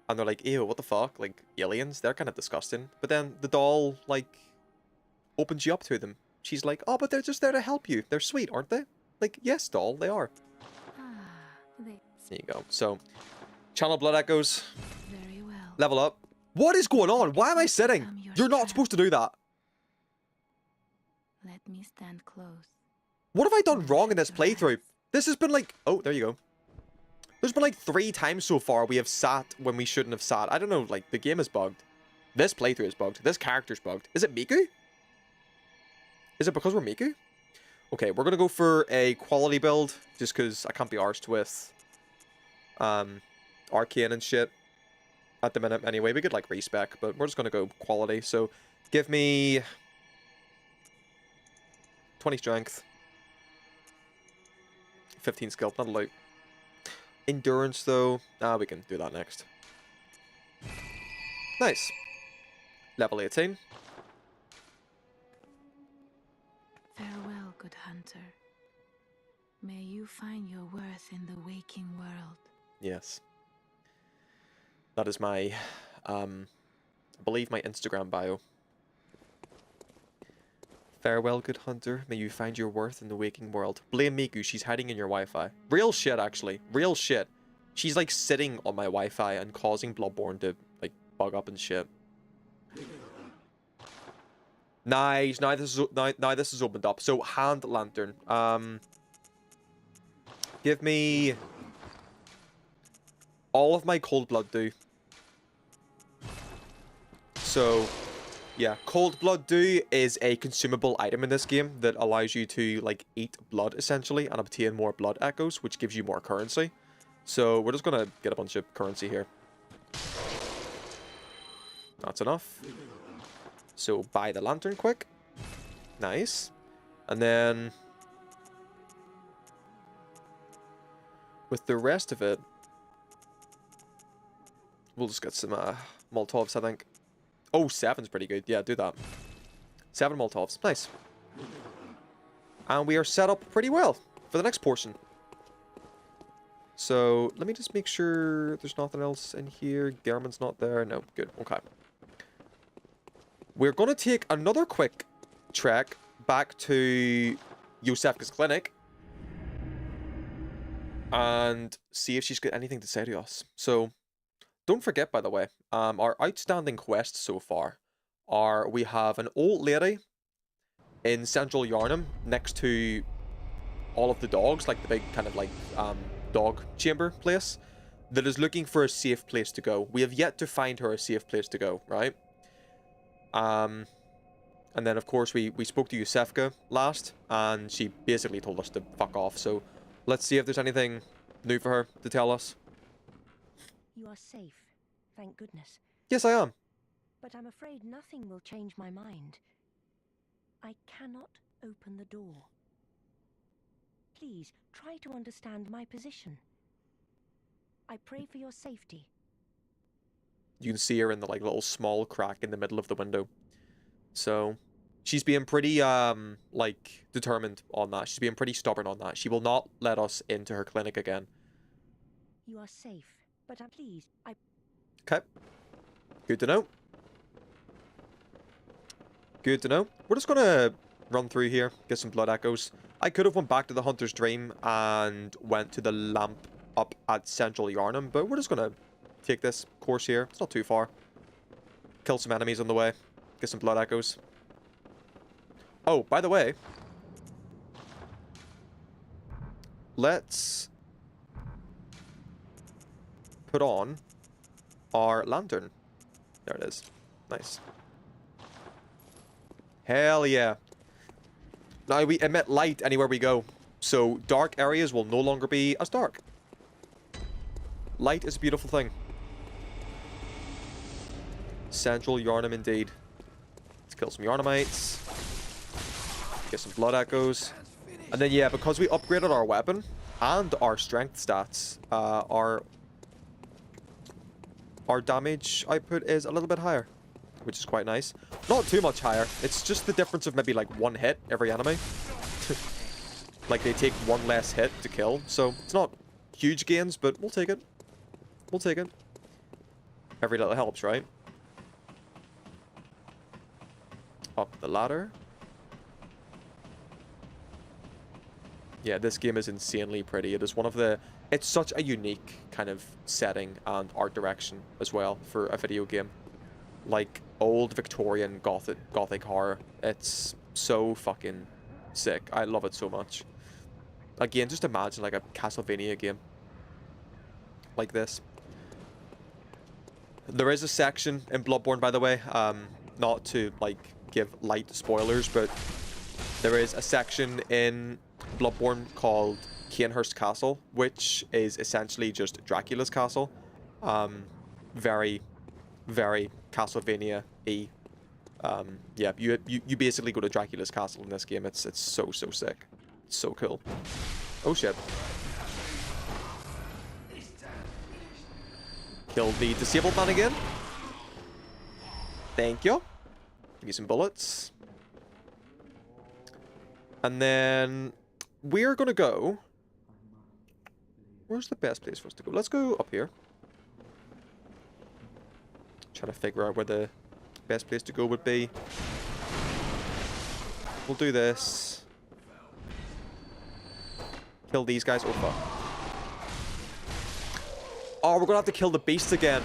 and they're like, ew, what the fuck? Like aliens, they're kind of disgusting. But then the doll like opens you up to them. She's like, oh, but they're just there to help you. They're sweet, aren't they? Like, yes, doll, they are. There you go. So, channel blood echoes. Very well. Level up. What is going on? Why am I sitting? You're not supposed to do that. Let me stand close. What have I done wrong in this playthrough? This has been like... Oh, there you go. There's been like 3 times so far we have sat when we shouldn't have sat. I don't know, like, the game is bugged. This playthrough is bugged. This character's bugged. Is it Miku? Is it because we're Miku? Okay, we're gonna go for a quality build, just because I can't be arsed with arcane and shit at the minute. Anyway, we could like respec, but we're just gonna go quality. So, give me 20 strength, 15 skill, not a lot. Endurance though, we can do that next. Nice. Level 18. Farewell, good hunter. May you find your worth in the waking world. Yes. That is my, I believe my Instagram bio. Farewell, good hunter. May you find your worth in the waking world. Blame Miku, she's hiding in your Wi-Fi. Real shit, actually. Real shit. She's, like, sitting on my Wi-Fi and causing Bloodborne to, like, bug up and shit. Nice. Now this is opened up. So, hand lantern. Give me all of my cold blood dew. So... yeah, Cold Blood Dew is a consumable item in this game that allows you to, like, eat blood, essentially, and obtain more blood echoes, which gives you more currency. So, we're just gonna get a bunch of currency here. That's enough. So, buy the lantern quick. Nice. And then... with the rest of it... we'll just get some, Molotovs, I think. Oh, 7's pretty good. Yeah, do that. 7 Molotovs. Nice. And we are set up pretty well for the next portion. So, let me just make sure there's nothing else in here. Garmin's not there. No, good. Okay. We're going to take another quick trek back to Yosefka's clinic. And see if she's got anything to say to us. So... don't forget, by the way, our outstanding quests so far are we have an old lady in central Yarnum next to all of the dogs, like the big kind of like dog chamber place, that is looking for a safe place to go. We have yet to find her a safe place to go, right? And then, of course, we spoke to Yosefka last, and she basically told us to fuck off. So let's see if there's anything new for her to tell us. You are safe, thank goodness. Yes, I am. But I'm afraid nothing will change my mind. I cannot open the door. Please, try to understand my position. I pray for your safety. You can see her in the like little small crack in the middle of the window. So, she's being pretty, like, determined on that. She's being pretty stubborn on that. She will not let us into her clinic again. You are safe, but please, I... Okay. Good to know. Good to know. We're just gonna run through here, get some blood echoes. I could have went back to the Hunter's Dream and went to the lamp up at Central Yarnum, but we're just gonna take this course here. It's not too far. Kill some enemies on the way. Get some blood echoes. Oh, by the way, let's put on our lantern. There it is. Nice. Hell yeah. Now we emit light anywhere we go, so dark areas will no longer be as dark. Light is a beautiful thing. Central Yarnum indeed. Let's kill some Yarnumites. Get some blood echoes. And then, yeah, because we upgraded our weapon and our strength stats, our damage output is a little bit higher, which is quite nice. Not too much higher. It's just the difference of maybe like 1 hit every enemy. Like they take 1 less hit to kill. So it's not huge gains, but we'll take it. We'll take it. Every little helps, right? Up the ladder. Yeah, this game is insanely pretty. It is one of the... It's such a unique kind of setting and art direction as well for a video game. Like, old Victorian gothic horror. It's so fucking sick. I love it so much. Again, just imagine like a Castlevania game. Like this. There is a section in Bloodborne, by the way. Not to, like, give light spoilers, but there is a section in Bloodborne called Cainhurst Castle, which is essentially just Dracula's castle. Very, very Castlevania-y. Yeah, you basically go to Dracula's castle in this game. It's so sick. It's so cool. Oh shit. Kill the disabled man again. Thank you. Give you some bullets. And then we're gonna go... Where's the best place for us to go? Let's go up here. Trying to figure out where the best place to go would be. We'll do this. Kill these guys. Oh, fuck. Oh, we're gonna have to kill the beasts again.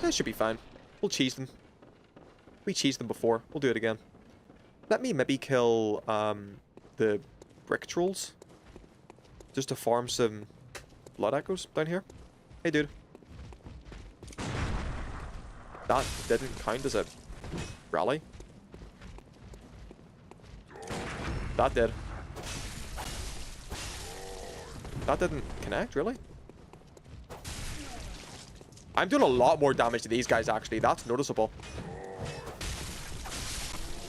That should be fine. We'll cheese them. We cheesed them before. We'll do it again. Let me maybe kill the brick trolls. Just to farm some blood echoes down here. Hey, dude. That didn't count as a rally. That did. That didn't connect, really? I'm doing a lot more damage to these guys, actually. That's noticeable.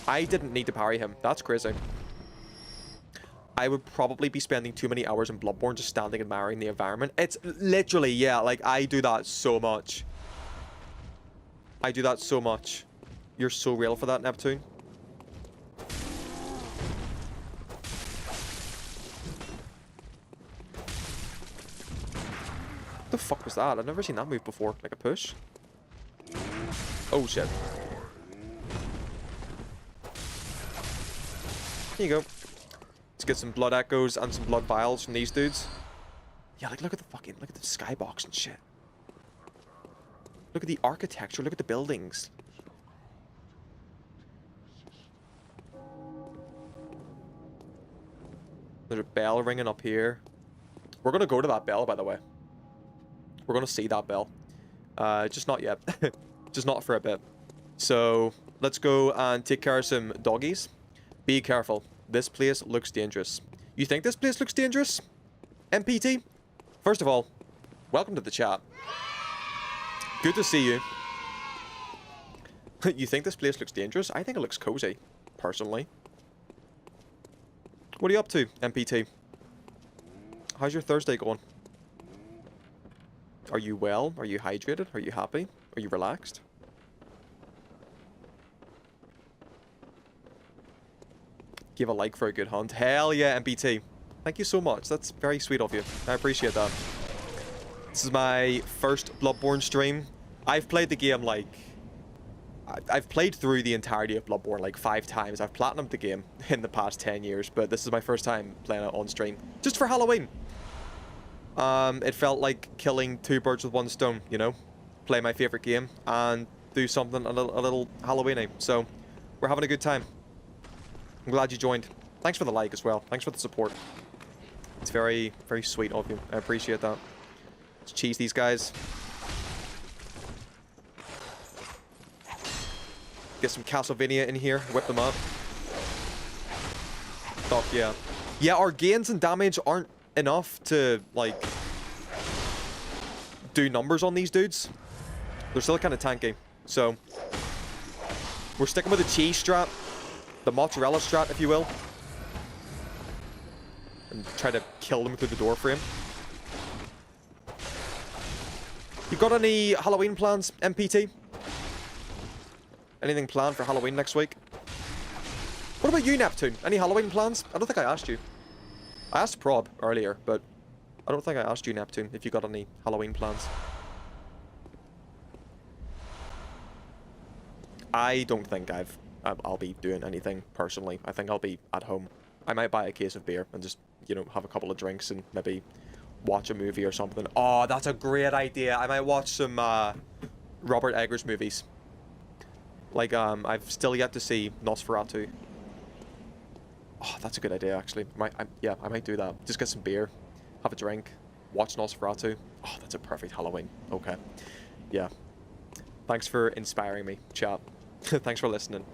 I didn't need to parry him. That's crazy. I would probably be spending too many hours in Bloodborne just standing and admiring the environment. It's literally, yeah, like, I do that so much. I do that so much. You're so real for that, Neptune. What the fuck was that? I've never seen that move before. Like a push. Oh, shit. Here you go. Let's get some blood echoes and some blood vials from these dudes. Yeah, like, look at the skybox and shit. Look at the architecture. Look at the buildings. There's a bell ringing up here. We're going to go to that bell, by the way. We're going to see that bell. Just not yet. Just not for a bit. So, let's go and take care of some doggies. Be careful. This place looks dangerous. You think this place looks dangerous? MPT? First of all, welcome to the chat. Good to see you. You think this place looks dangerous? I think it looks cozy, personally. What are you up to, MPT? How's your Thursday going? Are you well? Are you hydrated? Are you happy? Are you relaxed? Give a like for a good hunt. Hell yeah, MPT. Thank you so much. That's very sweet of you. I appreciate that. This is my first Bloodborne stream. I've played the game like... I've played through the entirety of Bloodborne like 5 times. I've platinumed the game in the past 10 years, but this is my first time playing it on stream. Just for Halloween. It felt like killing 2 birds with 1 stone, you know? Play my favorite game and do something a little Halloween-y. So, we're having a good time. I'm glad you joined. Thanks for the like as well. Thanks for the support. It's very, very sweet of you. I appreciate that. Let's cheese these guys. Get some Castlevania in here. Whip them up. Fuck yeah. Yeah, our gains and damage aren't enough to, like... do numbers on these dudes. They're still kind of tanky. So we're sticking with the cheese strat, the mozzarella strat, if you will, and try to kill them through the door frame. You got any Halloween plans, MPT? Anything planned for Halloween next week? What about you, Neptune? Any Halloween plans? I don't think I asked you. I asked Prob earlier, but I don't think I asked you, Neptune, if you got any Halloween plans. I don't think I'll be doing anything personally. I think I'll be at home. I might buy a case of beer and just, you know, have a couple of drinks and maybe watch a movie or something. Oh, that's a great idea. I might watch some Robert Eggers movies. Like, I've still yet to see Nosferatu. Oh, that's a good idea, actually. Yeah, I might do that. Just get some beer, have a drink, watch Nosferatu. Oh, that's a perfect Halloween. Okay. Yeah. Thanks for inspiring me, chat. Thanks for listening.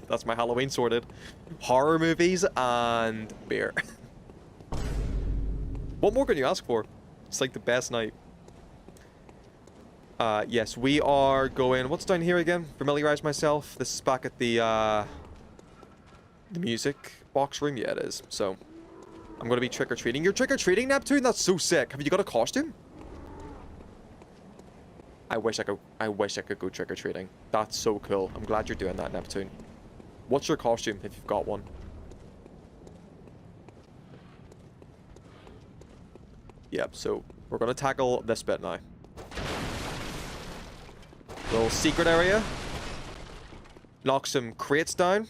That's my Halloween sorted. Horror movies and beer. What more can you ask for? It's like the best night. Yes, we are going... What's down here again? Familiarize myself. This is back at the music box room. Yeah, it is. So, I'm going to be trick-or-treating. You're trick-or-treating, Neptune? That's so sick. Have you got a costume? I wish I could go trick-or-treating. That's so cool. I'm glad you're doing that, Neptune. What's your costume, if you've got one? Yep, so we're going to tackle this bit now. Little secret area. Knock some crates down.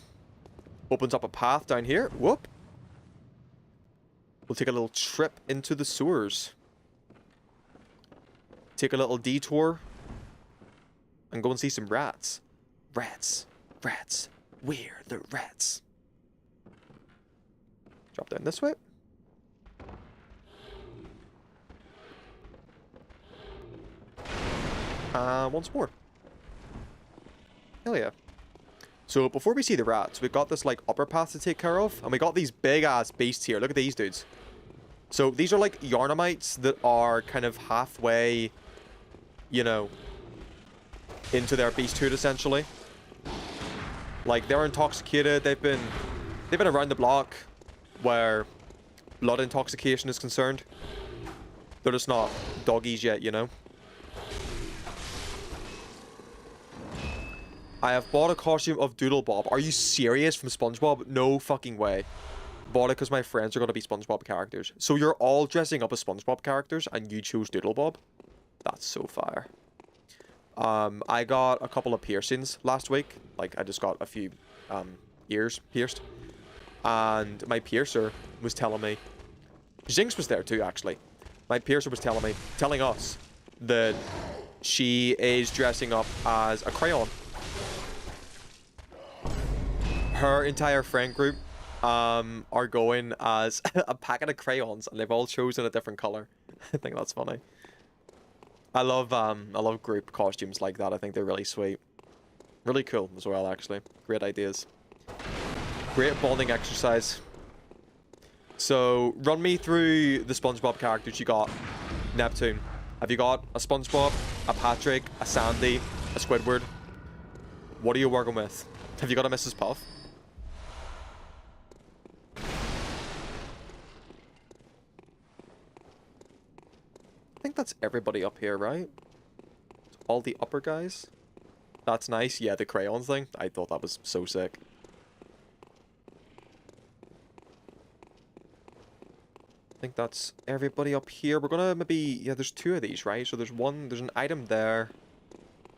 Opens up a path down here. Whoop. We'll take a little trip into the sewers. Take a little detour. And go and see some rats. Rats. Rats. We're the rats. Drop down this way. Once more. Hell yeah. So before we see the rats, we've got this like upper path to take care of. And we got these big ass beasts here. Look at these dudes. So these are like Yarnamites that are kind of halfway, you know, into their beasthood essentially. Like they're intoxicated. They've been around the block where blood intoxication is concerned. They're just not doggies yet, you know. I have bought a costume of Doodle Bob. Are you serious? From SpongeBob? No fucking way. Bought it because my friends are going to be SpongeBob characters. So you're all dressing up as SpongeBob characters and you chose Doodle Bob? That's so fire. I got a couple of piercings last week. Like, I just got a few ears pierced. And my piercer was telling me... Jinx was there too, actually. My piercer was telling us that she is dressing up as a crayon. Her entire friend group are going as a packet of crayons, and they've all chosen a different color. I think that's funny. I love group costumes like that. I think they're really sweet. Really cool as well, actually. Great ideas. Great bonding exercise. So, run me through the SpongeBob characters you got, Neptune. Have you got a SpongeBob, a Patrick, a Sandy, a Squidward? What are you working with? Have you got a Mrs. Puff? I think that's everybody up here, right? All the upper guys. That's nice. Yeah, the crayons thing. I thought that was so sick. I think that's everybody up here. We're gonna maybe... Yeah, there's two of these, right? So there's an item there.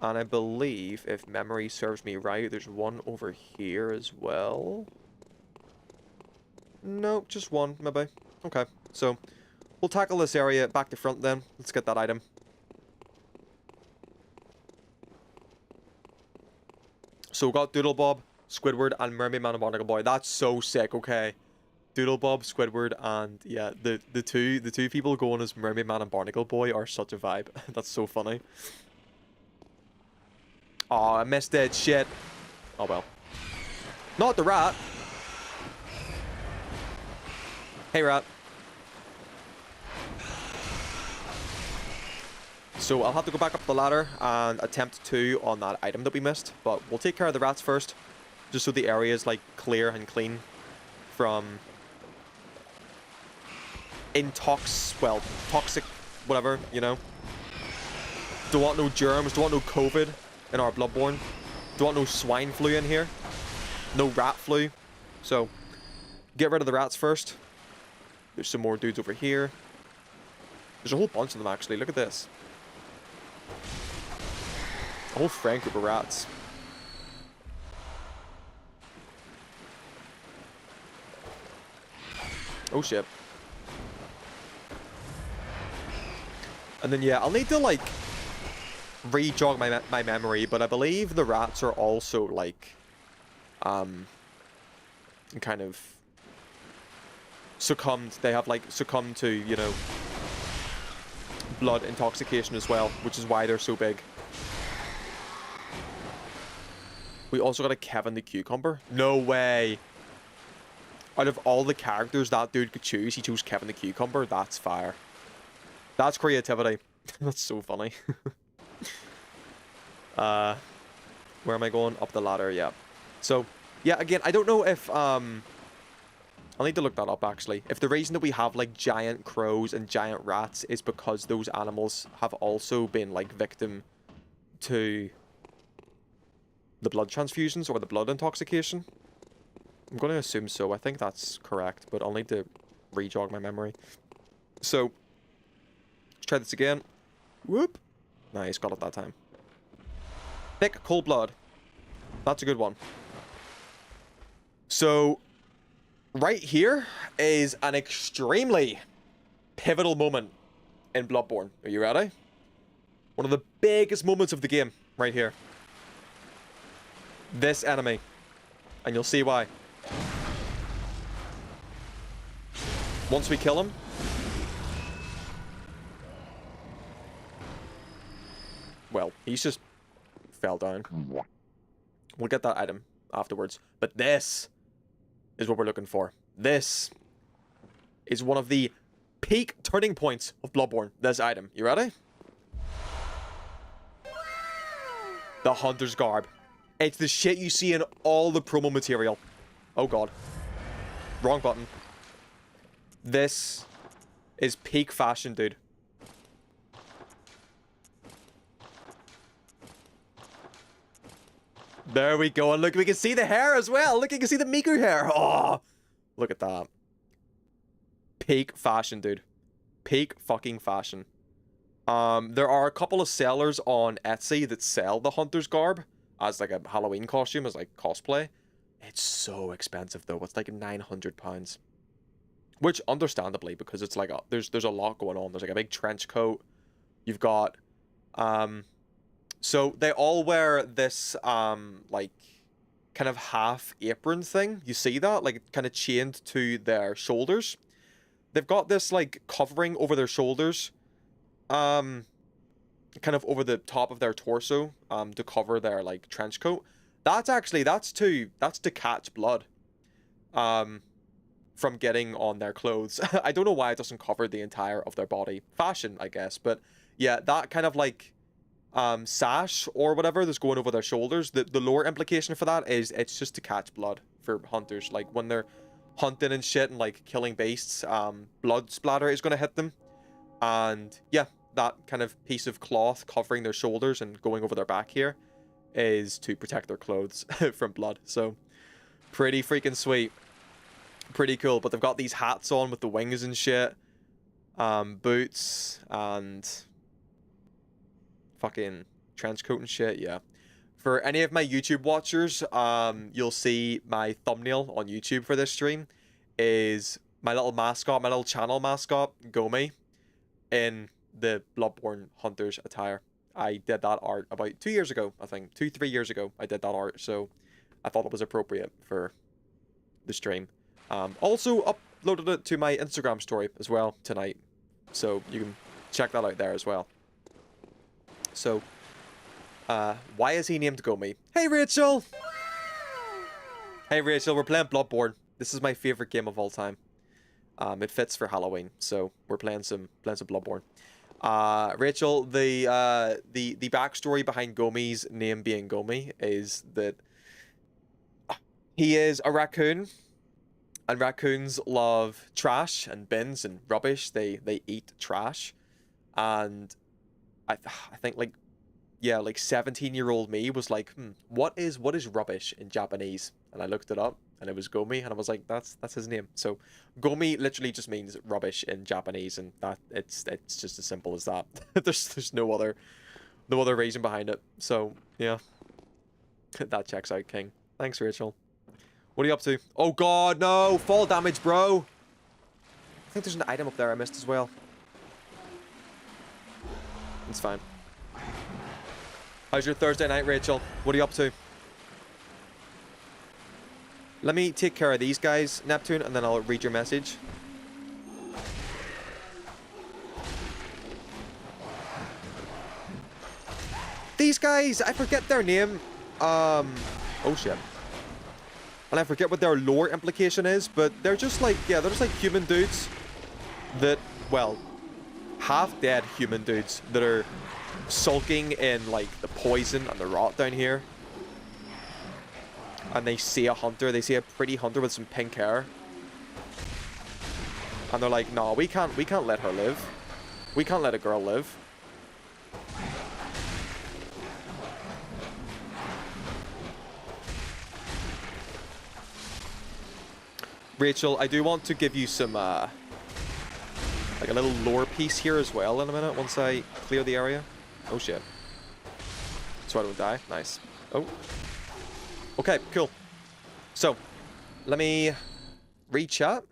And I believe, if memory serves me right, there's one over here as well. No, just one, maybe. Okay, so... We'll tackle this area back to front then. Let's get that item. So we got Doodle Bob, Squidward, and Mermaid Man and Barnacle Boy. That's so sick, okay. Doodle Bob, Squidward, and yeah, the two people going as Mermaid Man and Barnacle Boy are such a vibe. That's so funny. Oh, I missed it. Shit. Oh well. Not the rat. Hey, rat. So I'll have to go back up the ladder and attempt 2 on that item that we missed. But we'll take care of the rats first. Just so the area is, like, clear and clean from toxic, whatever, you know. Don't want no germs, don't want no COVID in our Bloodborne. Don't want no swine flu in here. No rat flu. So, get rid of the rats first. There's some more dudes over here. There's a whole bunch of them, actually. Look at this. A whole friend group of rats. Oh, shit. And then, yeah, I'll need to, like, re-jog my memory, but I believe the rats are also, like, kind of succumbed. They have, like, succumbed to, you know, blood intoxication as well, which is why they're so big. We also got a Kevin the Cucumber. No way. Out of all the characters that dude could choose, he chose Kevin the Cucumber. That's fire. That's creativity. That's so funny. Where am I going? Up the ladder, yeah. So, yeah, again, I don't know if, I'll need to look that up, actually. If the reason that we have, like, giant crows and giant rats is because those animals have also been, like, victim to the blood transfusions or the blood intoxication. I'm going to assume so. I think that's correct, but I'll need to re-jog my memory. So, let's try this again. Whoop. Nice, got it that time. Thick, cold blood. That's a good one. So, right here is an extremely pivotal moment in Bloodborne. Are you ready? One of the biggest moments of the game, right here. This enemy. And you'll see why. Once we kill him, well, he's just fell down. We'll get that item afterwards. But this is what we're looking for. This is one of the peak turning points of Bloodborne. This item. You ready? The Hunter's Garb. It's the shit you see in all the promo material. Oh god. Wrong button. This is peak fashion, dude. There we go. And look, we can see the hair as well. Look, you can see the Miku hair. Oh, look at that. Peak fashion, dude. Peak fucking fashion. There are a couple of sellers on Etsy that sell the Hunter's Garb as like a Halloween costume, as like cosplay. It's so expensive though. It's like £900. Which, understandably, because it's like, there's a lot going on. There's like a big trench coat. You've got, so they all wear this, like, kind of half apron thing. You see that? Like, kind of chained to their shoulders. They've got this, like, covering over their shoulders, kind of over the top of their torso, to cover their, like, trench coat. That's to catch blood, from getting on their clothes. I don't know why it doesn't cover the entire of their body. Fashion, I guess. But yeah, that kind of like sash or whatever that's going over their shoulders, the lore implication for that is it's just to catch blood for hunters. Like when they're hunting and shit and like killing beasts, blood splatter is going to hit them. And yeah, that kind of piece of cloth covering their shoulders and going over their back here is to protect their clothes from blood. So pretty freaking sweet. Pretty cool. But they've got these hats on with the wings and shit, boots and fucking trench coat and shit. Yeah, for any of my YouTube watchers, you'll see my thumbnail on YouTube for this stream is my little mascot, my little channel mascot, Gomi, in the Bloodborne Hunters attire. I did that art about 2 years ago, I think. 2-3 years ago I did that art, so I thought it was appropriate for the stream. Also uploaded it to my Instagram story as well tonight, so you can check that out there as well. So, why is he named Gomi? Hey Rachel! Hey Rachel, we're playing Bloodborne. This is my favorite game of all time. It fits for Halloween, so we're playing some Bloodborne. Rachel, the backstory behind Gomi's name being Gomi is that he is a raccoon, and raccoons love trash and bins and rubbish. They eat trash, and I think like, yeah, like 17-year-old me was like, what is rubbish in Japanese? And I looked it up, and it was Gomi, and I was like, that's his name. So Gomi literally just means rubbish in Japanese, and that it's just as simple as that. there's no other reason behind it. So yeah, that checks out, King. Thanks, Rachel. What are you up to? Oh god, no! Fall damage, bro! I think there's an item up there I missed as well. It's fine. How's your Thursday night, Rachel? What are you up to? Let me take care of these guys, Neptune, and then I'll read your message. These guys, I forget their name. Oh shit. And I forget what their lore implication is, but they're just like, yeah, they're just like human dudes that, well, half-dead human dudes that are sulking in, like, the poison and the rot down here. And they see a hunter, they see a pretty hunter with some pink hair. And they're like, no, we can't let her live. We can't let a girl live. Rachel, I do want to give you some, like a little lore piece here as well in a minute, once I clear the area. Oh shit. So I don't die. Nice. Oh. Okay, cool. So, let me read chat.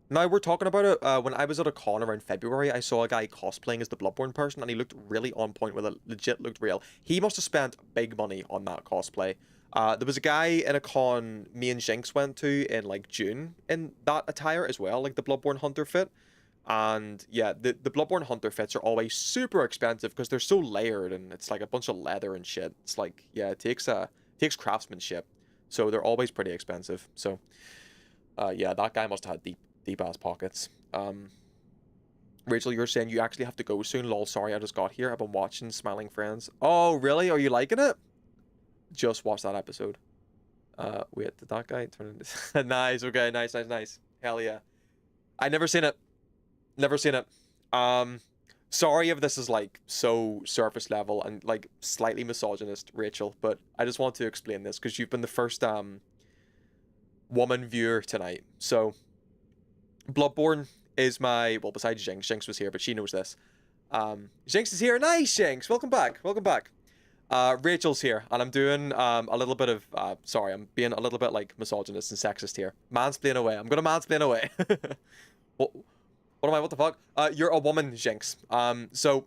Now, we're talking about it. When I was at a con around February, I saw a guy cosplaying as the Bloodborne person, and he looked really on point with it. Legit looked real. He must have spent big money on that cosplay. There was a guy in a con me and Jinx went to in, like, June in that attire as well, like the Bloodborne Hunter fit. And, yeah, the Bloodborne Hunter fits are always super expensive because they're so layered, and it's, like, a bunch of leather and shit. It's, like, yeah, it takes craftsmanship. So they're always pretty expensive. So, yeah, that guy must have had deep-ass pockets. Rachel, you're saying you actually have to go soon. Lol, sorry, I just got here. I've been watching Smiling Friends. Oh, really? Are you liking it? Just watched that episode. Wait, did that guy turn into... Nice, okay, nice. Hell yeah. I never seen it. Never seen it. Sorry if this is, like, so surface level and, like, slightly misogynist, Rachel, but I just want to explain this, because you've been the first, woman viewer tonight. So, Bloodborne is my... Well, besides Jinx. Jinx was here, but she knows this. Jinx is here. Nice, Jinx! Welcome back. Rachel's here, and I'm doing a little bit of sorry, I'm being a little bit like misogynist and sexist here. Mansplain away. I'm gonna mansplain away. What am I? What the fuck? You're a woman, Jinx. So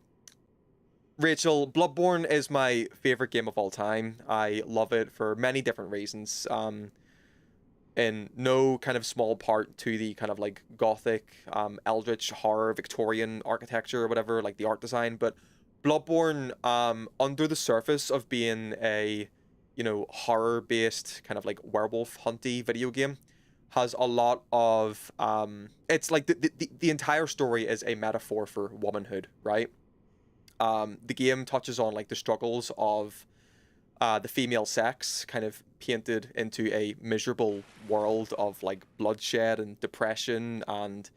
Rachel, Bloodborne is my favorite game of all time. I love it for many different reasons. In no kind of small part to the kind of like gothic, eldritch horror, Victorian architecture or whatever, like the art design, but Bloodborne, under the surface of being a, you know, horror-based kind of like werewolf hunty video game, has a lot of, it's like the entire story is a metaphor for womanhood, right? The game touches on like the struggles of the female sex, kind of painted into a miserable world of like bloodshed and depression, and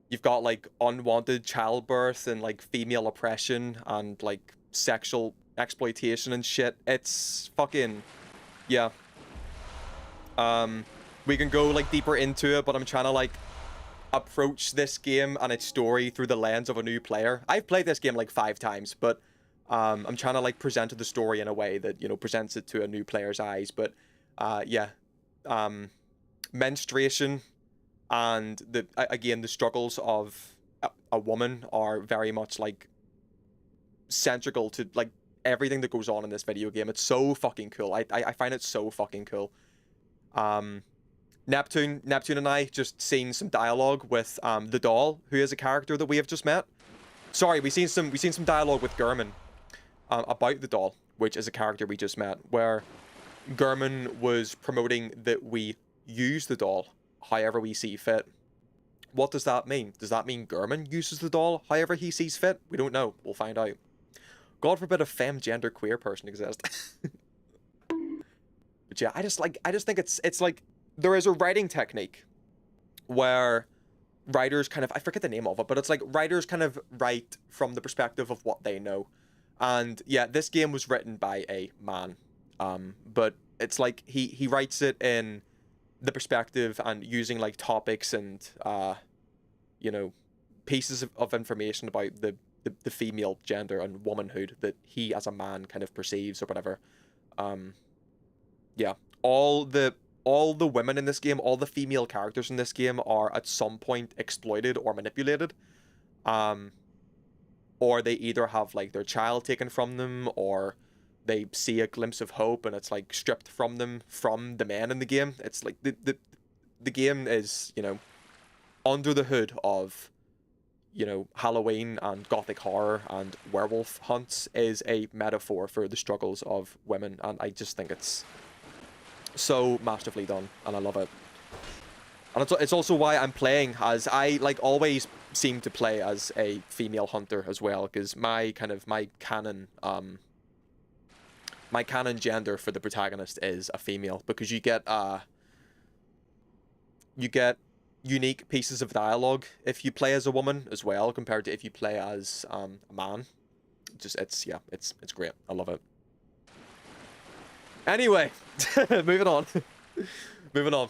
you've got like unwanted childbirth and like female oppression and like sexual exploitation and shit. It's fucking, yeah. We can go like deeper into it, but I'm trying to like approach this game and its story through the lens of a new player. I've played this game like 5 times, but I'm trying to like present the story in a way that, you know, presents it to a new player's eyes. But yeah, menstruation and the struggles of a woman are very much like central to like everything that goes on in this video game. It's so fucking cool. I find it so fucking cool. Neptune and I just seen some dialogue with the doll, who is a character that we have just met. Sorry, we seen some dialogue with Gurman about the doll, which is a character we just met, where Gurman was promoting that we use the doll however we see fit. What does that mean? Does that mean Gurman uses the doll however he sees fit? We don't know. We'll find out. God forbid a femme gender queer person exists. But yeah, I just think it's like there is a writing technique where writers kind of, I forget the name of it, but it's like writers kind of write from the perspective of what they know. And yeah, this game was written by a man. But it's like he writes it in the perspective and using like topics and you know, pieces of information about the female gender and womanhood that he as a man kind of perceives or whatever. Yeah, all the women in this game, all the female characters in this game are at some point exploited or manipulated. Or they either have like their child taken from them, or they see a glimpse of hope and it's like stripped from them from the men in the game. It's like the game is, you know, under the hood of, you know, Halloween and gothic horror and werewolf hunts is a metaphor for the struggles of women, and I just think it's so masterfully done, and I love it. And it's also why I'm playing as, I like always seem to play as a female hunter as well, because my canon gender for the protagonist is a female, because you get unique pieces of dialogue if you play as a woman as well, compared to if you play as a man. It's great. I love it. Anyway, moving on. Moving on.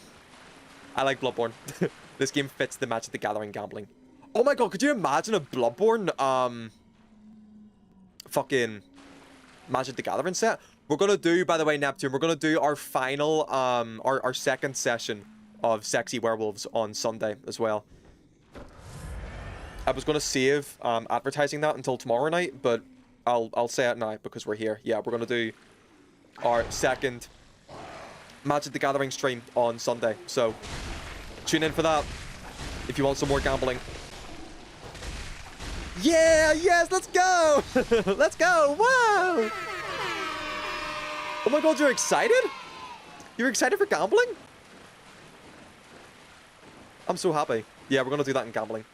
I like Bloodborne. This game fits the Magic the Gathering gambling. Oh my god, could you imagine a Bloodborne fucking Magic the Gathering set? We're gonna do, by the way, Neptune, we're gonna do our final our second session of Sexy Werewolves on Sunday as well. I was gonna save advertising that until tomorrow night, but I'll say it now because we're here. Yeah, we're gonna do our second Magic the Gathering stream on Sunday, so tune in for that if you want some more gambling. Yeah, yes, let's go. Let's go. Whoa. Oh my god, you're excited? You're excited for gambling? I'm so happy. Yeah, we're gonna do that in gambling.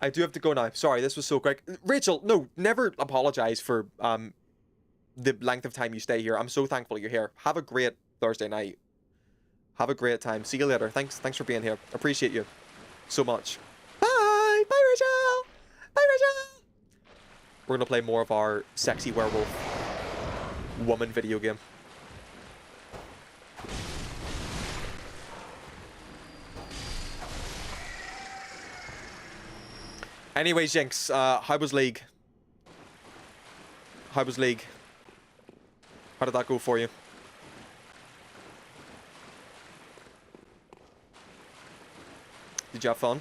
I do have to go now. Sorry, this was so quick. Rachel, no, never apologize for the length of time you stay here. I'm so thankful you're here. Have a great Thursday night. Have a great time. See you later. Thanks for being here. Appreciate you so much. Bye! Bye, Rachel! Bye, Rachel! We're gonna play more of our Sexy Werewolf woman video game. Anyway, Jinx, how was League? How was League? How did that go for you? Did you have fun?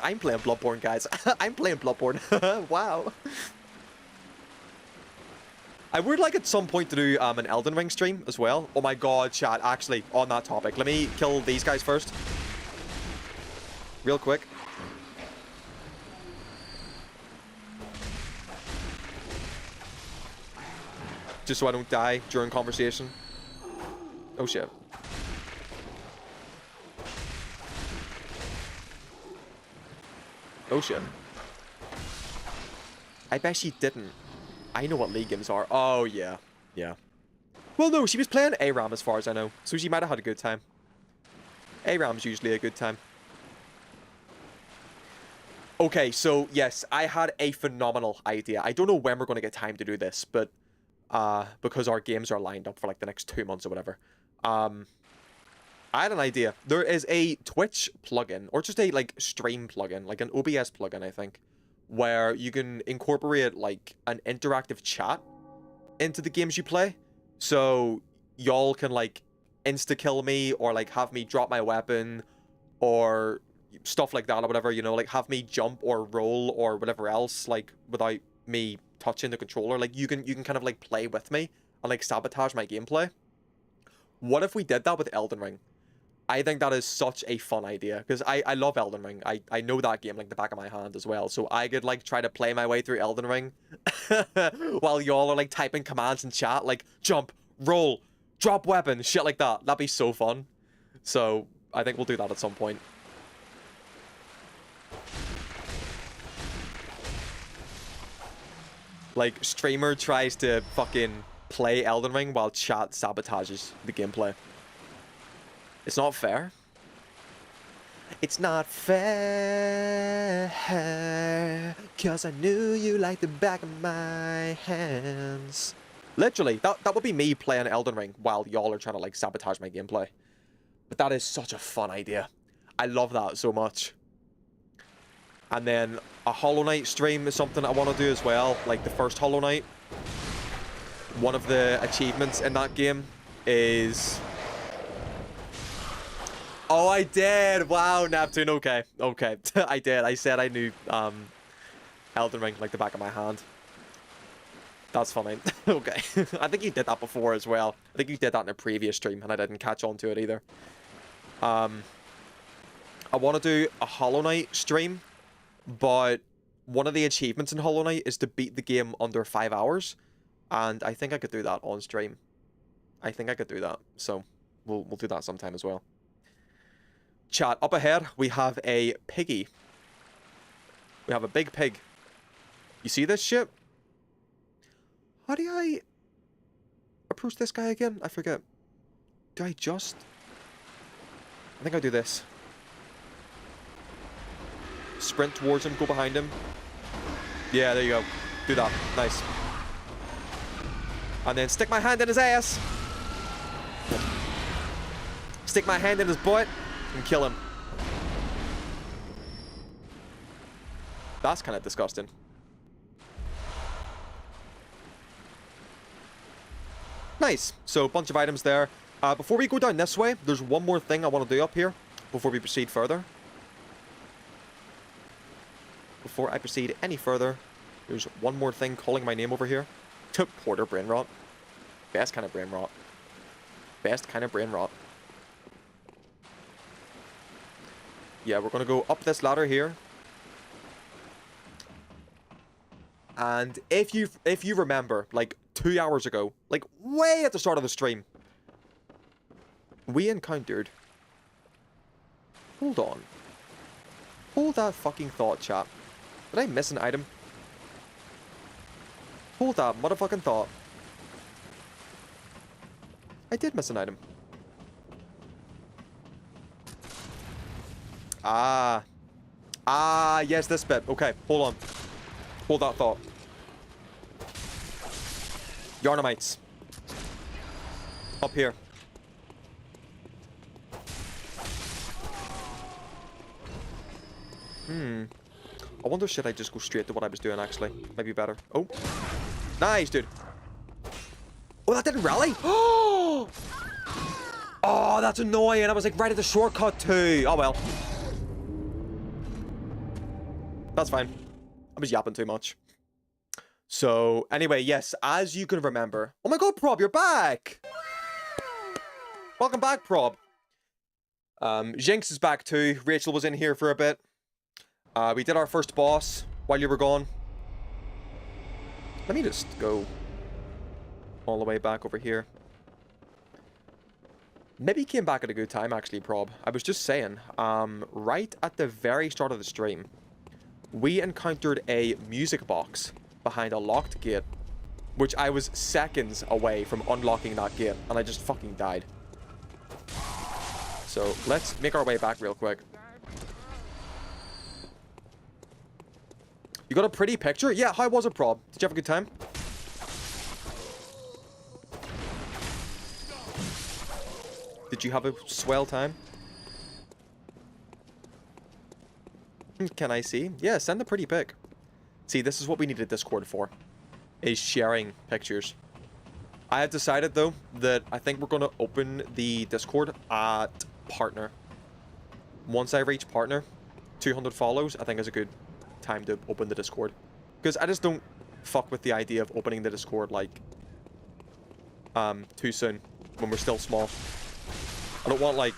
I'm playing Bloodborne, guys. I'm playing Bloodborne. Wow. I would like at some point to do an Elden Ring stream as well. Oh my god, chat. Actually, on that topic, let me kill these guys first. Real quick. Just so I don't die during conversation. Oh shit. Oh shit. I bet she didn't. I know what League games are. Oh yeah. Yeah. Well no, she was playing ARAM as far as I know. So she might have had a good time. ARAM's usually a good time. Okay, so yes, I had a phenomenal idea. I don't know when we're going to get time to do this, but because our games are lined up for like the next 2 months or whatever. I had an idea. There is a Twitch plugin, or just a like stream plugin, like an OBS plugin, I think, where you can incorporate like an interactive chat into the games you play. So y'all can like insta-kill me, or like have me drop my weapon, or stuff like that, or whatever, you know, like have me jump or roll or whatever else, like without me touching the controller. Like you can kind of like play with me and like sabotage my gameplay. What if we did that with Elden Ring? I think that is such a fun idea, because I love Elden Ring. I know that game like the back of my hand as well, so I could like try to play my way through Elden Ring while y'all are like typing commands in chat, like jump, roll, Drop weapon, shit like that. That'd be so fun. So, I think we'll do that at some point. Like, streamer tries to fucking play Elden Ring while chat sabotages the gameplay. It's not fair. It's not fair, 'cause I knew you like the back of my hands. Literally, that would be me playing Elden Ring while y'all are trying to, like, sabotage my gameplay. But that is such a fun idea. I love that so much. And then a Hollow Knight stream is something I want to do as well. Like the first Hollow Knight. One of the achievements in that game is... Oh, I did! Wow, Neptune, okay. Okay, I did. I said I knew Elden Ring like the back of my hand. That's funny. Okay. I think you did that before as well. I think you did that in a previous stream and I didn't catch on to it either. I want to do a Hollow Knight stream, but one of the achievements in Hollow Knight is to beat the game under 5 hours. And I think I could do that on stream. I think I could do that. So we'll do that sometime as well. Chat, up ahead, we have a piggy. We have a big pig. You see this shit? How do I approach this guy again? I forget. Do I just... I think I do this. Sprint towards him, go behind him. Yeah, there you go. Do that. Nice. And then stick my hand in his ass. Stick my hand in his butt. And kill him. That's kind of disgusting. Nice. So, a bunch of items there. Before we go down this way, there's one more thing I want to do up here before we proceed further. Before I proceed any further, there's one more thing calling my name over here. Porter brain rot. Best kind of brain rot. Best kind of brain rot. Yeah, we're going to go up this ladder here. And if you remember, like 2 hours ago, like way at the start of the stream, we encountered... Hold on. Hold that fucking thought, chat. Did I miss an item? Hold that motherfucking thought. I did miss an item. Ah, yes, this bit. Okay, hold on. Hold that thought. Yarnamites. Up here. I wonder, should I just go straight to what I was doing, actually? Might be better. Oh. Nice, dude. Oh, that didn't rally? Oh, that's annoying. I was, like, right at the shortcut, too. Oh, well. That's fine. I was yapping too much. So, anyway, yes, as you can remember... Oh my god, Prob, you're back! Welcome back, Prob. Jinx is back too. Rachel was in here for a bit. We did our first boss while you were gone. Let me just go all the way back over here. Maybe you came back at a good time, actually, Prob. I was just saying, right at the very start of the stream, we encountered a music box behind a locked gate, which I was seconds away from unlocking that gate, and I just fucking died. So, let's make our way back real quick. You got a pretty picture? Yeah, how was it, Prob? Did you have a good time? Did you have a swell time? Can I see? Yeah, send a pretty pic. See, this is what we need a Discord for. Is sharing pictures. I have decided, though, that I think we're going to open the Discord at partner. Once I reach partner, 200 follows, I think is a good time to open the Discord. Because I just don't fuck with the idea of opening the Discord, like, too soon, when we're still small. I don't want, like,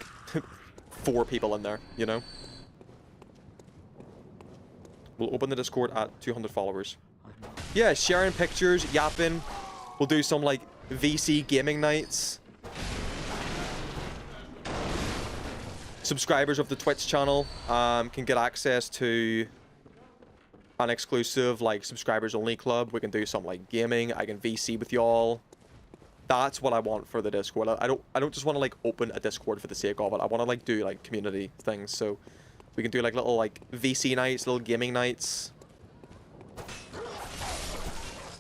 4 people in there, you know? We'll open the Discord at 200 followers. Yeah, sharing pictures, yapping. We'll do some, like, VC gaming nights. subscribers of the Twitch channel can get access to an exclusive, like, subscribers only club. We can do some, like, gaming. I can VC with y'all. That's what I want for the Discord. I don't just want to, like, open a Discord for the sake of it. I want to, like, do, like, community things. So we can do, like, little, like, VC nights, little gaming nights.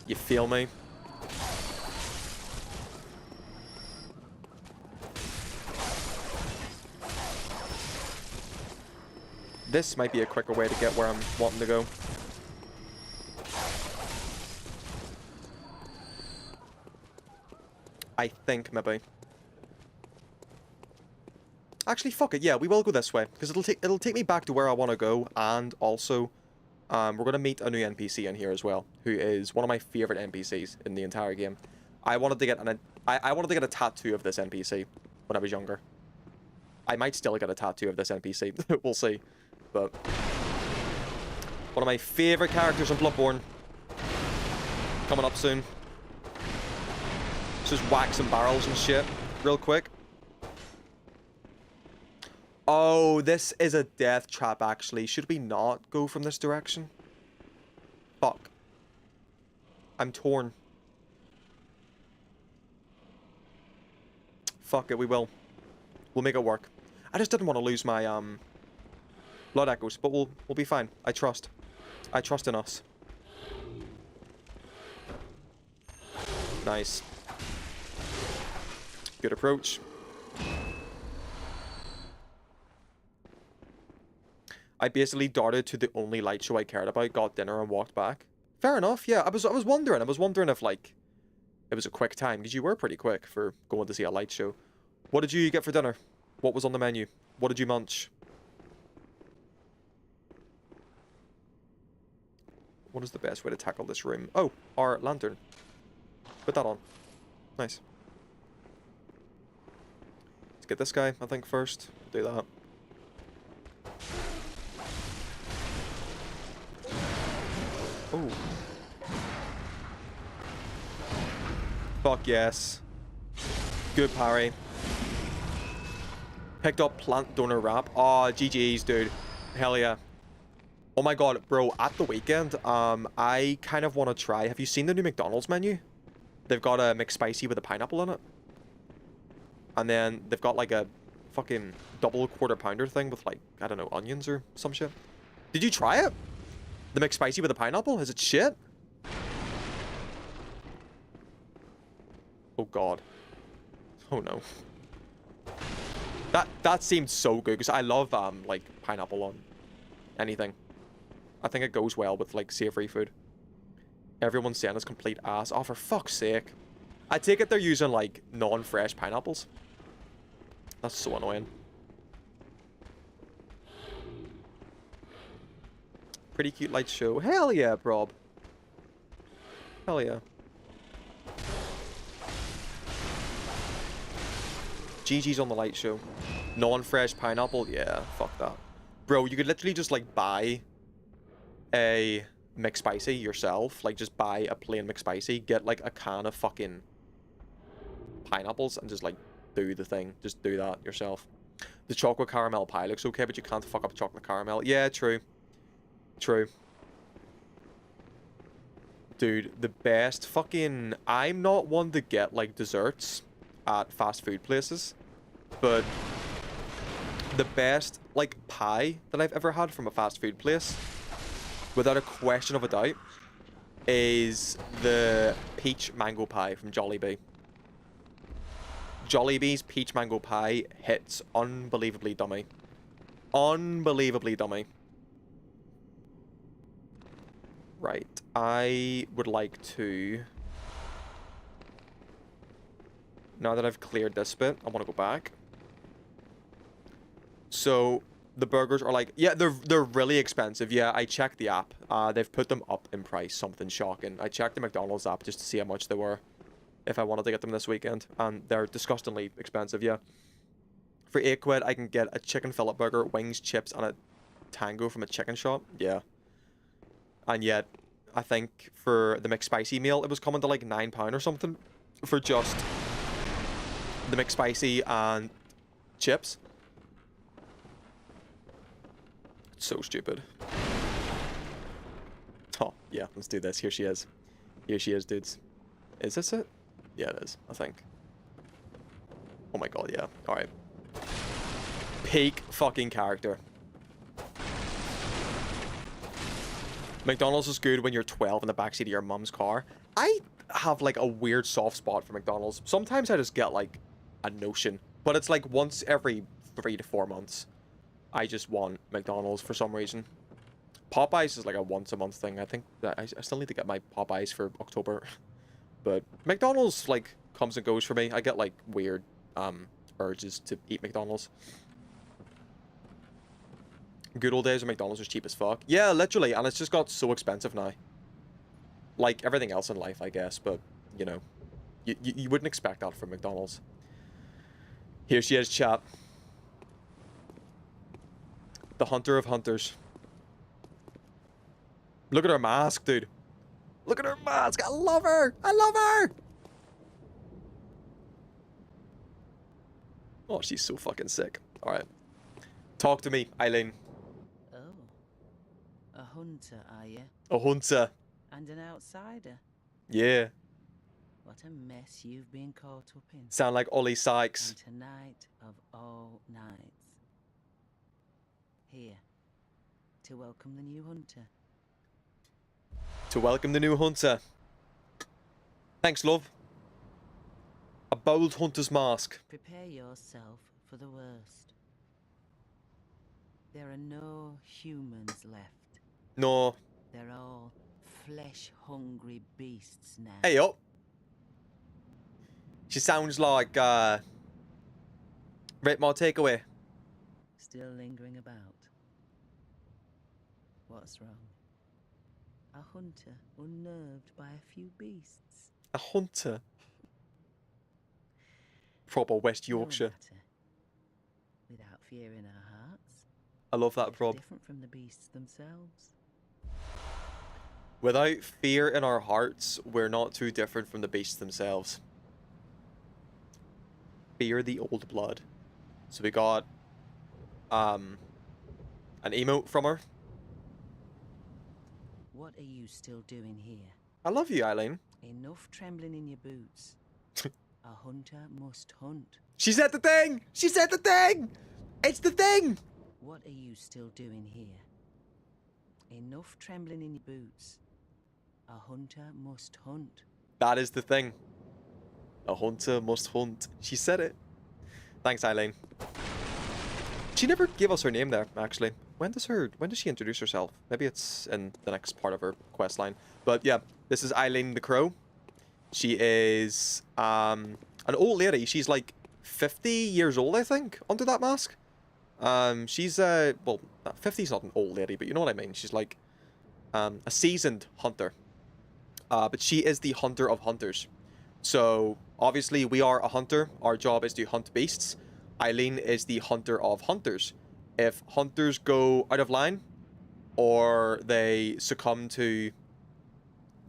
You feel me? This might be a quicker way to get where I'm wanting to go. I think, maybe. Actually, fuck it. Yeah, we will go this way. Because it'll take me back to where I want to go. And also, we're going to meet a new NPC in here as well. Who is one of my favorite NPCs in the entire game. I wanted to get a tattoo of this NPC when I was younger. I might still get a tattoo of this NPC. We'll see. But one of my favorite characters in Bloodborne. Coming up soon. Just whack some barrels and shit real quick. Oh, this is a death trap, actually. Should we not go from this direction? Fuck. I'm torn. Fuck it, we will. We'll make it work. I just didn't want to lose my, blood echoes, but we'll be fine. I trust. I trust in us. Nice. Good approach. I basically darted to the only light show I cared about, got dinner, and walked back. Fair enough, yeah. I was wondering if, like, it was a quick time, because you were pretty quick for going to see a light show. What did you get for dinner? What was on the menu? What did you munch? What is the best way to tackle this room? Oh, our lantern. Put that on. Nice. Let's get this guy, I think, first. Do that. Oh. Fuck yes. Good parry. Picked up plant donor wrap. Oh, GG's, dude. Hell yeah. Oh my god, bro, at the weekend, I kind of want to try. Have you seen the new McDonald's menu? They've got a McSpicy with a pineapple in it. And then they've got like a fucking double quarter pounder thing with like, I don't know, onions or some shit. Did you try it? The McSpicy with a pineapple? Is it shit? Oh god. Oh no. That seemed so good because I love like pineapple on anything. I think it goes well with like savory food. Everyone's saying it's complete ass. Oh, for fuck's sake. I take it they're using like non-fresh pineapples. That's so annoying. Pretty cute light show. Hell yeah, Rob. Hell yeah. GG's on the light show. Non-fresh pineapple? Yeah, fuck that. Bro, you could literally just like buy a McSpicy yourself. Like just buy a plain McSpicy. Get like a can of fucking pineapples and just like do the thing. Just do that yourself. The chocolate caramel pie looks okay, but you can't fuck up chocolate caramel. Yeah, true. True. Dude, the best fucking... I'm not one to get like desserts at fast food places, but the best like pie that I've ever had from a fast food place, without a question of a doubt, is the peach mango pie from Jollibee. Jollibee's peach mango pie hits unbelievably dummy. Unbelievably dummy. Right, I would like to... Now that I've cleared this bit, I want to go back. So, the burgers are like... Yeah, they're really expensive. Yeah, I checked the app. They've put them up in price. Something shocking. I checked the McDonald's app just to see how much they were, if I wanted to get them this weekend. And they're disgustingly expensive, yeah. For £8, I can get a chicken fillet burger, wings, chips, and a tango from a chicken shop. Yeah. And yet, I think for the McSpicy meal, it was coming to like £9 or something. For just the McSpicy and chips. So stupid. Oh, yeah, let's do this. Here she is. Here she is, dudes. Is this it? Yeah, it is, I think. Oh my god, yeah. Alright. Peak fucking character. McDonald's is good when you're 12 in the backseat of your mum's car. I have like a weird soft spot for McDonald's. Sometimes I just get like a notion, but it's like once every 3 to 4 months. I just want McDonald's for some reason. Popeyes is like a once a month thing. I think that I still need to get my Popeyes for October. But McDonald's like comes and goes for me. I get like weird urges to eat McDonald's. Good old days when McDonald's was cheap as fuck. Yeah, literally, and it's just got so expensive now. Like everything else in life, I guess, but you know, you wouldn't expect that from McDonald's. Here she is, chat. The hunter of hunters. Look at her mask, dude. Look at her mask. I love her. I love her. Oh, she's so fucking sick. All right. Talk to me, Eileen. Oh. A hunter, are you? A hunter. And an outsider? Yeah. What a mess you've been caught up in. Sound like Ollie Sykes. And tonight of all nights. Here. To welcome the new hunter. To welcome the new hunter. Thanks, love. A bold hunter's mask. Prepare yourself for the worst. There are no humans left. No. They're all flesh-hungry beasts now. Hey, up. She sounds like, Rate More Takeaway. Still lingering about. What's wrong? A hunter unnerved by a few beasts. A hunter? Proper West No Yorkshire. matter. Without fear in our hearts. I love that, prob. Different from the beasts themselves. Without fear in our hearts, we're not too different from the beasts themselves. Fear the old blood. So we got an emote from her. What are you still doing here? I love you, Eileen. Enough trembling in your boots. A hunter must hunt. She said the thing! She said the thing! It's the thing! What are you still doing here? Enough trembling in your boots. A hunter must hunt. That is the thing. A hunter must hunt. She said it. Thanks, Eileen. She never gave us her name there, actually. When does she introduce herself? Maybe it's in the next part of her quest line. But yeah, this is Eileen the Crow. She is an old lady. She's like 50 years old, I think, under that mask. She's well, 50's not an old lady, but you know what I mean. She's like a seasoned hunter. But she is the hunter of hunters. So obviously we are a hunter. Our job is to hunt beasts. Eileen is the hunter of hunters. If hunters go out of line or they succumb to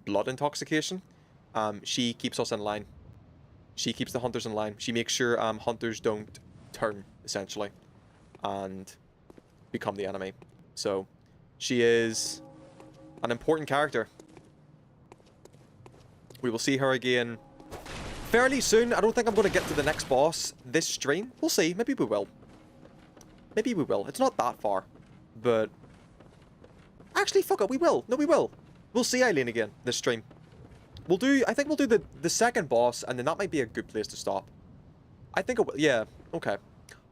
blood intoxication, she keeps us in line. She keeps the hunters in line. She makes sure hunters don't turn, essentially, and become the enemy. So she is an important character. We will see her again fairly soon. I don't think I'm going to get to the next boss this stream. We'll see. Maybe we will. Maybe we will. It's not that far. But actually, fuck it. We will. No, we will. We'll see Eileen again this stream. We'll do... I think we'll do the second boss, and then that might be a good place to stop. I think it will. Yeah. Okay.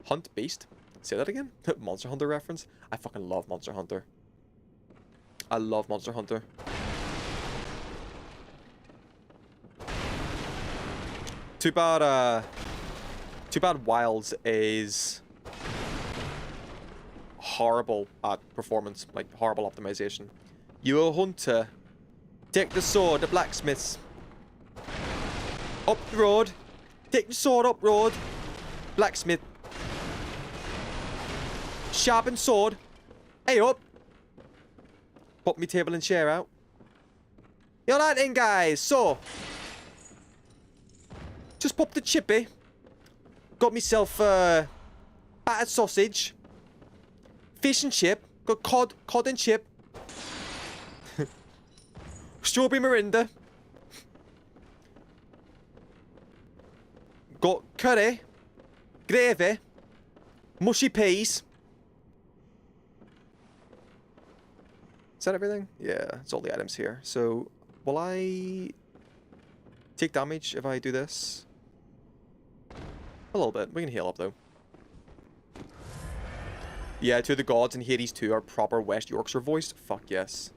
Hunt Beast. Say that again. Monster Hunter reference. I fucking love Monster Hunter. I love Monster Hunter. Too bad Wilds is horrible at performance, like horrible optimization. You a hunter. Take the sword, the blacksmiths. Up the road. Take the sword up road. Blacksmith. Sharpen sword. Hey up. Pop me table and chair out. You're that in, guys. So just pop the chippy. Got myself battered sausage. Fish and chip. got cod and chip. Strawberry Mirinda. Got curry, gravy, mushy peas. Is that everything? Yeah, it's all the items here. So, will I take damage if I do this? A little bit. We can heal up, though. Yeah, Two of the Gods and Hades 2 are proper West Yorkshire voiced. Fuck yes.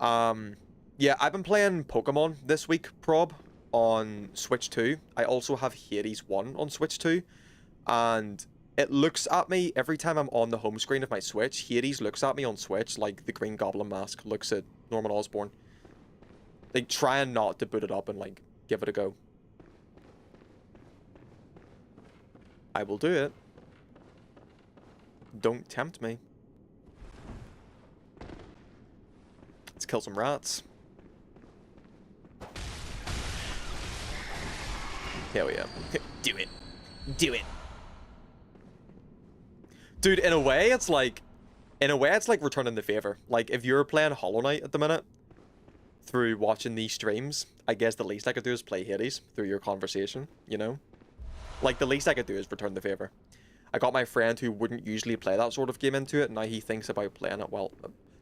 Yeah, I've been playing Pokemon this week, Prob, on Switch 2. I also have Hades 1 on Switch 2. And it looks at me every time I'm on the home screen of my Switch. Hades looks at me on Switch like the Green Goblin mask looks at Norman Osborn. Like, trying not to boot it up and, like, give it a go. I will do it. Don't tempt me. Let's kill some rats. Hell yeah. Do it. Do it. Dude, in a way, it's like returning the favor. Like, if you're playing Hollow Knight at the minute, through watching these streams, I guess the least I could do is play Hades through your conversation, you know? Like, the least I could do is return the favor. I got my friend who wouldn't usually play that sort of game into it, and now he thinks about playing it. Well,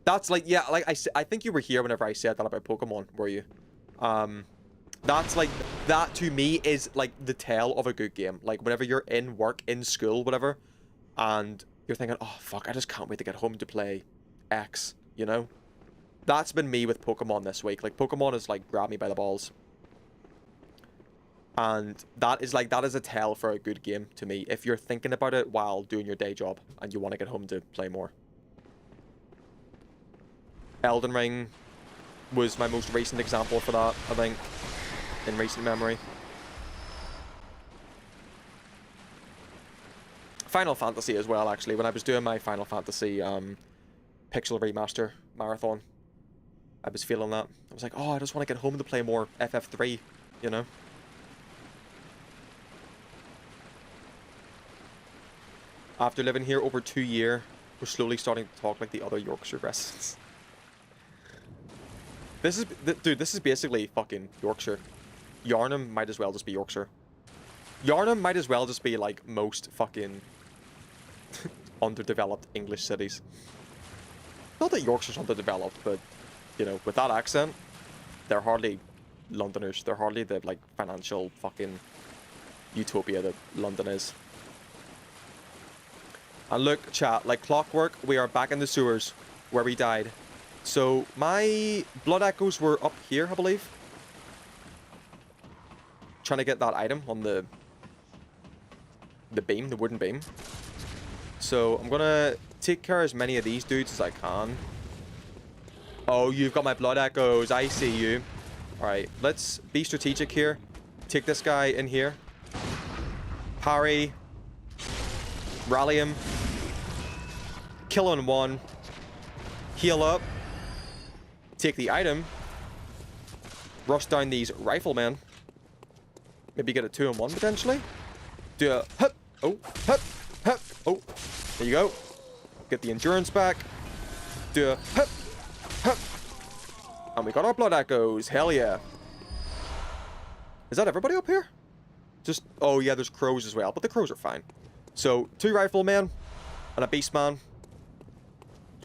that's like, yeah, like I think you were here whenever I said that about Pokemon, were you? That's like, that to me is like the tell of a good game. Like, whenever you're in work, in school, whatever, and you're thinking, oh fuck, I just can't wait to get home to play X, you know? That's been me with Pokemon this week. Like, Pokemon has like grabbed me by the balls. And that is a tell for a good game to me. If you're thinking about it while doing your day job and you want to get home to play more. Elden Ring was my most recent example for that, I think, in recent memory. Final Fantasy as well, actually. When I was doing my Final Fantasy Pixel Remaster Marathon, I was feeling that. I was like, oh, I just want to get home to play more FF3, you know? After living here over 2 years, we're slowly starting to talk like the other Yorkshire residents. Dude, this is basically fucking Yorkshire. Yarnham might as well just be Yorkshire. Yarnham might as well just be like most fucking underdeveloped English cities. Not that Yorkshire's underdeveloped, but, you know, with that accent, they're hardly Londoners. They're hardly the, like, financial fucking utopia that London is. And look, chat, like clockwork, we are back in the sewers where we died. So, my blood echoes were up here, I believe. Trying to get that item on the beam, the wooden beam. So, I'm gonna take care of as many of these dudes as I can. Oh, you've got my blood echoes. I see you. Alright, let's be strategic here. Take this guy in here. Parry. Rally him. Kill in one. Heal up. Take the item. Rush down these riflemen. Maybe get a 2-in-1 potentially. Do a hup. Oh, hup, hup. Oh, there you go. Get the endurance back. Do a hup, hup. And we got our blood echoes. Hell yeah. Is that everybody up here? Just, oh yeah, there's crows as well, but the crows are fine. So, 2 riflemen and a beastman.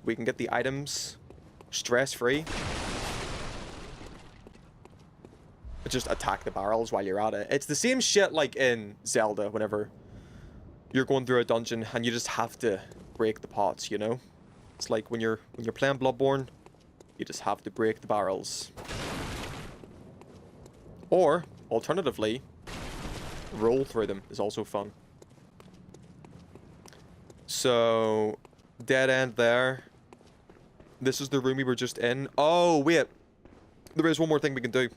We can get the items stress-free. Just attack the barrels while you're at it. It's the same shit like in Zelda whenever you're going through a dungeon and you just have to break the pots, you know? It's like when you're playing Bloodborne, you just have to break the barrels. Or, alternatively, roll through them is also fun. So, dead end there. This is the room we were just in. Oh, wait. There is one more thing we can do.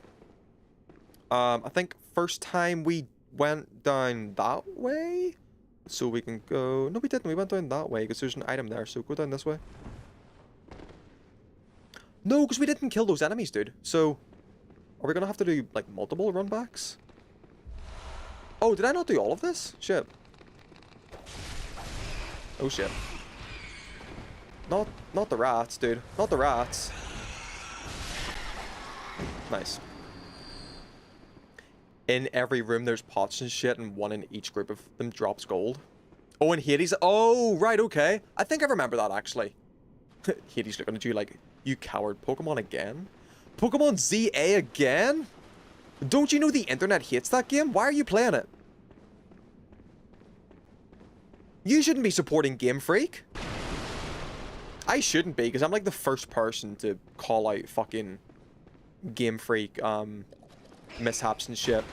I think first time we went down that way. So we can go... No, we didn't. We went down that way because there's an item there. So go down this way. No, because we didn't kill those enemies, dude. So, are we going to have to do, like, multiple runbacks? Oh, did I not do all of this? Shit. Oh, shit. Not the rats, dude. Not the rats. Nice. In every room there's pots and shit, and one in each group of them drops gold. Oh, and Hades. Oh, right, okay. I think I remember that, actually. Hades looking at you like, you coward. Pokemon again? Pokemon ZA again? Don't you know the internet hates that game? Why are you playing it? You shouldn't be supporting Game Freak. I shouldn't be, because I'm like the first person to call out fucking Game Freak mishaps and shit.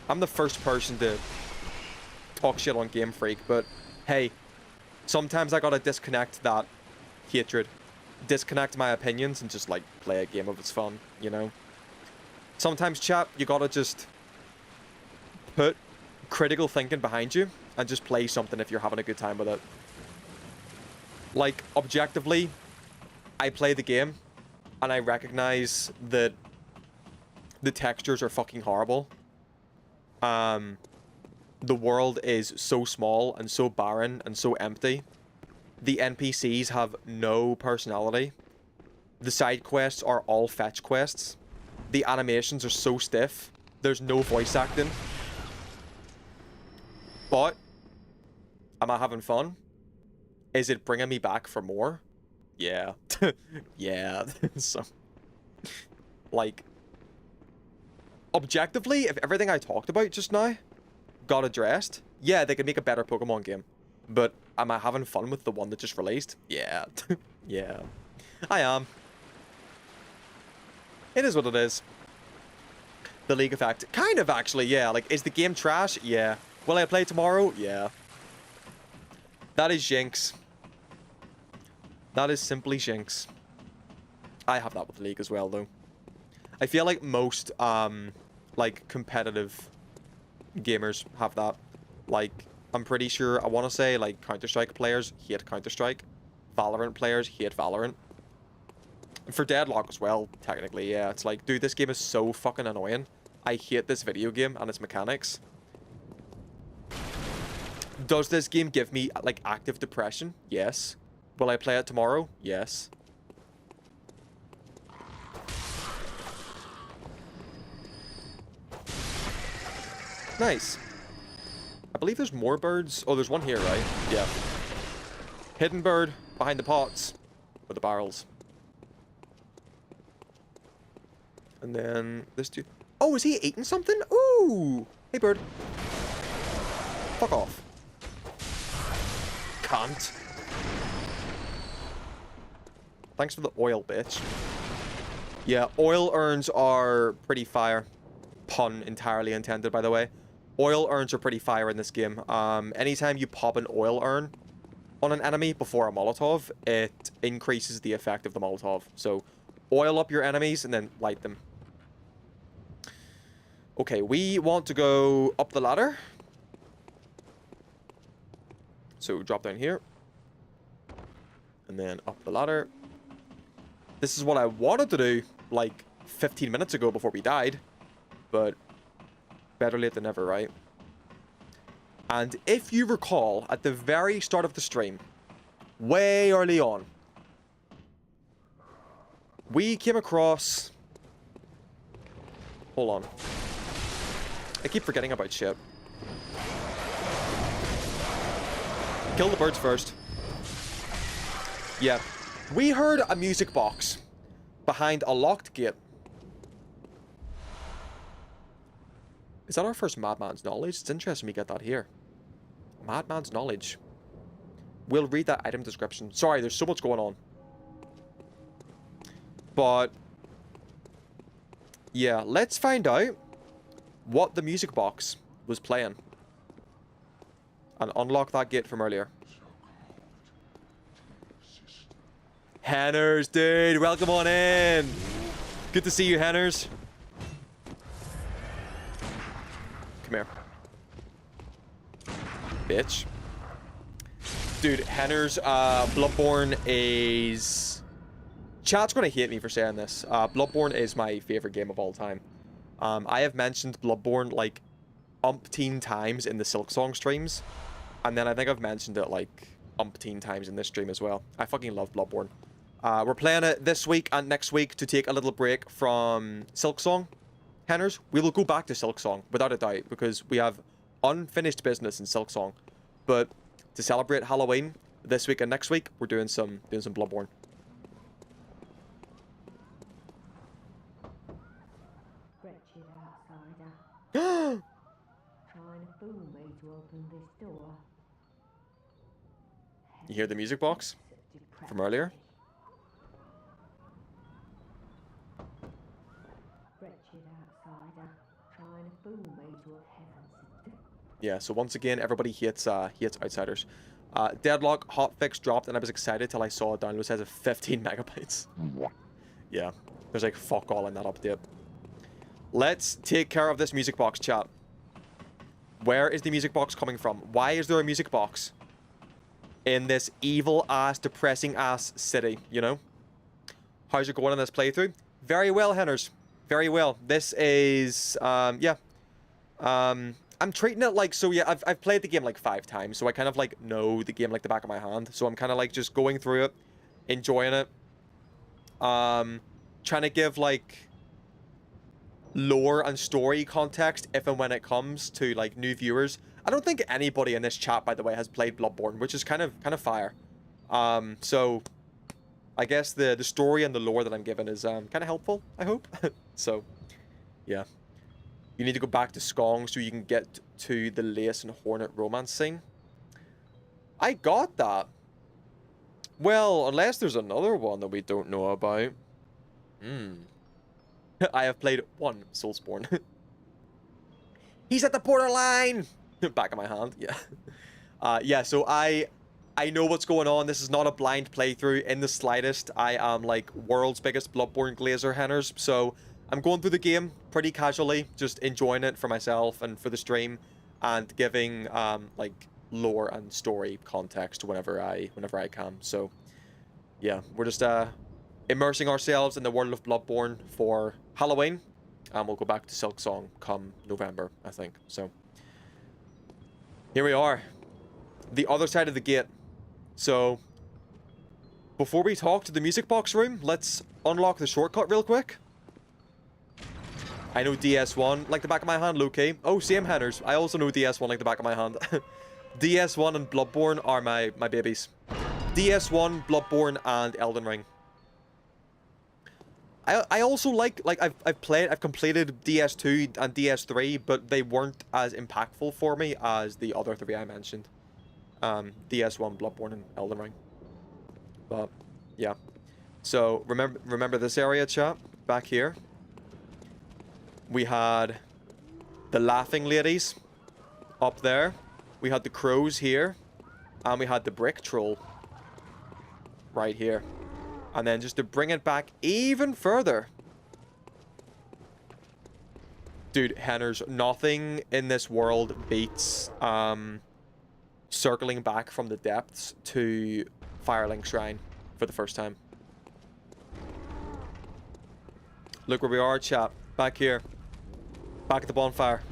I'm the first person to talk shit on Game Freak, but hey, sometimes I gotta disconnect that hatred, disconnect my opinions, and just like play a game of its fun, you know? Sometimes, chat, you gotta just put critical thinking behind you and just play something if you're having a good time with it. Like, objectively, I play the game and I recognize that the textures are fucking horrible. The world is so small and so barren and so empty. The NPCs have no personality. The side quests are all fetch quests. The animations are so stiff. There's no voice acting. But, am I having fun? Is it bringing me back for more? Yeah. Yeah. So, like, objectively, if everything I talked about just now got addressed, yeah, they could make a better Pokemon game. But am I having fun with the one that just released? Yeah. Yeah. I am. It is what it is. The League effect. Kind of, actually, yeah. Like, is the game trash? Yeah. Will I play tomorrow? Yeah. That is Jinx. That is simply Jinx. I have that with League as well, though. I feel like most, like, competitive gamers have that. Like, I'm pretty sure, I want to say, like, Counter-Strike players hate Counter-Strike. Valorant players hate Valorant. And for Deadlock as well, technically, yeah. It's like, dude, this game is so fucking annoying. I hate this video game and its mechanics. Does this game give me, like, active depression? Yes. Will I play it tomorrow? Yes. Nice. I believe there's more birds. Oh, there's one here, right? Yeah. Hidden bird behind the pots. With the barrels. And then this dude. Oh, is he eating something? Ooh! Hey, bird. Fuck off. Cunt. Thanks for the oil, bitch. Yeah, oil urns are pretty fire. Pun entirely intended, by the way. Oil urns are pretty fire in this game. Anytime you pop an oil urn on an enemy before a Molotov, it increases the effect of the Molotov. So, oil up your enemies and then light them. Okay, we want to go up the ladder. So, drop down here. And then up the ladder. This is what I wanted to do, like, 15 minutes ago before we died. But better late than never, right? And if you recall, at the very start of the stream, way early on, we came across... Hold on. I keep forgetting about shit. Kill the birds first. Yeah. We heard a music box behind a locked gate. Is that our first Madman's Knowledge? It's interesting we get that here. Madman's Knowledge. We'll read that item description. Sorry, there's so much going on. But... yeah, let's find out what the music box was playing. And unlock that gate from earlier. Henners, dude, welcome on in. Good to see you, Henners. Come here. Bitch. Dude, Henners, Bloodborne is... Chat's gonna hate me for saying this. Bloodborne is my favorite game of all time. I have mentioned Bloodborne, like, umpteen times in the Silksong streams. And then I think I've mentioned it, like, umpteen times in this stream as well. I fucking love Bloodborne. We're playing it this week and next week to take a little break from Silksong. Henners, we will go back to Silksong, without a doubt, because we have unfinished business in Silksong. But to celebrate Halloween this week and next week, we're doing some Bloodborne. Wretched outsider. Trying to fool me to open this door. You hear the music box from earlier? Wretched outsider. Trying to fool me to heaven's. Yeah, so once again, everybody hates outsiders. Deadlock hotfix dropped, and I was excited till I saw a download size of 15 megabytes. Yeah, there's like fuck all in that update. Let's take care of this music box, chat. Where is the music box coming from? Why is there a music box in this evil-ass, depressing-ass city, you know? How's it going on this playthrough? Very well, Henners. Very well. This is, yeah. I'm treating it like, so yeah, I've played the game like 5 times, so I kind of like know the game like the back of my hand. So I'm kind of like just going through it, enjoying it. Trying to give like lore and story context if and when it comes to like new viewers. I don't think anybody in this chat, by the way, has played Bloodborne, which is kind of fire. So I guess the story and the lore that I'm giving is kind of helpful, I hope. So yeah. You need to go back to Skong so you can get to the Lace and Hornet romance scene. I got that. Well, unless there's another one that we don't know about. I have played 1 Soulsborne. He's at the borderline! Back of my hand, yeah. Yeah, so I know what's going on. This is not a blind playthrough in the slightest. I am like world's biggest Bloodborne glazer, Henners, so I'm going through the game pretty casually, just enjoying it for myself and for the stream, and giving like lore and story context whenever I can. So yeah, we're just immersing ourselves in the world of Bloodborne for Halloween, and we'll go back to Silksong come November, I think. So here we are, the other side of the gate. So before we talk to the music box room, let's unlock the shortcut real quick. I know DS1 like the back of my hand, Loki. Oh, same, Henners. I also know DS1 like the back of my hand. DS1 and Bloodborne are my babies. DS1, Bloodborne, and Elden Ring. I also like I've completed DS2 and DS3, but they weren't as impactful for me as the other 3 I mentioned. DS1, Bloodborne, and Elden Ring. But yeah. So remember this area, chat? Back here. We had the laughing ladies up there. We had the crows here. And we had the brick troll right here. And then just to bring it back even further. Dude, Henners, nothing in this world beats circling back from the depths to Firelink Shrine for the first time. Look where we are, chap. Back here. Back at the bonfire.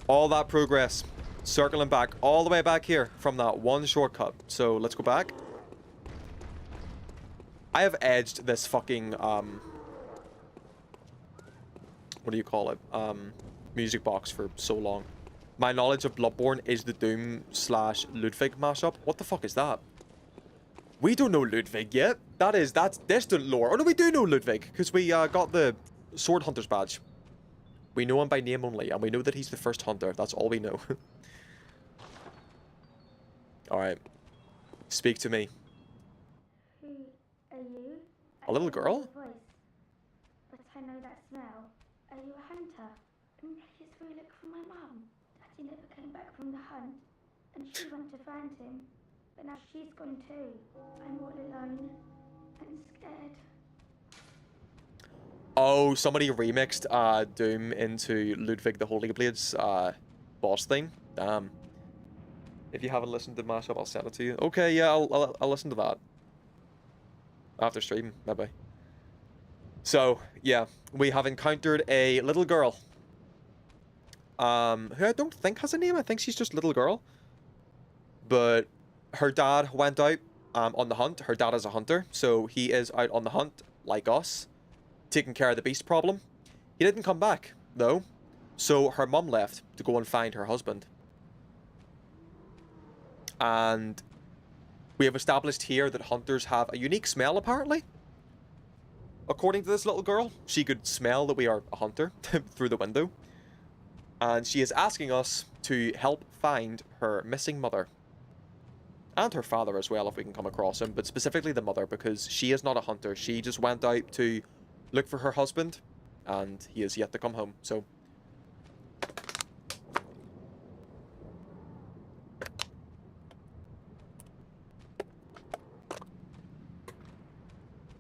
All that progress. Circling back all the way back here from that one shortcut. So let's go back. I have edged this fucking what do you call it? Music box for so long. My knowledge of Bloodborne is the Doom / Ludwig mashup. What the fuck is that? We don't know Ludwig yet. That's distant lore. Oh no, we do know Ludwig because we got the Sword Hunter's badge. We know him by name only, and we know that he's the first hunter. That's all we know. Alright. Speak to me. Who are you? A little girl? Voice, but I know that smell. Are you a hunter? Please go look for my mum. Daddy never came back from the hunt, and she went to find him. But now she's gone too. I'm all alone and scared. Oh, somebody remixed Doom into Ludwig the Holy Blade's boss theme. Damn. If you haven't listened to the mashup, I'll send it to you. Okay, yeah, I'll listen to that. After stream, maybe. So, yeah, we have encountered a little girl. Who I don't think has a name. I think she's just little girl. but her dad went out on the hunt. Her dad is a hunter, so he is out on the hunt, like us, taking care of the beast problem. He didn't come back, though, so her mum left to go and find her husband. And we have established here that hunters have a unique smell, apparently. According to this little girl, she could smell that we are a hunter through the window. And she is asking us to help find her missing mother. And her father as well, if we can come across him. But specifically the mother, because she is not a hunter. She just went out to look for her husband. And he is yet to come home, so...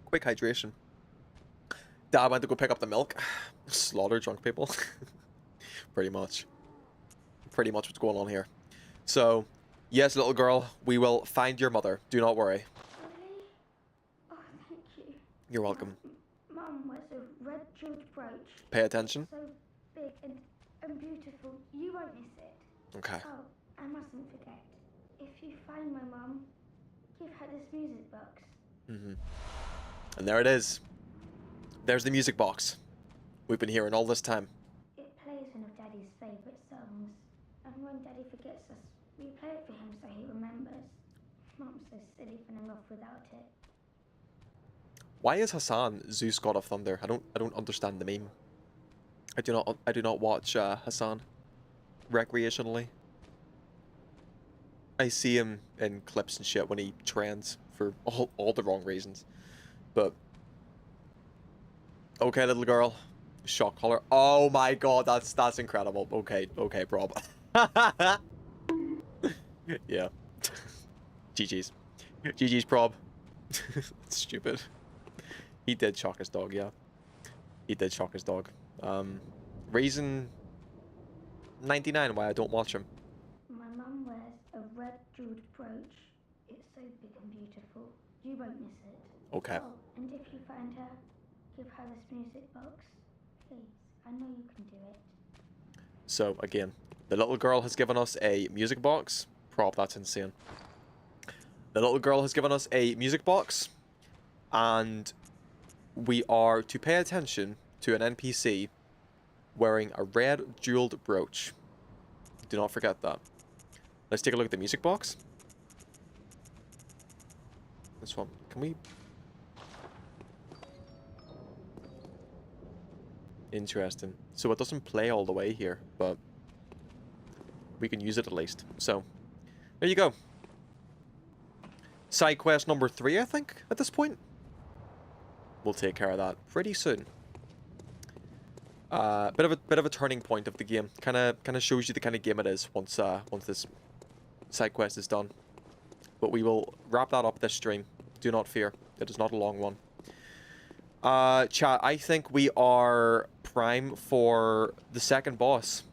Quick hydration. Dad went to go pick up the milk. Slaughter drunk people. Pretty much. Pretty much what's going on here. So, yes, little girl, we will find your mother. Do not worry. Really? Oh, thank you. You're welcome. Mum wears a red jeweled brooch. Pay attention. So big and beautiful. You won't miss it. Okay. Oh, I mustn't forget. If you find my mum, give her this music box. Mm-hmm. And there it is. There's the music box we've been hearing all this time. It plays one of Daddy's favourite songs. And when Daddy forgets us, we play it for him so he remembers. Mum's so silly running off without it. Why is Hassan Zeus God of Thunder? I don't understand the meme. I do not watch Hassan recreationally. I see him in clips and shit when he trends for all the wrong reasons. But okay, little girl, shock collar. Oh my god, that's incredible. Okay, prob. Yeah. GG's prob. Stupid. He did shock his dog, yeah. He did shock his dog. Reason 99 why I don't watch him. My mum wears a red jeweled brooch. It's so big and beautiful. You won't miss it. Okay. Oh, and if you find her, give her this music box. Please, I know you can do it. So, again, the little girl has given us a music box. Prop, that's insane. The little girl has given us a music box. And we are to pay attention to an NPC wearing a red jeweled brooch. Do not forget that. Let's take a look at the music box. This one. Can we... Interesting. So it doesn't play all the way here, but we can use it at least. So, there you go. Side quest number 3, I think, at this point. We'll take care of that pretty soon. Bit of a turning point of the game. Kind of shows you the kind of game it is once this side quest is done. But we will wrap that up this stream. Do not fear. It is not a long one. Chat, I think we are prime for the second boss.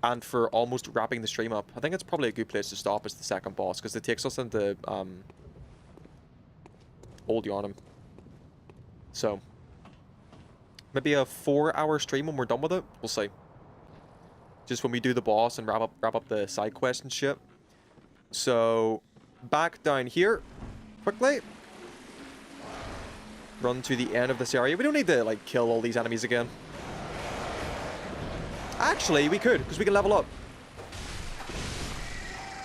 And for almost wrapping the stream up. I think it's probably a good place to stop as the second boss, because it takes us into Old Yharnam. So, maybe a 4-hour stream when we're done with it. We'll see. Just when we do the boss and wrap up the side quest and shit. So, back down here, quickly. Run to the end of this area. We don't need to, like, kill all these enemies again. Actually, we could, because we can level up.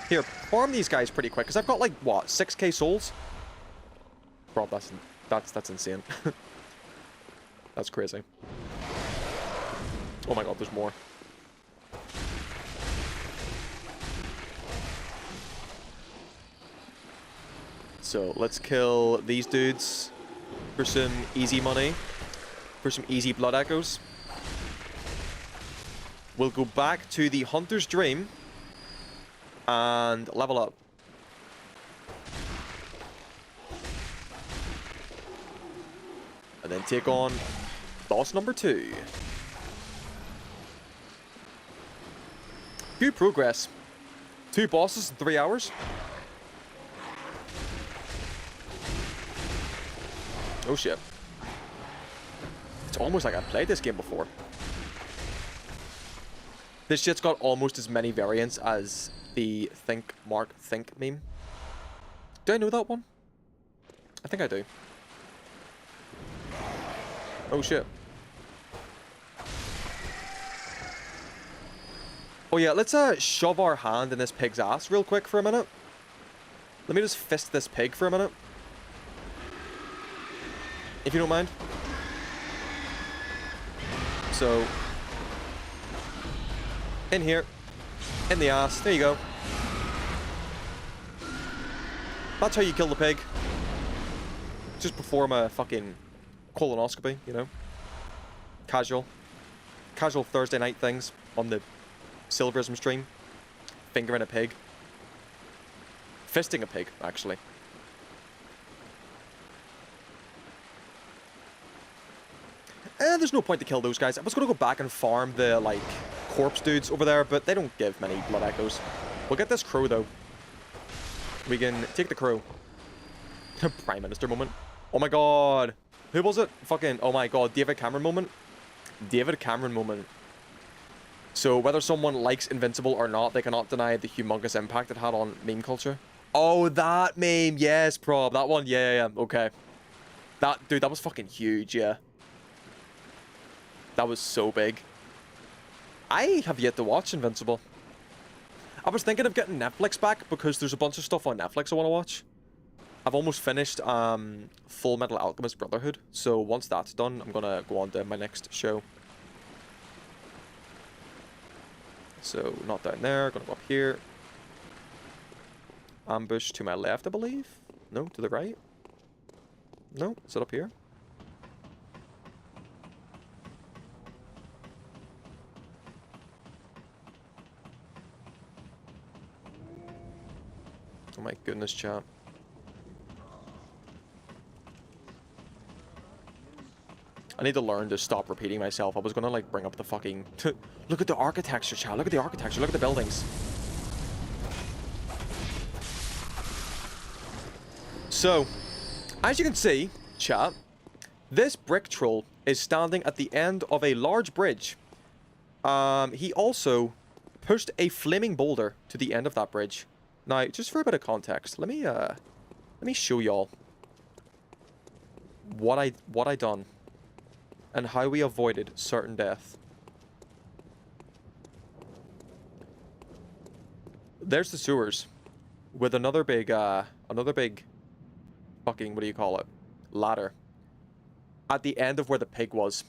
Here, farm these guys pretty quick, because I've got, like, what, 6k souls? Bro, that's insane. That's crazy. Oh my god, there's more. So, let's kill these dudes for some easy money. For some easy blood echoes. We'll go back to the Hunter's Dream and level up. And then take on boss number 2. Good progress. 2 bosses in 3 hours. Oh shit. It's almost like I've played this game before. This shit's got almost as many variants as The Think Mark Think meme. Do I know that one? I think I do. Oh shit. Oh yeah, let's shove our hand in this pig's ass real quick for a minute. Let me just fist this pig for a minute. If you don't mind. So, in here, in the ass, there you go. That's how you kill the pig. Just perform a fucking colonoscopy, you know? Casual Thursday night things on the Silverism stream. Fingering a pig. Fisting a pig, actually. There's no point to kill those guys. I was going to go back and farm the, like, corpse dudes over there, but they don't give many blood echoes. We'll get this crow, though. We can take the crow. Prime Minister moment. Oh my god. Who was it? Fucking, oh my god, David Cameron moment. David Cameron moment. So, whether someone likes Invincible or not, they cannot deny the humongous impact it had on meme culture. Oh, that meme. Yes, prob. That one. Yeah. Okay. That, dude, that was fucking huge, yeah. That was so big. I have yet to watch Invincible. I was thinking of getting Netflix back because there's a bunch of stuff on Netflix I want to watch. I've almost finished Full Metal Alchemist Brotherhood. So once that's done, I'm going to go on to my next show. So not down there. Going to go up here. Ambush to my left, I believe. No, to the right. No, is it up here? Oh my goodness, chat. I need to learn to stop repeating myself. I was gonna, like, bring up the fucking... Look at the architecture, chat. Look at the architecture. Look at the buildings. So, as you can see, chat, this brick troll is standing at the end of a large bridge. He also pushed a flaming boulder to the end of that bridge. Now, just for a bit of context, let me show y'all what I done and how we avoided certain death. There's the sewers with another big fucking, what do you call it? Ladder at the end of where the pig was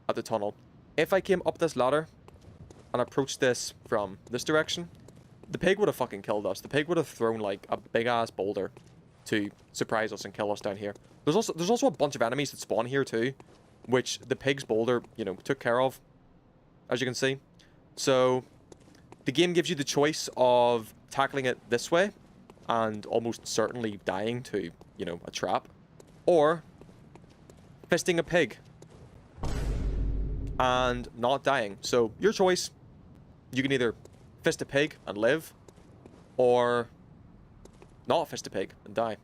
at the tunnel. If I came up this ladder and approached this from this direction, the pig would have fucking killed us. The pig would have thrown, like, a big-ass boulder to surprise us and kill us down here. There's also a bunch of enemies that spawn here, too, which the pig's boulder, you know, took care of, as you can see. So, the game gives you the choice of tackling it this way and almost certainly dying to, you know, a trap, or fisting a pig and not dying. So, your choice. You can either fist a pig and live, or not fist a pig and die.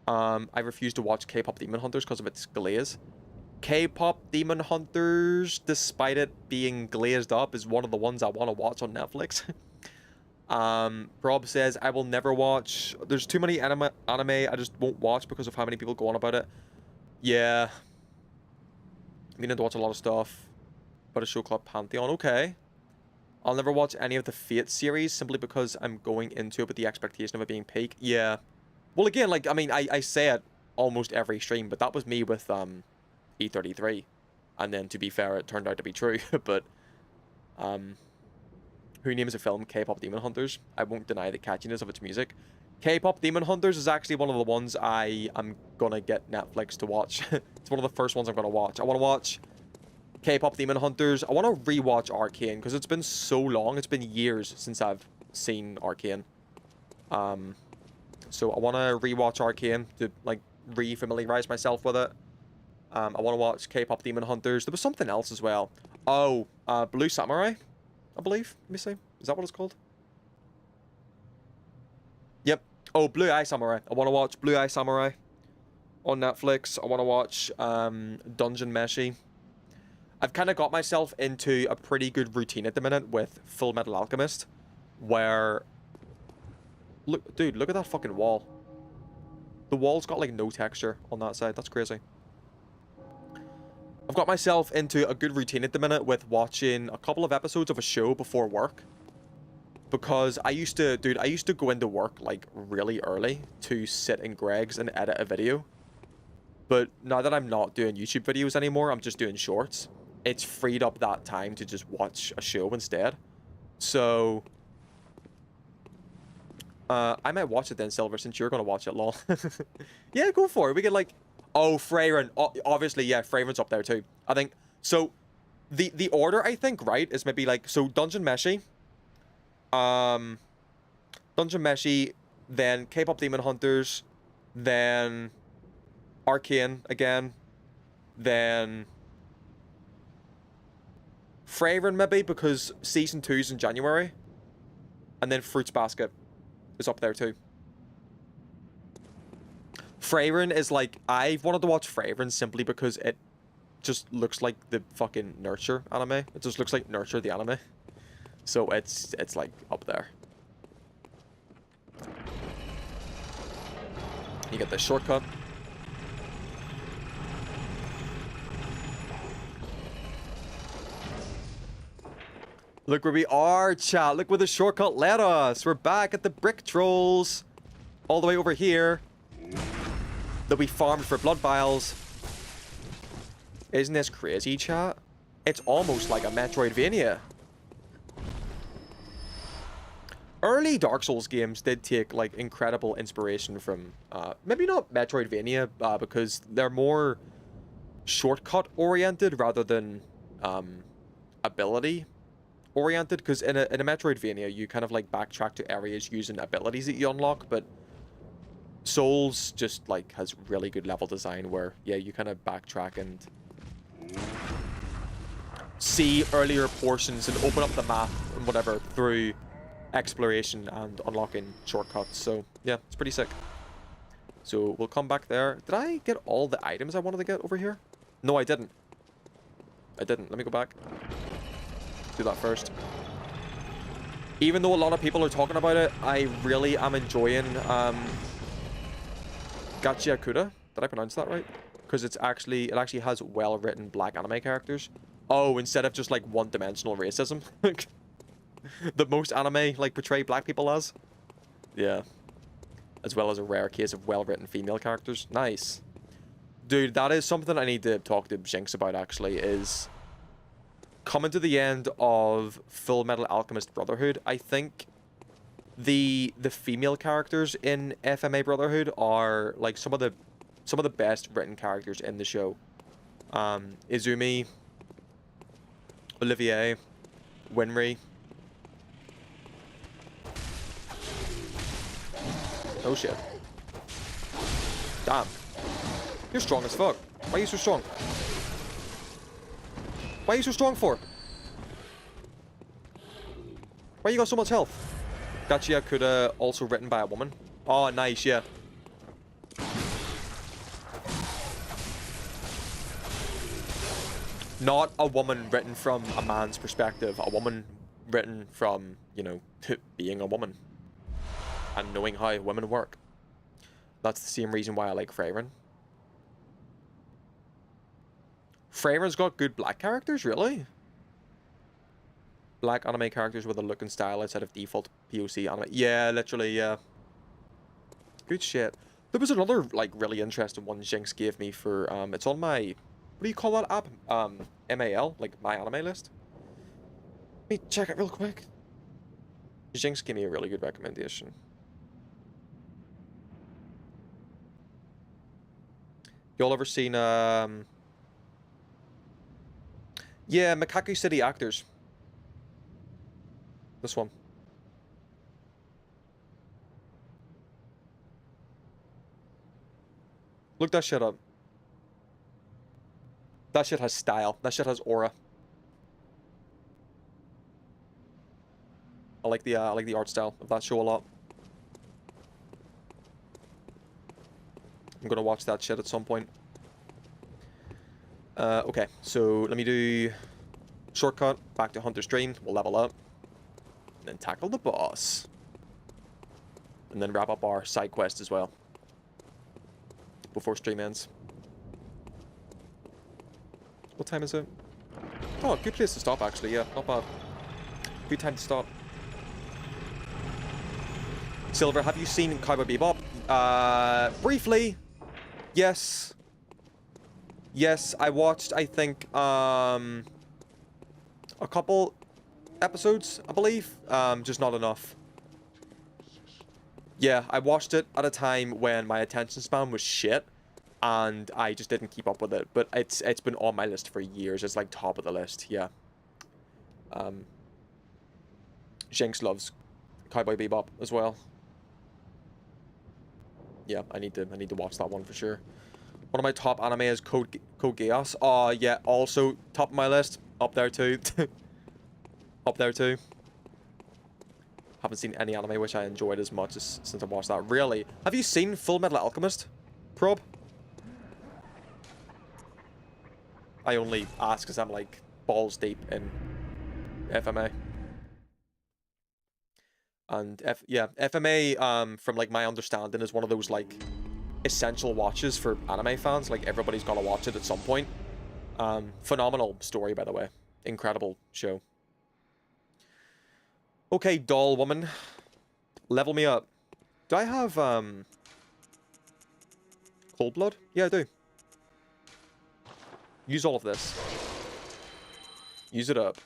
I refuse to watch K-pop Demon Hunters because of its glaze. K-pop Demon Hunters, despite it being glazed up, is one of the ones I want to watch on Netflix. Rob says, I will never watch. There's too many anime I just won't watch because of how many people go on about it. Yeah. I mean, to watch a lot of stuff. But a show called Pantheon, okay. I'll never watch any of the Fate series simply because I'm going into it with the expectation of it being peak. Yeah. Well, again, like, I mean, I say it almost every stream, but that was me with E33. And then, to be fair, it turned out to be true. But, who names a film K-pop Demon Hunters? I won't deny the catchiness of its music. K-pop Demon Hunters is actually one of the ones I am gonna get Netflix to watch. It's one of the first ones I'm gonna watch. I want to watch K-pop Demon Hunters. I want to rewatch Arcane because it's been so long. It's been years since I've seen Arcane. So I want to rewatch Arcane to, like, re-familiarize myself with it. I want to watch K-pop Demon Hunters. There was something else as well. Oh, Blue Samurai, I believe. Let me see. Is that what it's called? Yep. Oh, Blue Eye Samurai. I want to watch Blue Eye Samurai on Netflix. I want to watch Dungeon Meshi. I've kind of got myself into a pretty good routine at the minute with Full Metal Alchemist. where... Look, dude, look at that fucking wall. The wall's got, like, no texture on that side. That's crazy. I've got myself into a good routine at the minute with watching a couple of episodes of a show before work. Because I used to, dude, I used to go into work, like, really early to sit in Greg's and edit a video. But now that I'm not doing YouTube videos anymore, I'm just doing shorts. It's freed up that time to just watch a show instead. So... I might watch it then, Silver, since you're going to watch it, lol. Yeah, go for it. We can, like... Oh, Freyren. Obviously, yeah, Freyren's up there, too. I think... So, the order, I think, right, is maybe, like... So, Dungeon Meshi. Dungeon Meshi. Then K-pop Demon Hunters. Then... Arcane, again. Then... Freyren, maybe, because Season 2's in January. And then Fruits Basket is up there too. Freyren is like, I've wanted to watch Freyren simply because it just looks like the fucking Nurture anime. It just looks like Nurture the anime. So it's like up there. You get the shortcut. Look where we are, chat. Look where the shortcut led us. We're back at the brick trolls. All the way over here. That we farmed for blood vials. Isn't this crazy, chat? It's almost like a Metroidvania. Early Dark Souls games did take, like, incredible inspiration from... maybe not Metroidvania, because they're more shortcut-oriented rather than ability oriented, because in a Metroidvania you kind of like backtrack to areas using abilities that you unlock, but Souls just like has really good level design where yeah, you kind of backtrack and see earlier portions and open up the map and whatever through exploration and unlocking shortcuts. So yeah, it's pretty sick. So we'll come back there. Did I get all the items I wanted to get over here? No, I didn't. Let me go back. Do that first. Even though a lot of people are talking about it, I really am enjoying Gachiakuda. Did I pronounce that right? Because it actually has well-written black anime characters. Oh, instead of just like one-dimensional racism. That most anime like portray black people as. Yeah. As well as a rare case of well-written female characters. Nice. Dude, that is something I need to talk to Jinx about actually, is coming to the end of Full Metal Alchemist Brotherhood. I think the female characters in FMA Brotherhood are like some of the best written characters in the show. Izumi, Olivier, Winry. Oh shit. Damn. You're strong as fuck. Why are you so strong? Why are you so strong for? Why you got so much health? Gachiakuda also written by a woman. Oh, nice, yeah. Not a woman written from a man's perspective. A woman written from, you know, being a woman. And knowing how women work. That's the same reason why I like Freyren. Freyren's got good black characters, really? Black anime characters with a look and style outside of default POC anime. Yeah, literally, yeah. Good shit. There was another, like, really interesting one Jinx gave me for, it's on my, what do you call that app? MAL, like, my anime list. Let me check it real quick. Jinx gave me a really good recommendation. Y'all ever seen, yeah, Makaku City Actors. This one. Look that shit up. That shit has style. That shit has aura. I like the art style of that show a lot. I'm gonna watch that shit at some point. Okay, so let me do shortcut back to Hunter's Dream. We'll level up. And then tackle the boss. And then wrap up our side quest as well. Before stream ends. What time is it? Oh, good place to stop actually, yeah, not bad. Good time to stop. Silver, have you seen Cowboy Bebop? Briefly. Yes. Yes, I watched, I think, a couple episodes, I believe. Just not enough. Yeah, I watched it at a time when my attention span was shit, and I just didn't keep up with it. But it's been on my list for years. It's like top of the list, yeah. Jinx loves Cowboy Bebop as well. Yeah, I need to watch that one for sure. One of my top anime is Code Geass. Oh yeah, also top of my list. Up there too. Up there too. Haven't seen any anime which I enjoyed as much as since I watched that. Really? Have you seen Full Metal Alchemist, Prob? I only ask because I'm like balls deep in FMA. And yeah, FMA, from like my understanding, is one of those like essential watches for anime fans. Like everybody's got to watch it at some point. Phenomenal story, by the way. Incredible show. Okay, doll woman. Level me up. Do I have cold blood? Yeah, I do. Use all of this. Use it up.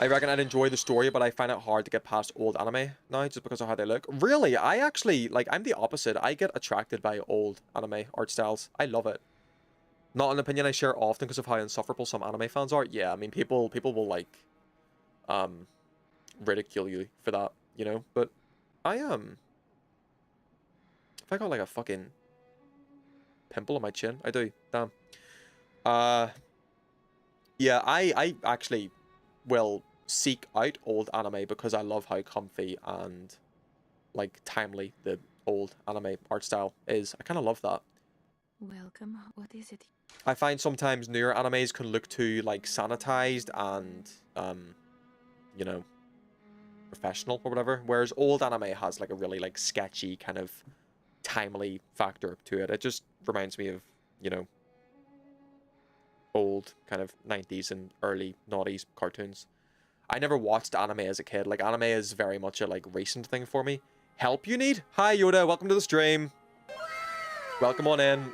I reckon I'd enjoy the story, but I find it hard to get past old anime now just because of how they look. Really, I actually, like, I'm the opposite. I get attracted by old anime art styles. I love it. Not an opinion I share often because of how insufferable some anime fans are. Yeah, I mean, people will, like, ridicule you for that, you know? But I, if I got, like, a fucking pimple on my chin, I do. Damn. Yeah, I actually will seek out old anime because I love how comfy and like timely the old anime art style is. I kind of love that. Welcome. What is it? I find sometimes newer animes can look too like sanitized and you know, professional or whatever, whereas old anime has like a really like sketchy kind of timely factor to it. It just reminds me of, you know, old kind of 90s and early noughties cartoons. I never watched anime as a kid. Like, anime is very much a, like, recent thing for me. Help you need? Hi, Yoda. Welcome to the stream. Welcome on in.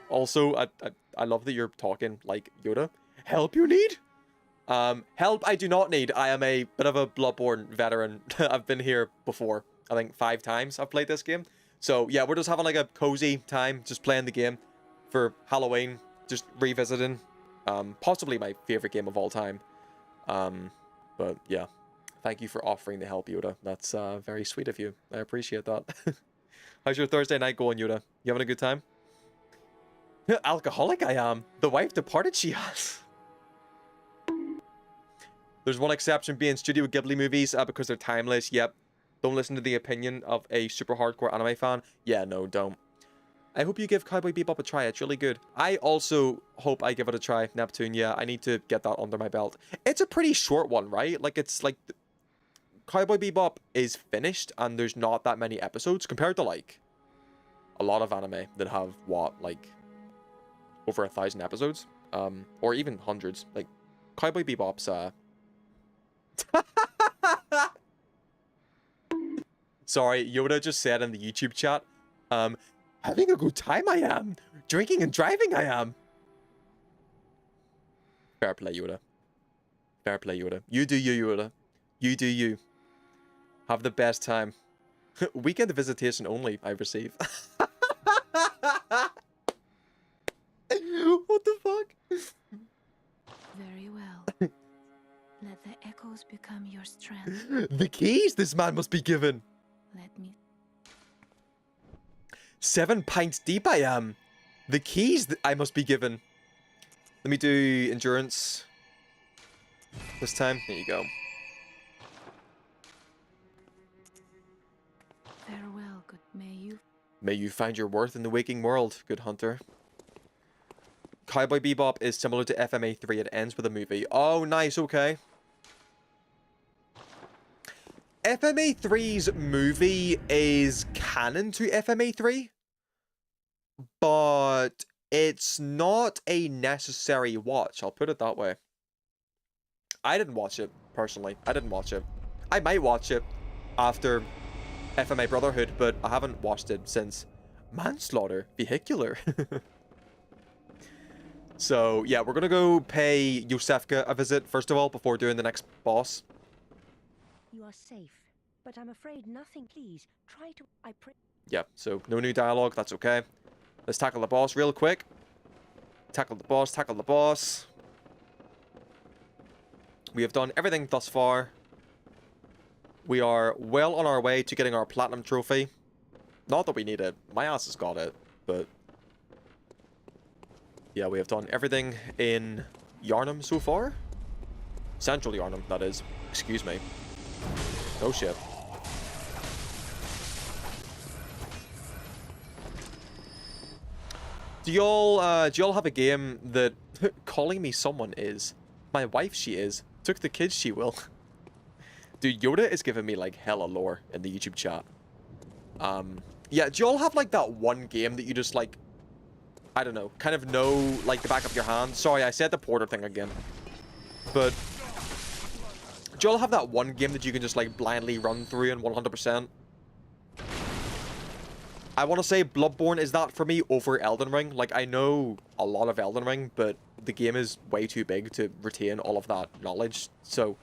Also, I love that you're talking like Yoda. Help you need? Help I do not need. I am a bit of a Bloodborne veteran. I've been here before. I think 5 times I've played this game. So, yeah, we're just having, like, a cozy time. Just playing the game for Halloween. Just revisiting. Possibly my favorite game of all time. But yeah, thank you for offering to help, Yoda. That's very sweet of you. I appreciate that. How's your Thursday night going, Yoda? You having a good time? Alcoholic I am. The wife departed she has. There's one exception being Studio Ghibli movies because they're timeless. Yep. Don't listen to the opinion of a super hardcore anime fan. Yeah, no, don't. I hope you give Cowboy Bebop a try. It's really good. I also hope I give it a try, Neptune. Yeah, I need to get that under my belt. It's a pretty short one, right? Like, it's like... Cowboy Bebop is finished, and there's not that many episodes, compared to, like, a lot of anime that have, what, like, over 1,000 episodes? Or even hundreds. Like, Cowboy Bebop's, Sorry, Yoda just said in the YouTube chat, having a good time I am. Drinking and driving I am. Fair play, Yoda. Fair play, Yoda. You do you, Yoda. You do you. Have the best time. Weekend visitation only, I receive. What the fuck? Very well. Let the echoes become your strength. The keys this man must be given. Let me... 7 pints deep I am. The keys that I must be given. Let me do endurance. This time. There you go. Farewell, good may you... May you find your worth in the waking world, good hunter. Cowboy Bebop is similar to FMA 3. It ends with a movie. Oh, nice. Okay. FMA 3's movie is canon to FMA 3, but it's not a necessary watch. I'll put it that way. I didn't watch it, personally. I didn't watch it. I might watch it after FMA Brotherhood, but I haven't watched it since Manslaughter Vehicular. So, yeah, we're gonna go pay Yosefka a visit, first of all, before doing the next boss. You are safe, but I'm afraid nothing. Please, try to... I pray... Yeah, so no new dialogue, that's okay. Let's tackle the boss real quick. Tackle the boss, tackle the boss. We have done everything thus far. We are well on our way to getting our platinum trophy. Not that we need it. My ass has got it, but... yeah, we have done everything in Yharnam so far. Central Yharnam, that is. Excuse me. Oh shit. Do y'all have a game that calling me someone is? My wife she is. Took the kids she will. Dude, Yoda is giving me like hella lore in the YouTube chat. Yeah, do y'all have like that one game that you just like, I don't know, kind of know like the back of your hand? Sorry, I said the Porter thing again. But do y'all have that one game that you can just like blindly run through in 100%? I want to say Bloodborne is that for me over Elden Ring. Like, I know a lot of Elden Ring, but the game is way too big to retain all of that knowledge. So,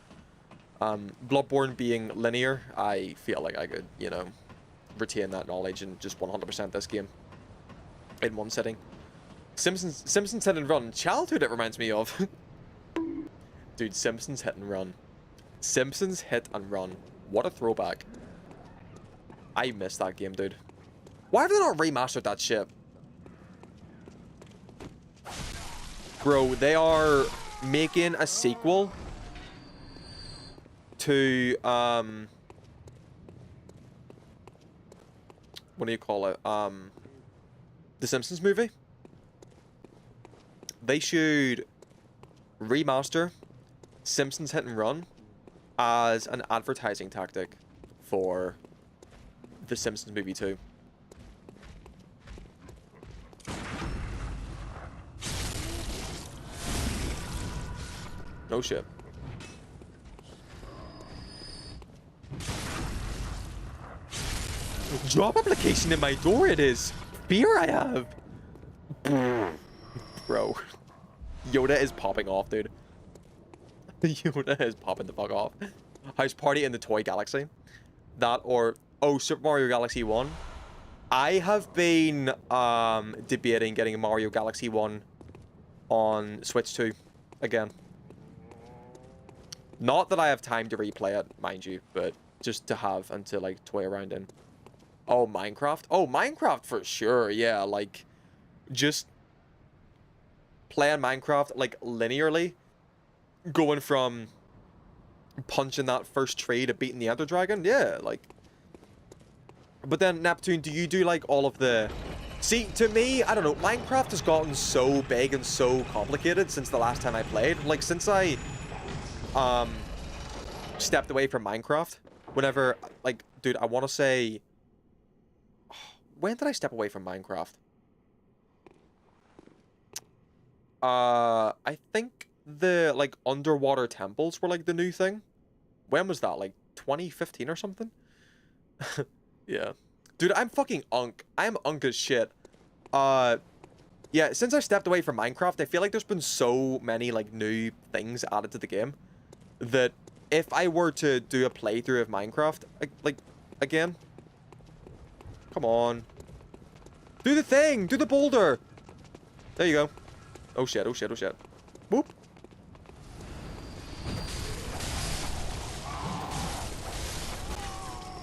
Bloodborne being linear, I feel like I could, you know, retain that knowledge and just 100% this game in one sitting. Simpsons Hit and Run. Childhood it reminds me of. Dude, Simpsons Hit and Run. Simpsons Hit and Run. What a throwback. I miss that game, dude. Why have they not remastered that shit? Bro, they are making a sequel to, what do you call it? The Simpsons movie. They should remaster Simpsons Hit and Run as an advertising tactic for the Simpsons movie too. No shit. Job application in my door it is. Fear I have. Bro. Yoda is popping off, dude. Yoda is popping the fuck off. House party in the toy galaxy. That or... oh, Super Mario Galaxy 1. I have been debating getting a Mario Galaxy 1 on Switch 2 again. Not that I have time to replay it, mind you, but just to have and to, like, toy around in. Oh, Minecraft? Oh, Minecraft for sure, yeah, like, just playing Minecraft, like, linearly, going from punching that first tree to beating the Ender Dragon, yeah, like. But then, Neptune, do you do, like, all of the... see, to me, I don't know, Minecraft has gotten so big and so complicated since the last time I played. Like, since I... stepped away from Minecraft. Whenever, like, dude, I want to say... when did I step away from Minecraft? I think the, like, underwater temples were, like, the new thing. When was that? Like, 2015 or something? Yeah. Dude, I'm fucking unk. I'm unk as shit. Yeah, since I stepped away from Minecraft, I feel like there's been so many, like, new things added to the game that if I were to do a playthrough of Minecraft, like, again... come on. Do the thing! Do the boulder! There you go. Oh shit, oh shit, oh shit. Whoop.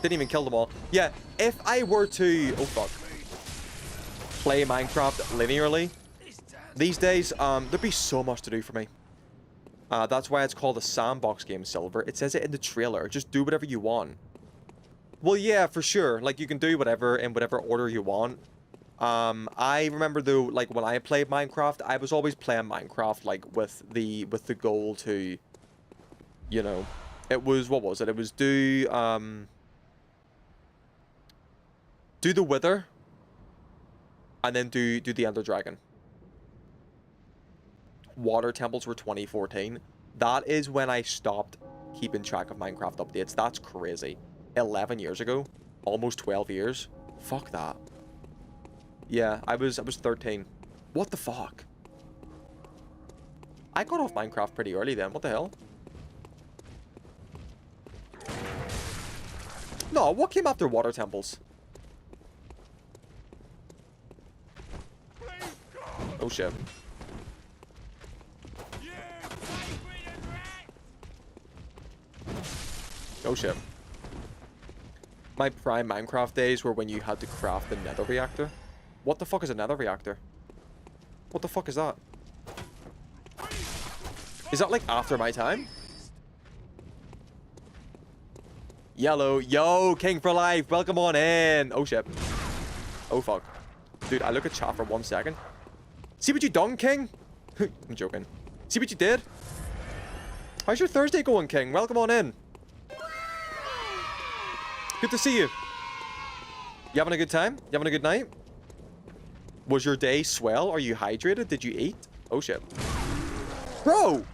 Didn't even kill them all. Yeah, if I were to... oh fuck. Play Minecraft linearly these days, there'd be so much to do for me. That's why it's called a sandbox game, Silver. It says it in the trailer. Just do whatever you want. Well, yeah, for sure. Like, you can do whatever in whatever order you want. I remember though, like when I played Minecraft, I was always playing Minecraft like with the goal to, you know, it was, what was it? It was do the Wither, and then do the Ender Dragon. Water temples were 2014. That is when I stopped keeping track of Minecraft updates. That's crazy. 11 years ago, almost 12 years. Fuck that. Yeah, I was 13. What the fuck? I got off Minecraft pretty early then. What the hell? No, what came after water temples? Oh shit. Oh shit. My prime Minecraft days were when you had to craft the nether reactor. What the fuck is a nether reactor? What the fuck is that? Is that like after my time? Yellow. Yo, King for life. Welcome on in. Oh shit. Oh fuck. Dude, I look at chat for 1 second. See what you done, King? I'm joking. See what you did? How's your Thursday going, King? Welcome on in. Good to see you. You having a good time? You having a good night? Was your day swell? Are you hydrated? Did you eat? Oh shit. Bro!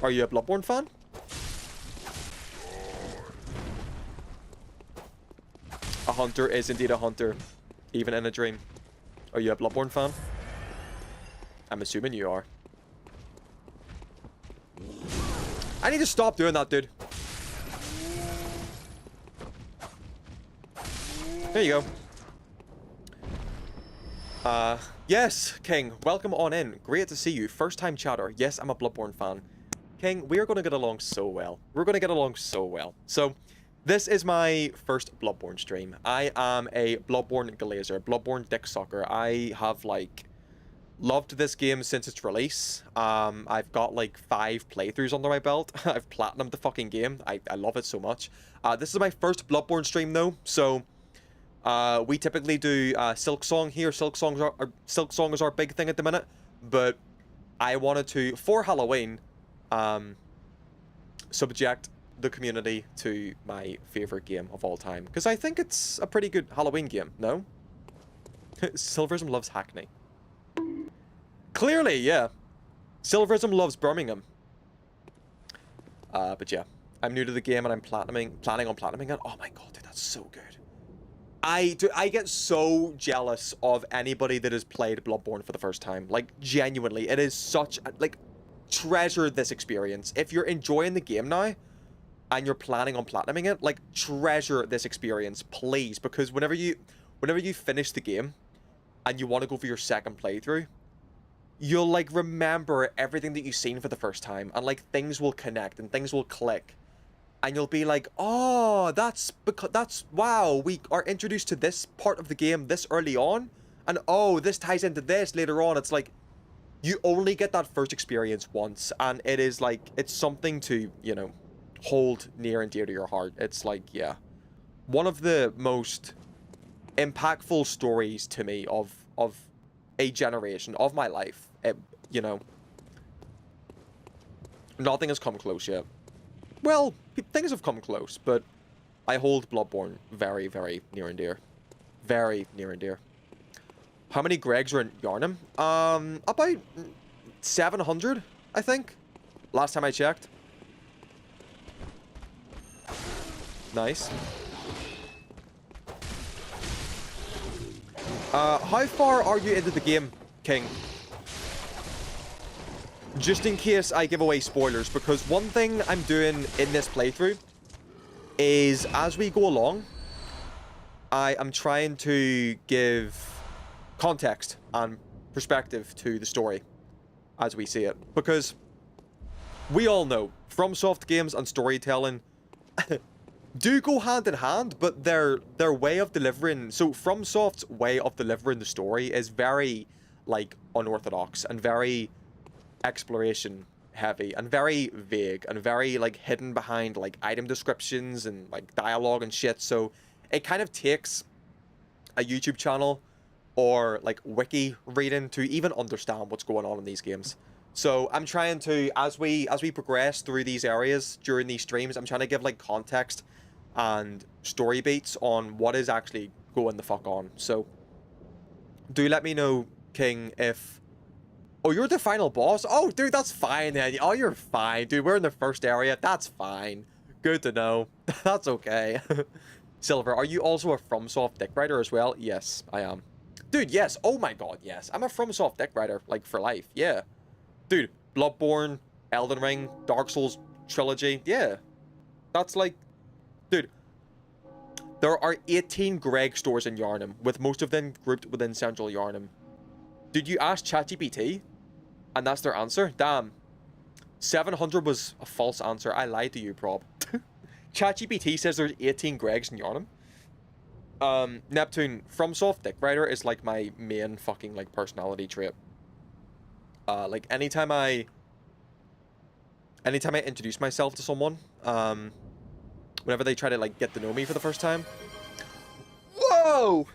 Are you a Bloodborne fan? A hunter is indeed a hunter, even in a dream. Are you a Bloodborne fan? I'm assuming you are. I need to stop doing that, dude. There you go. Yes, King, welcome on in. Great to see you. First time chatter. Yes, I'm a Bloodborne fan. King, we are going to get along so well. We're going to get along so well. So, this is my first Bloodborne stream. I am a Bloodborne glazer, Bloodborne dick sucker. I have, like, loved this game since its release. I've got, like, 5 playthroughs under my belt. I've platinumed the fucking game. I love it so much. This is my first Bloodborne stream, though, so... we typically do Silk Song here. Silk Song is our big thing at the minute, but I wanted to, for Halloween, subject the community to my favorite game of all time, because I think it's a pretty good Halloween game. No? Silverism loves Hackney. Clearly, yeah. Silverism loves Birmingham. But yeah, I'm new to the game and I'm planning on platinuming it. Oh my god, dude, that's so good. I get so jealous of anybody that has played Bloodborne for the first time. Like, genuinely, it is such, like, treasure this experience. If you're enjoying the game now, and you're planning on platinuming it, like, treasure this experience, please. Because whenever you finish the game, and you want to go for your second playthrough, you'll, like, remember everything that you've seen for the first time, and, like, things will connect, and things will click. And you'll be like, oh, wow, we are introduced to this part of the game this early on. And oh, this ties into this later on. It's like, you only get that first experience once. And it is like, it's something to, you know, hold near and dear to your heart. It's like, yeah. One of the most impactful stories to me of a generation, of my life. You know, nothing has come close yet. Well, things have come close, but I hold Bloodborne very, very near and dear. Very near and dear. How many Gregs are in Yarnum? About 700, I think. Last time I checked. Nice. How far are you into the game, King? Just in case I give away spoilers, because one thing I'm doing in this playthrough is, as we go along, I am trying to give context and perspective to the story as we see it. Because we all know, FromSoft games and storytelling do go hand in hand, but their way of delivering... So FromSoft's way of delivering the story is very, like, unorthodox and very... exploration heavy and very vague and very like hidden behind like item descriptions and like dialogue and shit, so it kind of takes a YouTube channel or like wiki reading to even understand what's going on in these games. So I'm trying to, as we progress through these areas during these streams, I'm trying to give like context and story beats on what is actually going the fuck on. So do let me know, King, if... Oh, you're the final boss? Oh, dude, that's fine then. Oh, you're fine, dude. We're in the first area. That's fine. Good to know. That's okay. Silver, are you also a FromSoft deck writer as well? Yes, I am. Dude, yes. Oh my god, yes. I'm a FromSoft deck writer, like, for life. Yeah. Dude, Bloodborne, Elden Ring, Dark Souls trilogy. Yeah. That's like... Dude. There are 18 Greg stores in Yarnum, with most of them grouped within Central Yarnum. Did you ask ChatGPT? And that's their answer? Damn. 700 was a false answer. I lied to you, prob. ChatGPT says there's 18 Gregs in Yarnum. Neptune, FromSoft Dick Writer is like my main fucking like personality trait. Like anytime I introduce myself to someone, whenever they try to like get to know me for the first time, whoa!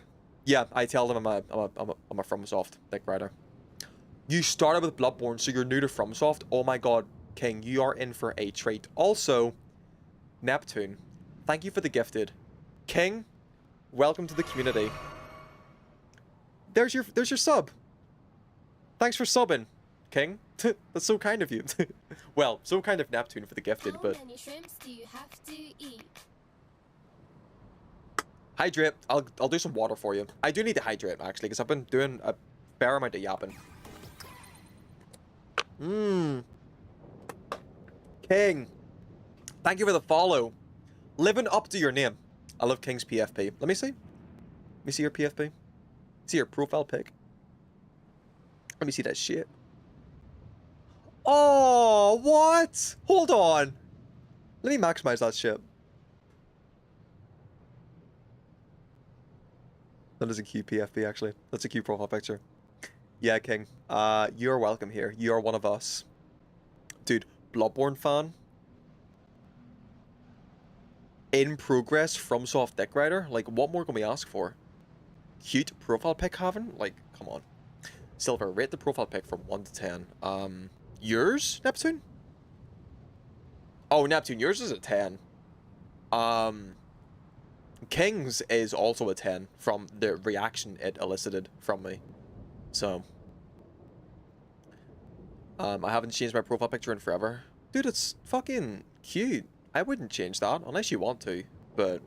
Yeah, I tell them I'm a FromSoft Dick Writer. You started with Bloodborne, so you're new to FromSoft. Oh my god, King, you are in for a treat. Also, Neptune, thank you for the gifted. King, welcome to the community. There's your sub. Thanks for subbing, King. That's so kind of you. Well, so kind of Neptune for the gifted, but... How many shrimps do you have to eat? Hydrate. I'll do some water for you. I do need to hydrate, actually, because I've been doing a fair amount of yapping. King. Thank you for the follow. Living up to your name. I love King's PFP. Let me see. Let me see your PFP. See your profile pic. Let me see that shit. Oh, what? Hold on. Let me maximize that shit. That is a cute PFP, actually. That's a cute profile picture. Yeah, King. You're welcome here. You're one of us. Dude, Bloodborne fan. In progress, FromSoft Deck Writer. Like, what more can we ask for? Cute profile pic having? Like, come on. Silver, rate the profile pic from 1 to 10. Yours, Neptune? Oh, Neptune, yours is a 10. King's is also a 10 from the reaction it elicited from me. So, I haven't changed my profile picture in forever. Dude, it's fucking cute. I wouldn't change that unless you want to, but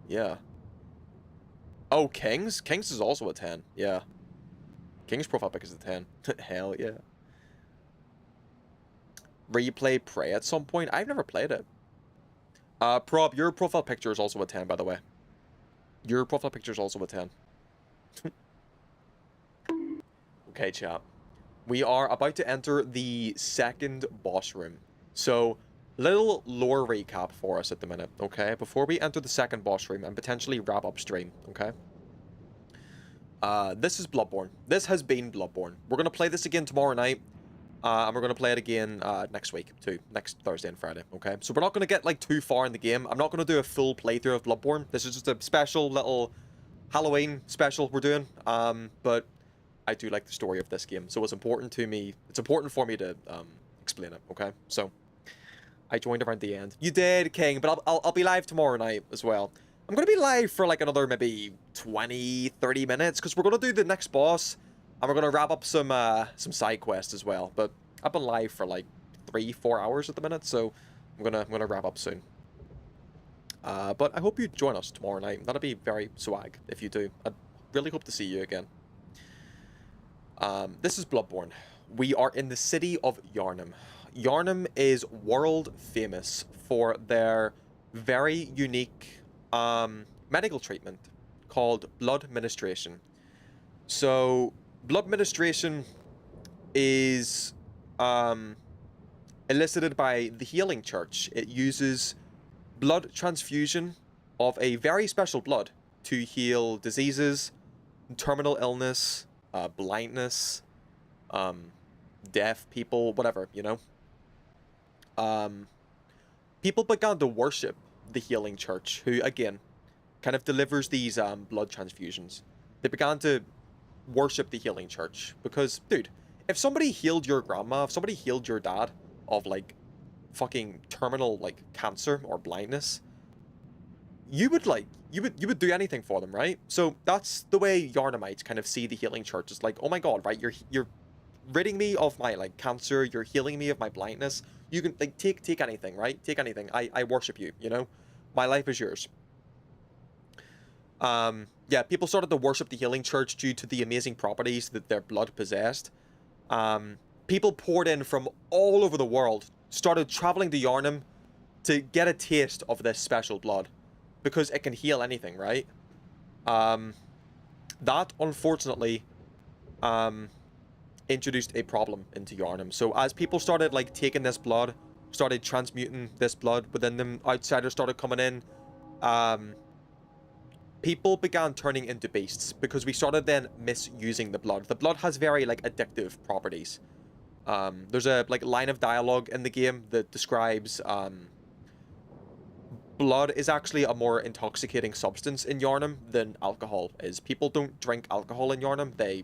yeah. Oh, King's? King's is also a 10, yeah. King's profile pic is a 10. Hell yeah. Replay Prey at some point? I've never played it. Prob, your profile picture is also a 10, by the way. Your profile picture is also a 10. Okay, chat. We are about to enter the second boss room. So, little lore recap for us at the minute, okay? Before we enter the second boss room and potentially wrap up stream, okay? This is Bloodborne. This has been Bloodborne. We're going to play this again tomorrow night. And we're going to play it again next week, too. Next Thursday and Friday, okay? So we're not going to get, like, too far in the game. I'm not going to do a full playthrough of Bloodborne. This is just a special little Halloween special we're doing. But I do like the story of this game. So it's important to me. It's important for me to explain it, okay? So I joined around the end. You did, King, but I'll be live tomorrow night as well. I'm going to be live for, like, another maybe 20, 30 minutes. Because we're going to do the next boss. And we're going to wrap up some side quests as well. But I've been live for like 3-4 hours at the minute, so I'm gonna wrap up soon. But I hope you join us tomorrow night. That'll be very swag if you do. I really hope to see you again. This is Bloodborne. We are in the city of Yarnum. Yarnum is world famous for their very unique medical treatment called blood ministration. So blood ministration is elicited by the Healing Church. It uses blood transfusion of a very special blood to heal diseases, terminal illness, blindness, deaf people, whatever, you know. People began to worship the Healing Church, who, again, kind of delivers these blood transfusions, they began to worship the healing church. Because, dude, if somebody healed your grandma, if somebody healed your dad of, like, fucking terminal, like, cancer or blindness, you would, like, you would do anything for them, right? So that's the way Yarnamites kind of see the healing church. It's like, oh my god, right, you're ridding me of my, like, cancer, you're healing me of my blindness. You can, like, take anything, right? Take anything. I worship you, you know? My life is yours. Yeah, people started to worship the healing church due to the amazing properties that their blood possessed. People poured in from all over the world, started traveling to Yarnum to get a taste of this special blood, because it can heal anything, right? That, unfortunately, introduced a problem into Yarnum. So as people started, like, taking this blood, started transmuting this blood within them, outsiders started coming in, people began turning into beasts, because we started then misusing the blood. The blood has very, like, addictive properties. There's a, like, line of dialogue in the game that describes, blood is actually a more intoxicating substance in Yarnum than alcohol is. People don't drink alcohol in Yarnum, they,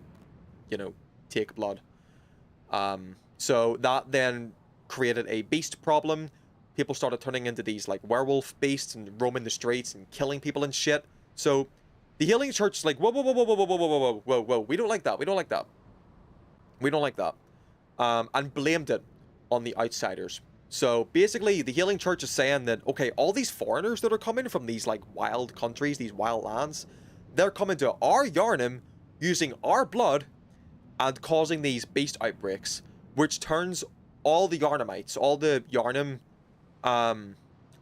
you know, take blood. So that then created a beast problem. People started turning into these, like, werewolf beasts and roaming the streets and killing people and shit. So the healing church is like, whoa, whoa, whoa, whoa, whoa, whoa, whoa, whoa, whoa, whoa, whoa, we don't like that, we don't like that. We don't like that. And blamed it on the outsiders. So basically, the healing church is saying that, okay, all these foreigners that are coming from these, like, wild countries, these wild lands, they're coming to our Yarnum using our blood and causing these beast outbreaks, which turns all the Yarnamites, all the Yarnum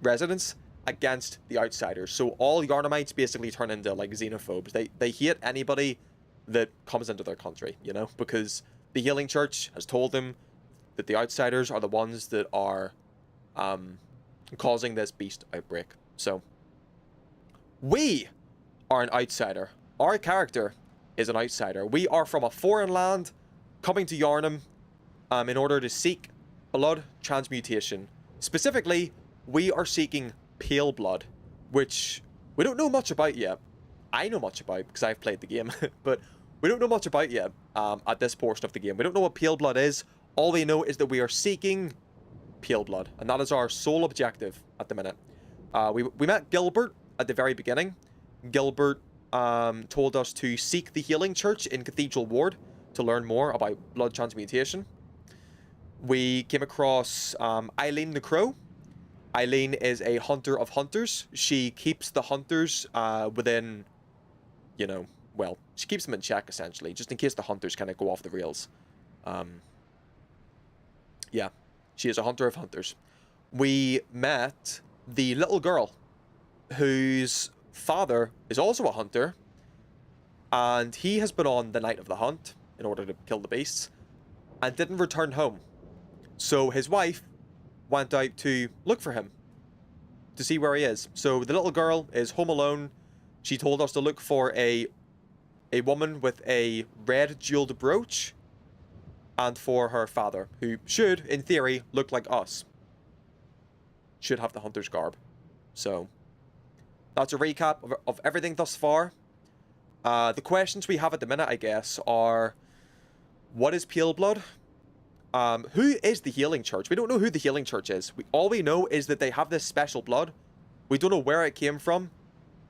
residents against the outsiders. So all Yarnamites basically turn into, like, xenophobes. They hate anybody that comes into their country, you know, because the healing church has told them that the outsiders are the ones that are causing this beast outbreak. So we are an outsider. Our character is an outsider. We are from a foreign land coming to Yarnum in order to seek blood transmutation. Specifically, we are seeking pale blood, which we don't know much about yet. I know much about because I've played the game, but we don't know much about yet at this portion of the game. We don't know what pale blood is. All we know is that we are seeking pale blood, and that is our sole objective at the minute. We met Gilbert at the very beginning. Gilbert told us to seek the healing church in Cathedral Ward to learn more about blood transmutation. We came across Eileen the Crow. Eileen is a hunter of hunters. She keeps the hunters within, you know, well, she keeps them in check, essentially, just in case the hunters kind of go off the rails. Yeah, she is a hunter of hunters. We met the little girl whose father is also a hunter, and he has been on the night of the hunt in order to kill the beasts and didn't return home. So his wife went out to look for him to see where he is. So the little girl is home alone. She told us to look for a woman with a red jeweled brooch, and for her father, who should, in theory, look like us. Should have the hunter's garb. So that's a recap of everything thus far. The questions we have at the minute, I guess, are: what is pale blood? Who is the healing church? We don't know who the healing church is. All we know is that they have this special blood. We don't know where it came from.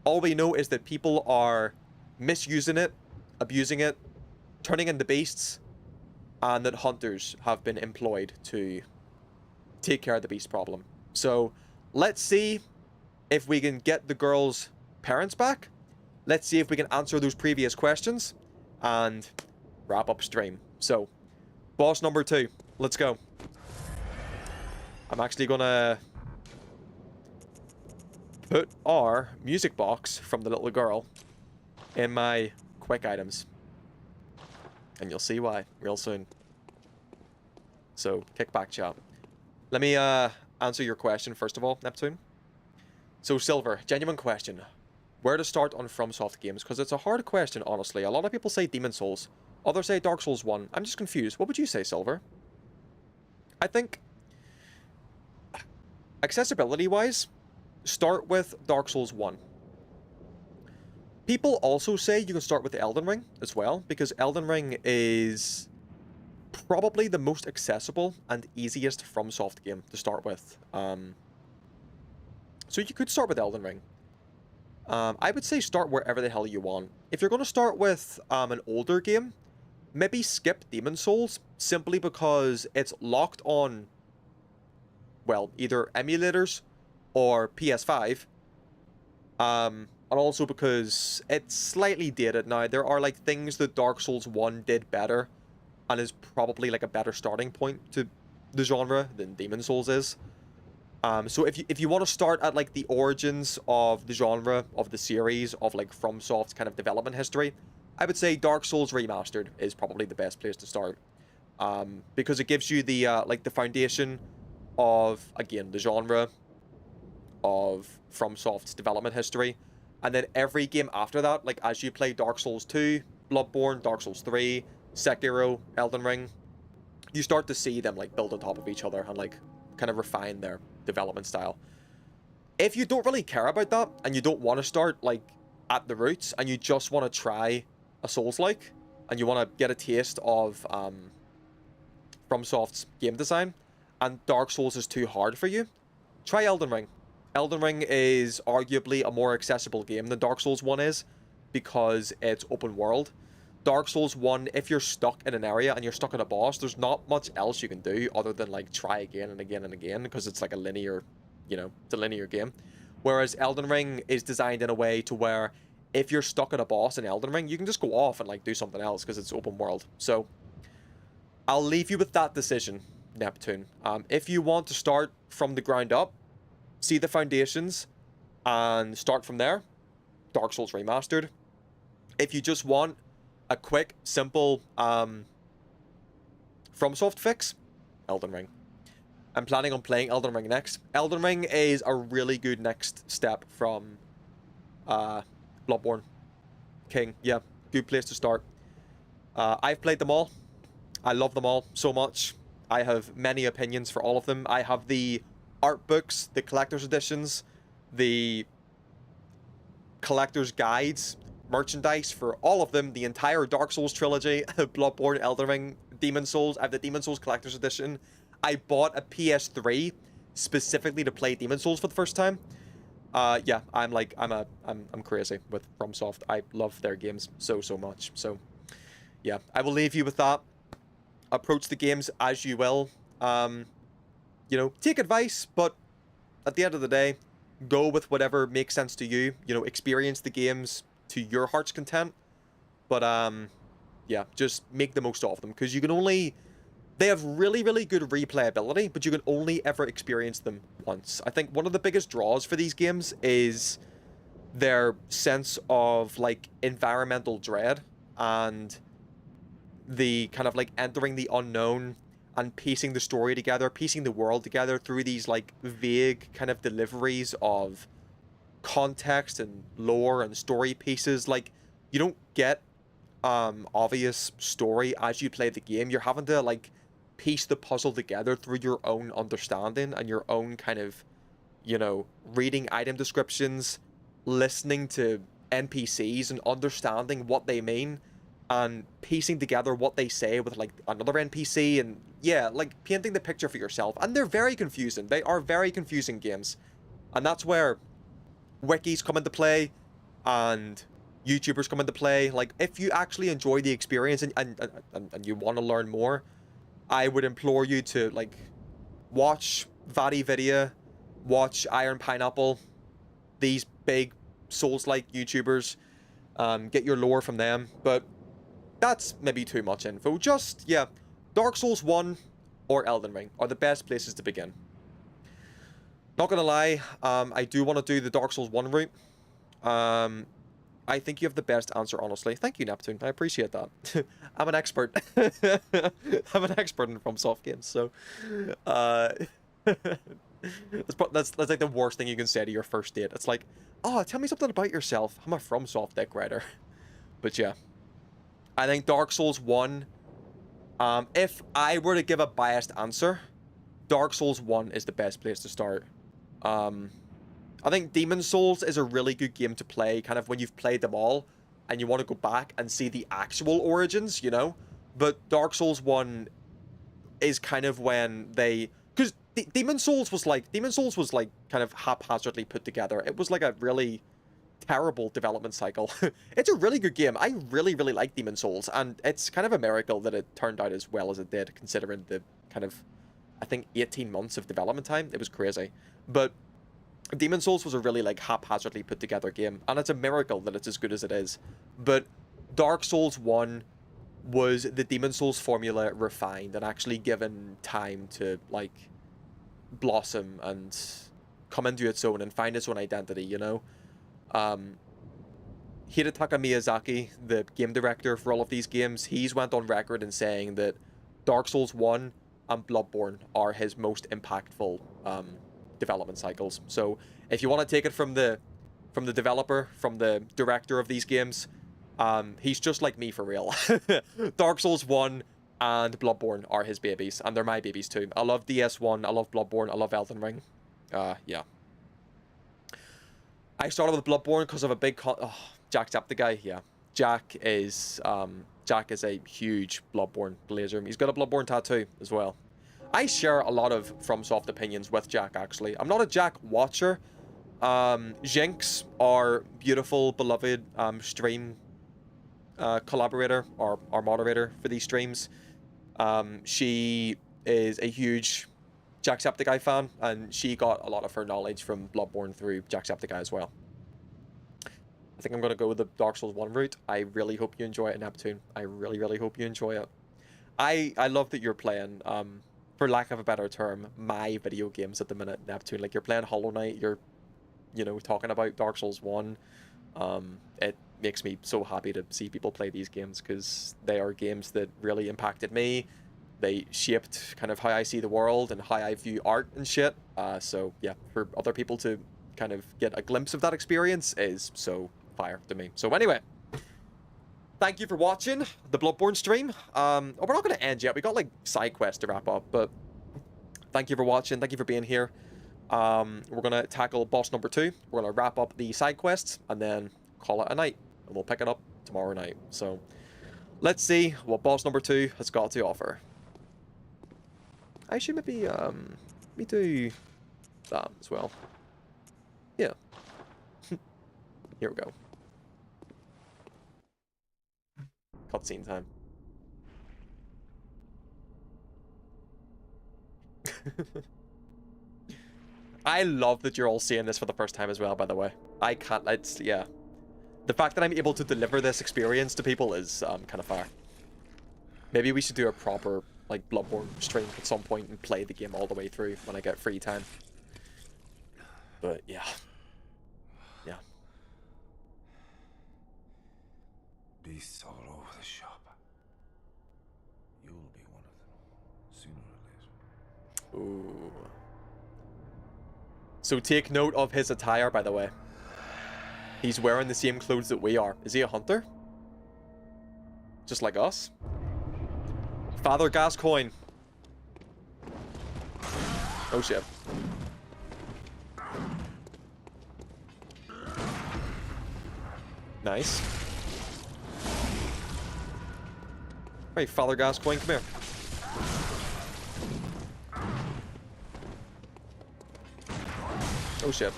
All we know is that people are misusing it, abusing it, turning into beasts, and that hunters have been employed to take care of the beast problem. So let's see if we can get the girl's parents back. Let's see if we can answer those previous questions and wrap up stream. So, boss number 2, let's go. I'm actually gonna put our music box from the little girl in my quick items, and you'll see why real soon. So, kick back, chat. Let me answer your question first of all, Neptune. So, Silver, genuine question. Where to start on FromSoft games? Because it's a hard question, honestly. A lot of people say Demon Souls. Others say Dark Souls 1. I'm just confused. What would you say, Silver? I think, accessibility-wise, start with Dark Souls 1. People also say you can start with Elden Ring as well, because Elden Ring is probably the most accessible and easiest FromSoft game to start with. So you could start with Elden Ring. I would say start wherever the hell you want. If you're going to start with an older game, maybe skip Demon Souls, simply because it's locked on, well, either emulators or PS5. And also because it's slightly dated now. There are like things that Dark Souls 1 did better and is probably like a better starting point to the genre than Demon Souls is. So if you want to start at like the origins of the genre, of the series, of like FromSoft's kind of development history, I would say Dark Souls Remastered is probably the best place to start. Because it gives you the like the foundation of, again, the genre, of FromSoft's development history. And then every game after that, like as you play Dark Souls 2, Bloodborne, Dark Souls 3, Sekiro, Elden Ring, you start to see them like build on top of each other and like kind of refine their development style. If you don't really care about that and you don't want to start like at the roots and you just want to try a Souls-like and you want to get a taste of FromSoft's game design and Dark Souls is too hard for you, try Elden Ring. Elden Ring is arguably a more accessible game than Dark Souls 1 is because it's open world. Dark Souls 1, if you're stuck in an area and you're stuck at a boss, there's not much else you can do other than like try again and again and again because it's like a linear, you know, it's a linear game. Whereas Elden Ring is designed in a way to where if you're stuck at a boss in Elden Ring, you can just go off and like do something else because it's open world. So I'll leave you with that decision, Neptune. If you want to start from the ground up, see the foundations and start from there, Dark Souls Remastered. If you just want a quick, simple FromSoft fix, Elden Ring. I'm planning on playing Elden Ring next. Elden Ring is a really good next step from Bloodborne. King, yeah, good place to start. I've played them all. I love them all so much. I have many opinions for all of them. I have the art books, the collector's editions, the collector's guides, merchandise for all of them, the entire Dark Souls trilogy, Bloodborne, Elden Ring, Demon Souls. I have the Demon Souls collector's edition. I bought a PS3 specifically to play Demon Souls for the first time. Yeah, I'm crazy with FromSoft. I love their games so much. So yeah, I will leave you with that. Approach the games as you will. You know, take advice, but at the end of the day, go with whatever makes sense to you. You know, experience the games to your heart's content. But yeah, just make the most of them because you can only... They have really, really good replayability, but you can only ever experience them once. I think one of the biggest draws for these games is their sense of like environmental dread and the kind of like entering the unknown and piecing the story together, piecing the world together through these like vague kind of deliveries of context and lore and story pieces. Like, you don't get obvious story as you play the game. You're having to like piece the puzzle together through your own understanding and your own kind of, you know, reading item descriptions, listening to NPCs and understanding what they mean and piecing together what they say with like another NPC and yeah, like painting the picture for yourself. And they're very confusing. They are very confusing games. And that's where wikis come into play and YouTubers come into play. Like, if you actually enjoy the experience and you want to learn more, I would implore you to like watch VatiVidya, watch Iron Pineapple, these big Souls-like YouTubers, get your lore from them. But that's maybe too much info. Just, yeah, Dark Souls 1 or Elden Ring are the best places to begin. Not gonna lie, I do want to do the Dark Souls 1 route. I think you have the best answer, honestly. Thank you, Neptune. I appreciate that. I'm an expert. I'm an expert in FromSoft games, so... that's like the worst thing you can say to your first date. It's like, oh, tell me something about yourself. I'm a FromSoft deck writer. But yeah. I think Dark Souls 1... if I were to give a biased answer, Dark Souls 1 is the best place to start. I think Demon Souls is a really good game to play kind of when you've played them all and you want to go back and see the actual origins, you know? But Dark Souls 1 is kind of when they... Because Demon Souls was like kind of haphazardly put together. It was like a really terrible development cycle. It's a really good game. I really, really like Demon Souls, and it's kind of a miracle that it turned out as well as it did, considering the kind of, I think, 18 months of development time. It was crazy. But Demon Souls was a really, like, haphazardly put together game, and it's a miracle that it's as good as it is. But Dark Souls 1 was the Demon Souls formula refined and actually given time to, like, blossom and come into its own and find its own identity, you know? Hidetaka Miyazaki, the game director for all of these games, he's went on record in saying that Dark Souls 1 and Bloodborne are his most impactful development cycles. So if you want to take it from the developer, from the director of these games, he's just like me for real. Dark Souls 1 and Bloodborne are his babies, and they're my babies too. I love DS1, I love Bloodborne, I love Elden Ring. Yeah. I started with Bloodborne because of a big Jacksepticeye, yeah. Jack is a huge Bloodborne blazer. He's got a Bloodborne tattoo as well. I share a lot of FromSoft opinions with Jack, actually. I'm not a Jack watcher. Jinx, our beautiful, beloved stream collaborator, or our moderator for these streams, she is a huge Jacksepticeye fan, and she got a lot of her knowledge from Bloodborne through Jacksepticeye as well. I think I'm going to go with the Dark Souls 1 route. I really hope you enjoy it, Neptune. I really, really hope you enjoy it. I love that you're playing, for lack of a better term, my video games at the minute, Neptune. Like, you're playing Hollow Knight, you're, you know, talking about Dark Souls 1. It makes me so happy to see people play these games, because they are games that really impacted me. They shaped kind of how I see the world and how I view art and shit. So yeah, for other people to kind of get a glimpse of that experience is so fire to me. So anyway, thank you for watching the Bloodborne stream. We're not going to end yet. We got like side quests to wrap up, but thank you for watching. Thank you for being here. We're going to tackle boss number 2. We're going to wrap up the side quests and then call it a night, and we'll pick it up tomorrow night. So let's see what boss number 2 has got to offer. I should maybe do that as well. Yeah. Here we go. Cutscene time. I love that you're all seeing this for the first time as well, by the way. I can't, it's, yeah. The fact that I'm able to deliver this experience to people is kind of fire. Maybe we should do a proper, like, Bloodborne stream at some point and play the game all the way through when I get free time. But, yeah. Yeah. Beasts all over the shop. You'll be one of them, sooner or later. Ooh. So take note of his attire, by the way. He's wearing the same clothes that we are. Is he a hunter? Just like us? Father Gascoigne. Oh shit. Nice. Hey, Father Gascoigne, come here. Oh shit.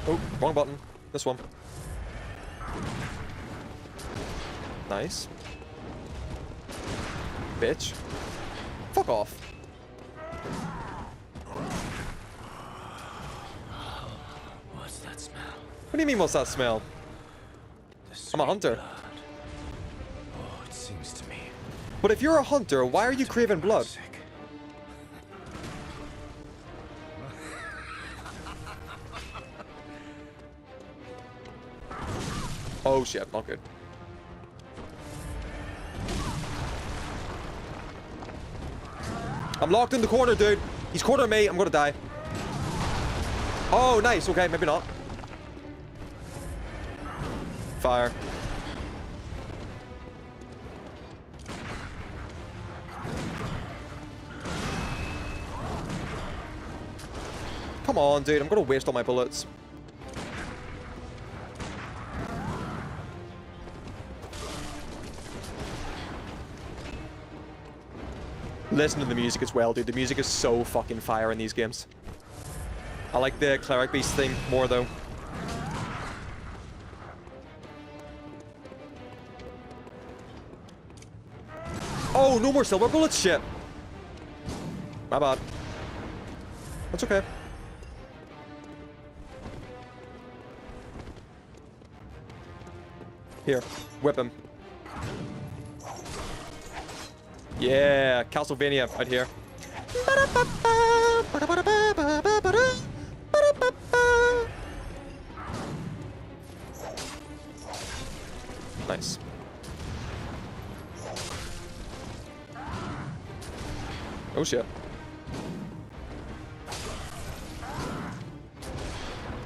Oh, wrong button. This one. Nice. Bitch. Fuck off. What's that smell? What do you mean, what's that smell? I'm a hunter. Blood. Oh, it seems to me. But if you're a hunter, why are you craving blood? Sick. Oh shit, not good. I'm locked in the corner, dude. He's cornered me. I'm gonna die. Oh, nice. Okay, maybe not. Fire. Come on, dude. I'm gonna waste all my bullets. Listen to the music as well, dude. The music is so fucking fire in these games. I like the Cleric Beast theme more, though. Oh, no more silver bullets? Shit. My bad. That's okay. Here, whip him. Yeah, Castlevania right here. Nice. Oh shit.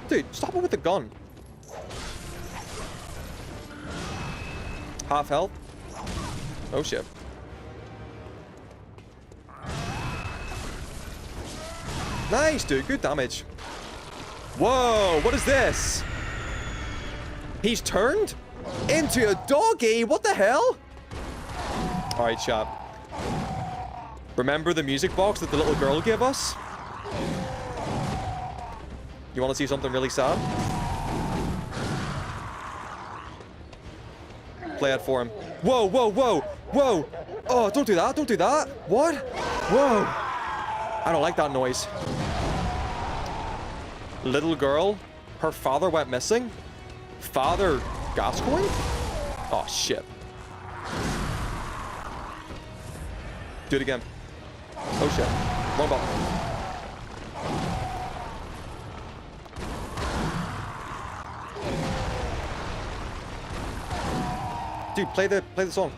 Dude, stop it with the gun. Half health. Oh shit. Nice, dude. Good damage. Whoa, what is this? He's turned into a doggy. What the hell? All right, chat. Remember the music box that the little girl gave us? You want to see something really sad? Play it for him. Whoa, whoa, whoa, whoa. Oh, don't do that. Don't do that. What? Whoa. I don't like that noise. Little girl, her father went missing. Father Gascoigne? Oh, shit. Do it again. Oh, shit. Wrong button. Dude, play the song.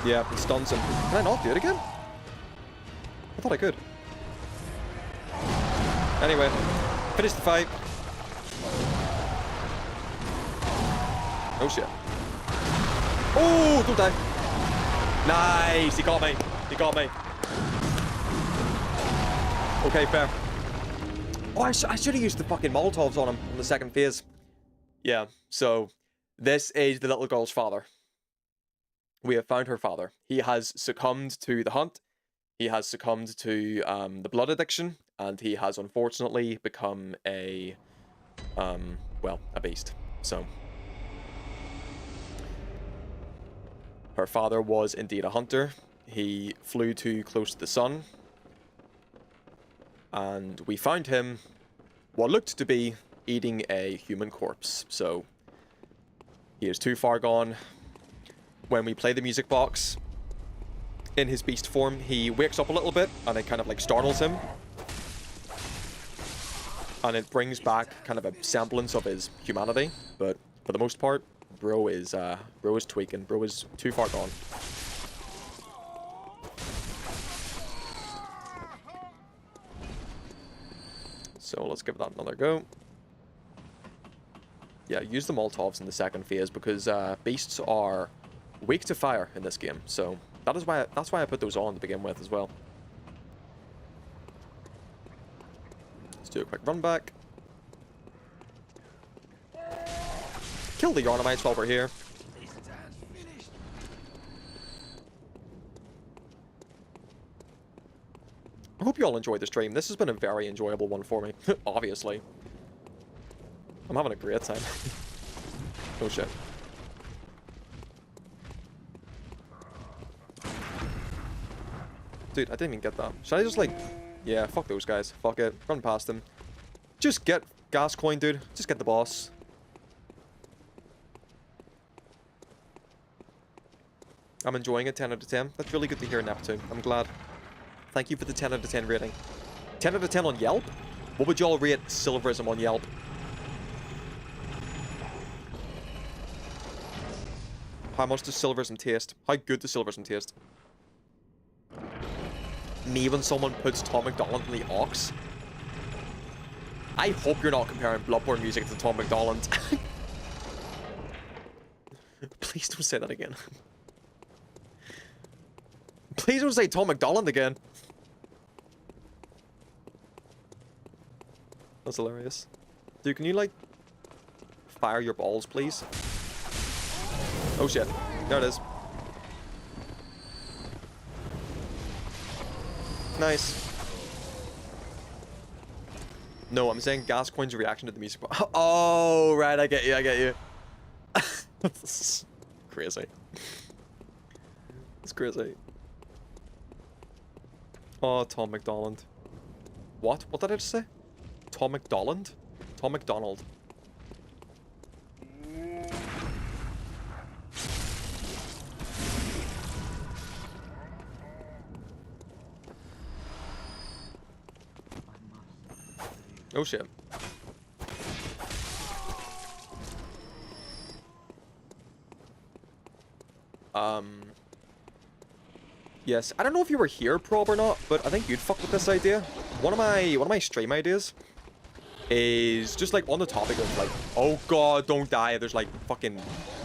Yeah, it stuns him. Can I not do it again? I thought I could. Anyway, finish the fight. Oh shit. Oh, don't die. Nice, he got me. He got me. Okay, fair. Oh, I should have used the fucking Molotovs on him in the second phase. Yeah, so this is the little girl's father. We have found her father. He has succumbed to the hunt. He has succumbed to the blood addiction, and he has unfortunately become a, well, a beast. So, her father was indeed a hunter. He flew too close to the sun, and we found him, what looked to be, eating a human corpse. So, he is too far gone. When we play the music box, in his beast form, he wakes up a little bit, and it kind of like startles him. And it brings back kind of a semblance of his humanity, but for the most part, bro is tweaking. Bro is too far gone. So let's give that another go. Yeah, use the Molotovs in the second phase because beasts are weak to fire in this game. So that's why I put those on to begin with as well. Let's do a quick run back. Kill the Yarnamites while we're here. I hope you all enjoyed the stream. This has been a very enjoyable one for me, obviously. I'm having a great time. Oh shit. Dude, I didn't even get that. Should I just like... Yeah, fuck those guys. Fuck it. Run past them. Just get Gascoigne, dude. Just get the boss. I'm enjoying it, 10 out of 10. That's really good to hear, Neptune. I'm glad. Thank you for the 10 out of 10 rating. 10 out of 10 on Yelp? What would y'all rate Silverism on Yelp? How much does Silverism taste? How good does Silverism taste? Me when someone puts Tom McDonald in the Ox? I hope you're not comparing Bloodborne music to Tom McDonald. Please don't say that again. Please don't say Tom McDonald again. That's hilarious. Dude, can you, like, fire your balls, please? Oh, shit. There it is. Nice. No, I'm saying Gascoigne's reaction to the music. Oh, right, I get you, I get you. This is crazy. It's crazy. Oh, Tom McDonald. What? What did I just say? Tom McDonald? Tom McDonald. Oh shit. Yes, I don't know if you were here, Prob, or not, but I think you'd fuck with this idea. One of my stream ideas is just like on the topic of like, oh god, don't die. There's like fucking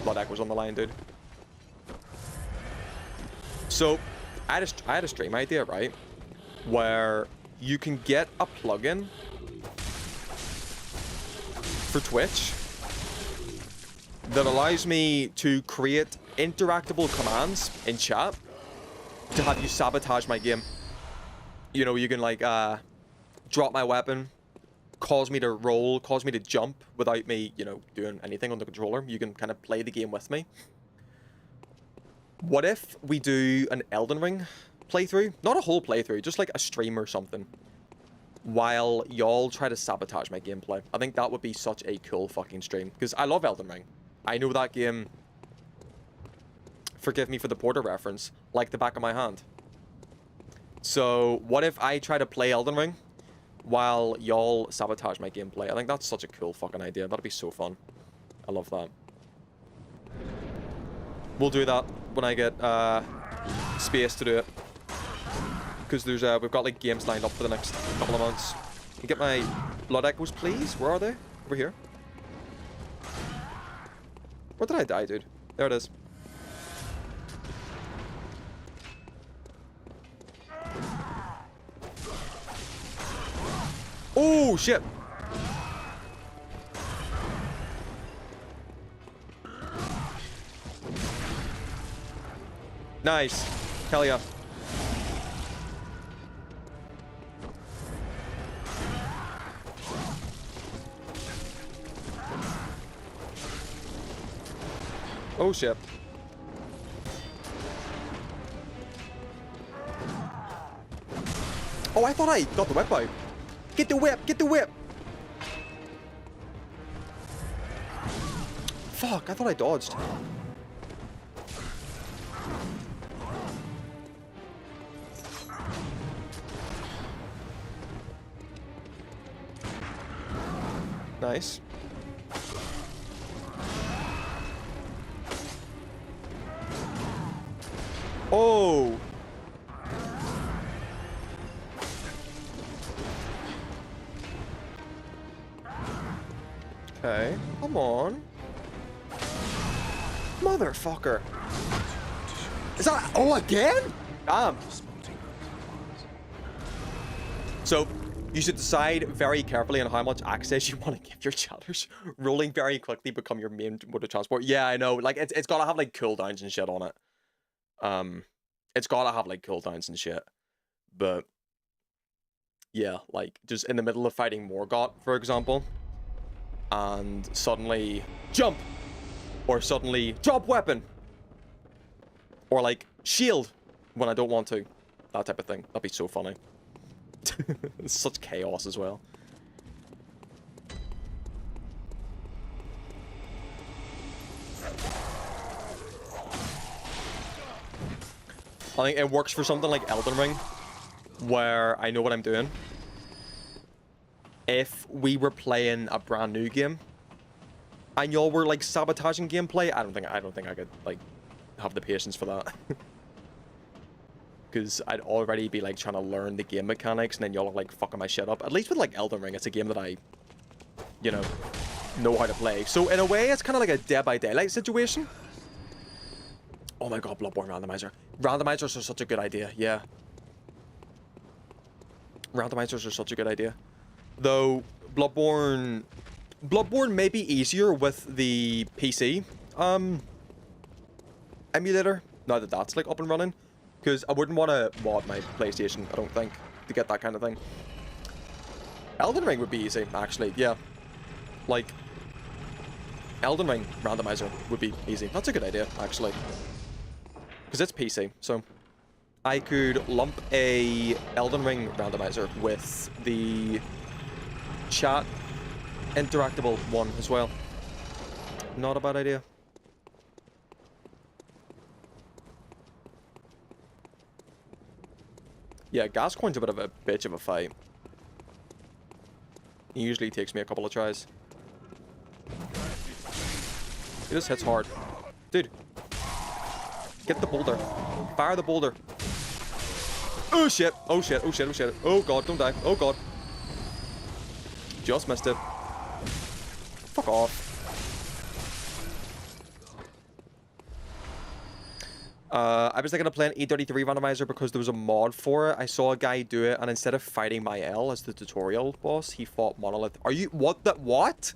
blood echoes on the line, dude. So I had a stream idea, right, where you can get a plugin for Twitch that allows me to create interactable commands in chat to have you sabotage my game. You know, you can like drop my weapon, cause me to roll, cause me to jump without me, you know, doing anything on the controller. You can kind of play the game with me. What if we do an Elden Ring playthrough? Not a whole playthrough, just like a stream or something, while y'all try to sabotage my gameplay. I think that would be such a cool fucking stream, because I love Elden Ring. I know that game, forgive me for the Porter reference, like the back of my hand. So what if I try to play Elden Ring while y'all sabotage my gameplay? I think that's such a cool fucking idea. That'd be so fun. I love that. We'll do that when I get space to do it, because there's we've got like games lined up for the next couple of months. Can you get my blood echoes, please? Where are they? Over here. Where did I die, dude? There it is. Oh shit. Nice. Hell yeah. Oh shit. Oh, I thought I got the whip out. Get the whip! Get the whip! Fuck, I thought I dodged. Nice. Oh! Okay, come on. Motherfucker. Is that... Oh, again? Damn. So, you should decide very carefully on how much access you want to give your chatters. Rolling very quickly become your main mode of transport. Yeah, I know. Like, it's gotta have, like, cooldowns and shit on it. It's gotta have, like, cooldowns and shit. But, yeah, like, just in the middle of fighting Morgott, for example, and suddenly jump, or suddenly drop weapon, or like shield when I don't want to, that type of thing. That'd be so funny. It's such chaos as well. I think it works for something like Elden Ring, where I know what I'm doing. If we were playing a brand new game and y'all were like sabotaging gameplay, I don't think I could like have the patience for that. Because I'd already be like trying to learn the game mechanics, and then y'all are like fucking my shit up. At least with like Elden Ring, it's a game that I, you know how to play. So in a way, it's kind of like a Dead by Daylight situation. Oh my god, Bloodborne randomizer. Randomizers are such a good idea, yeah. Randomizers are such a good idea. Though, Bloodborne may be easier with the PC emulator, now that that's like up and running, because I wouldn't want to mod my PlayStation, I don't think, to get that kind of thing. Elden Ring would be easy, actually, yeah. Like, Elden Ring randomizer would be easy. That's a good idea, actually. Because it's PC, so I could lump a Elden Ring randomizer with the chat interactable one as well. Not a bad idea. Yeah, Gascoigne's a bit of a bitch of a fight. He usually takes me a couple of tries. He just hits hard. Dude. Get the boulder. Fire the boulder. Oh shit. Oh shit. Oh shit. Oh shit. Oh god, don't die. Oh god. Just missed it. Fuck off. I was thinking of playing E33 randomizer because there was a mod for it. I saw a guy do it, and instead of fighting my L as the tutorial boss, he fought Monolith. Are you... What the... What?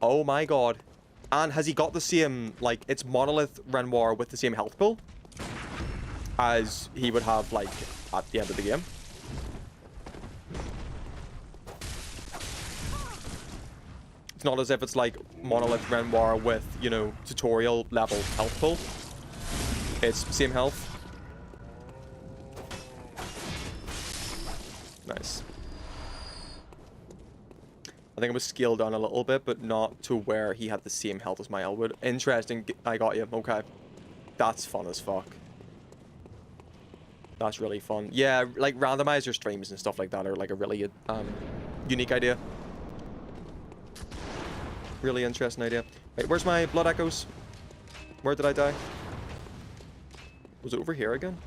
Oh my god. And has he got the same... Like, it's Monolith Renoir with the same health pool as he would have, like, at the end of the game? It's not as if it's, like, Monolith Renoir with, you know, tutorial level health pool. It's same health. Nice. I think it was scaled down a little bit, but not to where he had the same health as my Elwood. Interesting. I got you. Okay. That's fun as fuck. That's really fun. Yeah, like randomizer streams and stuff like that are like a really unique idea. Really interesting idea. Wait, where's my blood echoes? Where did I die? Was it over here again?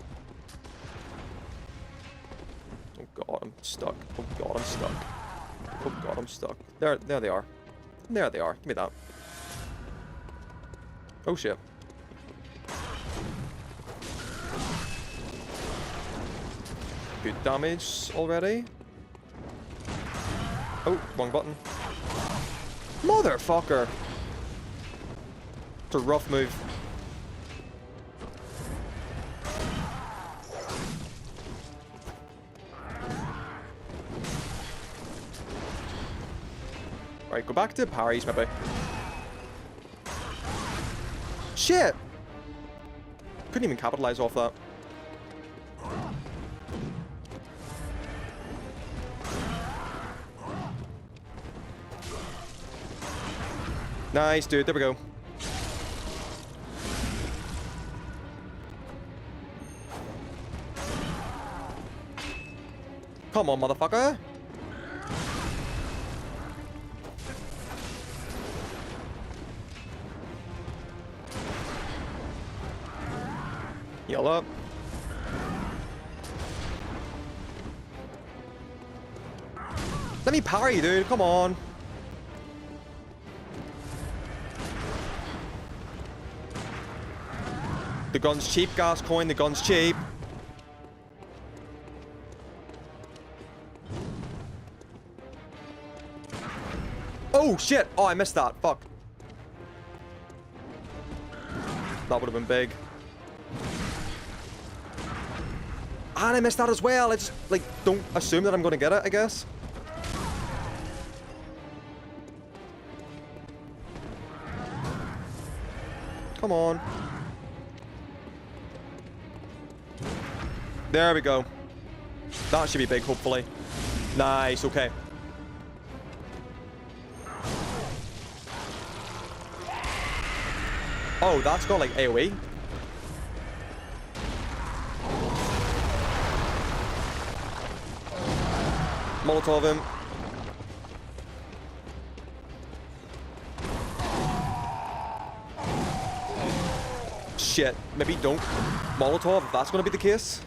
Oh god, I'm stuck. Oh god, I'm stuck. Oh god, I'm stuck. There they are. There they are. Give me that. Oh shit. Good damage already. Oh, wrong button. Motherfucker! It's a rough move. Alright, go back to parries, maybe. Shit! Couldn't even capitalize off that. Nice, dude. There we go. Come on, motherfucker. Heal up. Let me parry, dude. Come on. The gun's cheap, Gascoigne. The gun's cheap. Oh, shit. Oh, I missed that. Fuck. That would have been big. And I missed that as well. I just, like, don't assume that I'm going to get it, I guess. Come on. There we go. That should be big, hopefully. Nice, okay. Oh, that's got, like, AoE. Molotov him. Shit, maybe don't Molotov if that's going to be the case.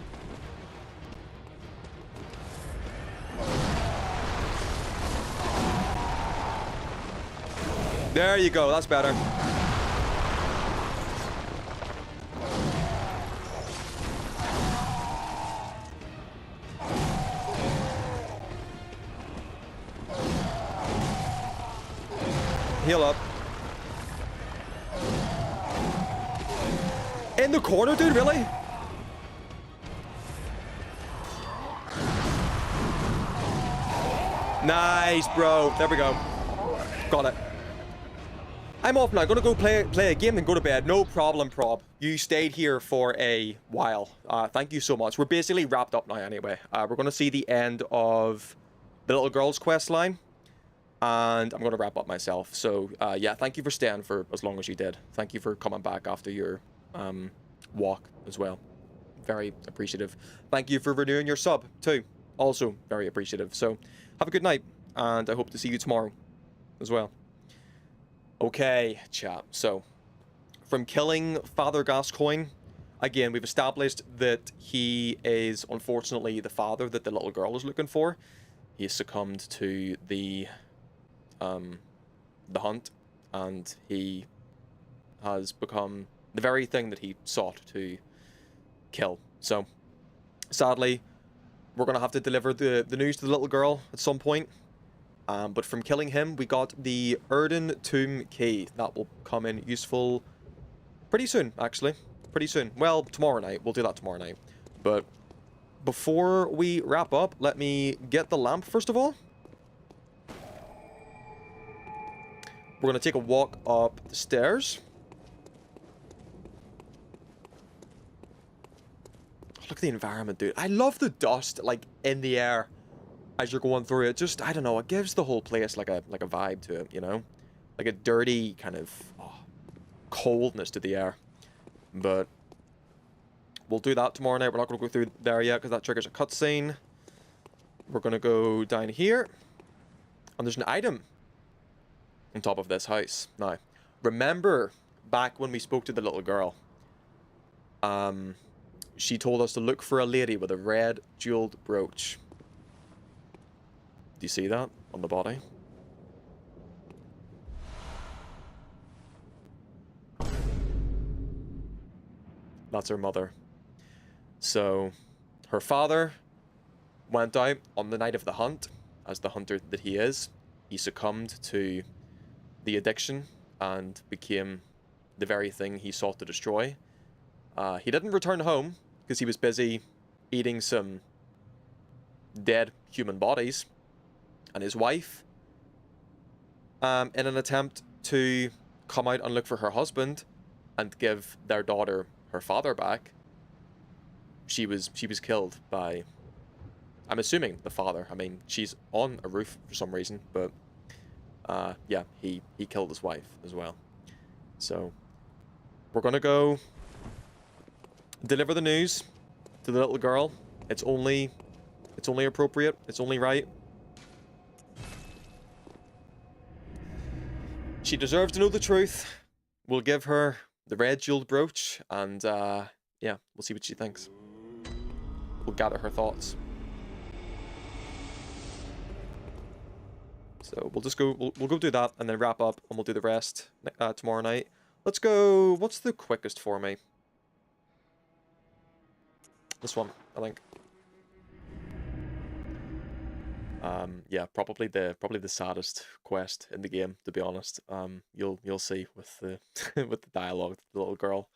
There you go, that's better. Heal up. In the corner, dude, really? Nice, bro. There we go. Got it. I'm off now. I'm gonna go play a game and go to bed. No problem, Prob. You stayed here for a while. Thank you so much. We're basically wrapped up now anyway. We're gonna see the end of the little girl's quest line. And I'm gonna wrap up myself. So, yeah, thank you for staying for as long as you did. Thank you for coming back after your walk as well. Very appreciative. Thank you for renewing your sub too. Also very appreciative. So have a good night, and I hope to see you tomorrow as well. Okay, chat. So from killing Father Gascoigne, again, we've established that he is unfortunately the father that the little girl is looking for. He has succumbed to the hunt, and he has become the very thing that he sought to kill. So, sadly, we're going to have to deliver the news to the little girl at some point. But from killing him, we got the Erden Tomb Key. That will come in useful pretty soon, actually. Pretty soon. Well, tomorrow night. We'll do that tomorrow night. But before we wrap up, let me get the lamp first of all. We're going to take a walk up the stairs. Look at the environment, dude. I love the dust, like, in the air as you're going through it. Just, I don't know, it gives the whole place like a vibe to it, you know? Like a dirty kind of coldness to the air. But we'll do that tomorrow night. We're not going to go through there yet because that triggers a cutscene. We're going to go down here. And there's an item on top of this house. Now, remember back when we spoke to the little girl, she told us to look for a lady with a red jeweled brooch. Do you see that on the body? That's her mother. So, her father went out on the night of the hunt, as the hunter that he is. He succumbed to the addiction and became the very thing he sought to destroy. He didn't return home because he was busy eating some dead human bodies. And his wife, in an attempt to come out and look for her husband and give their daughter her father back, she was killed by, I'm assuming, the father. I mean, she's on a roof for some reason, but yeah, he killed his wife as well. So we're gonna go deliver the news to the little girl. It's only appropriate. It's only right. She deserves to know the truth. We'll give her the red jeweled brooch, and yeah, we'll see what she thinks. We'll gather her thoughts. So we'll just go. We'll go do that, and then wrap up, and we'll do the rest tomorrow night. Let's go. What's the quickest for me? This one, I think. Yeah, probably the saddest quest in the game, to be honest. You'll see with the with the dialogue the little girl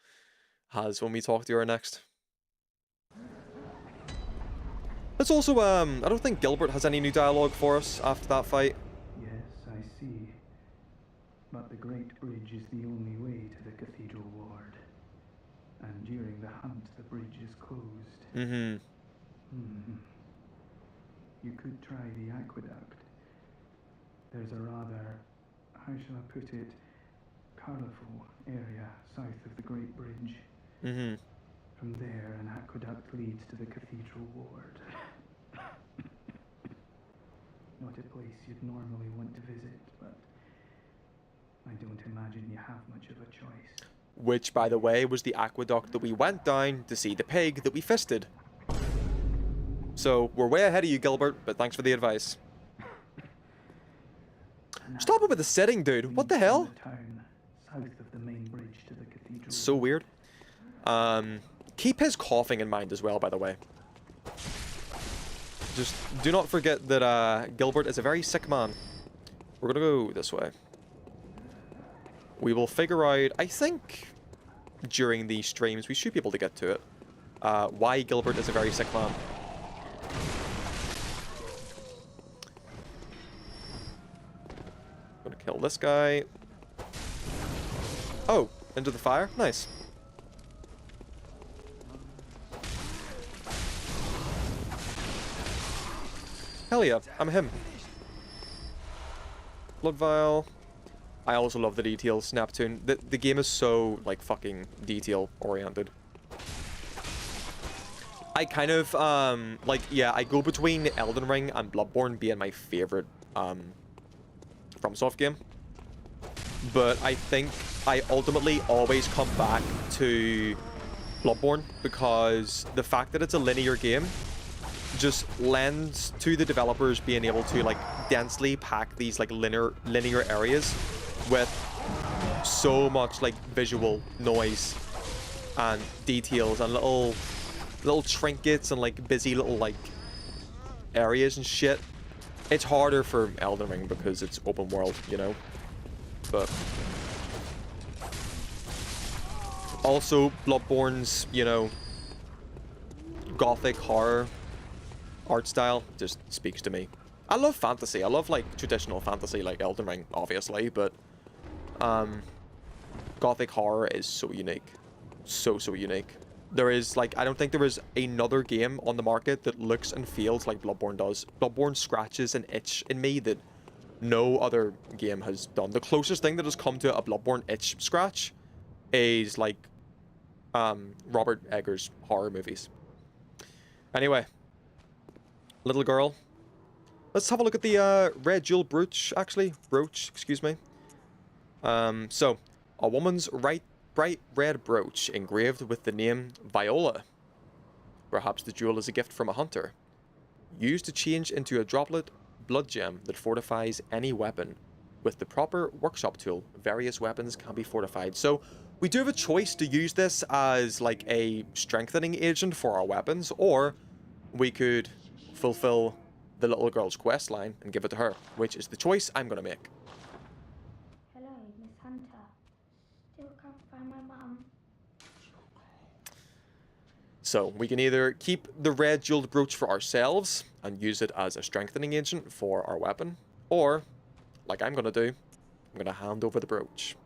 has when we talk to her next. Let's also I don't think Gilbert has any new dialogue for us after that fight. Yes, I see. But the Great Bridge is the only way to the Cathedral Ward. And during the hunt, the bridge is closed. Mm-hmm. You could try the aqueduct. There's a rather, how shall I put it, colourful area south of the Great Bridge. Mm-hmm. From there, an aqueduct leads to the Cathedral Ward. Not a place you'd normally want to visit, but I don't imagine you have much of a choice. Which, by the way, was the aqueduct that we went down to see the pig that we fisted. So, we're way ahead of you, Gilbert, but thanks for the advice. Stop it with the setting, dude. What the hell? South of the main bridge to the cathedral. So weird. Keep his coughing in mind as well, by the way. Just do not forget that Gilbert is a very sick man. We're gonna go this way. we will figure out, I think, during these streams, we should be able to get to it. Why Gilbert is a very sick man. Gonna kill this guy. Oh, into the fire? Nice. Hell yeah, I'm him. Blood vial. I also love the details, Neptune. The game is so, like, fucking detail-oriented. I kind of, like, yeah, I go between Elden Ring and Bloodborne being my favorite, FromSoft game. But I think I ultimately always come back to Bloodborne because the fact that it's a linear game just lends to the developers being able to, like, densely pack these, like, linear areas with so much, like, visual noise and details and little trinkets and, like, busy little, like, areas and shit. It's harder for Elden Ring because it's open world, you know? But also Bloodborne's, you know, gothic horror art style just speaks to me. I love fantasy. I love, like, traditional fantasy, like Elden Ring, obviously, but gothic horror is so unique. So unique. There is, like, I don't think there is another game on the market that looks and feels like Bloodborne does. Bloodborne scratches an itch in me that no other game has done. The closest thing that has come to a Bloodborne itch scratch is, like, Robert Eggers' horror movies. Anyway. Little girl. Let's have a look at the red jewel brooch, actually. Brooch, excuse me. So, a woman's bright red brooch engraved with the name Viola. Perhaps the jewel is a gift from a hunter. Used to change into a droplet blood gem that fortifies any weapon. With the proper workshop tool, various weapons can be fortified. So, we do have a choice to use this as, like, a strengthening agent for our weapons, or we could fulfill the little girl's quest line and give it to her, which is the choice I'm gonna make. Hello, Miss Hunter. Still can't find my mum. So we can either keep the red jeweled brooch for ourselves and use it as a strengthening agent for our weapon, or, like I'm gonna do, I'm gonna hand over the brooch.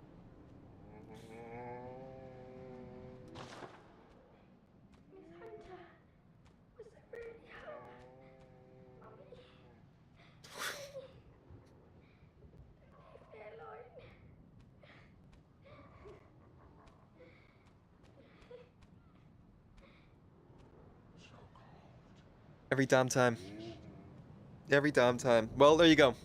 Every damn time. Every damn time. Well, there you go.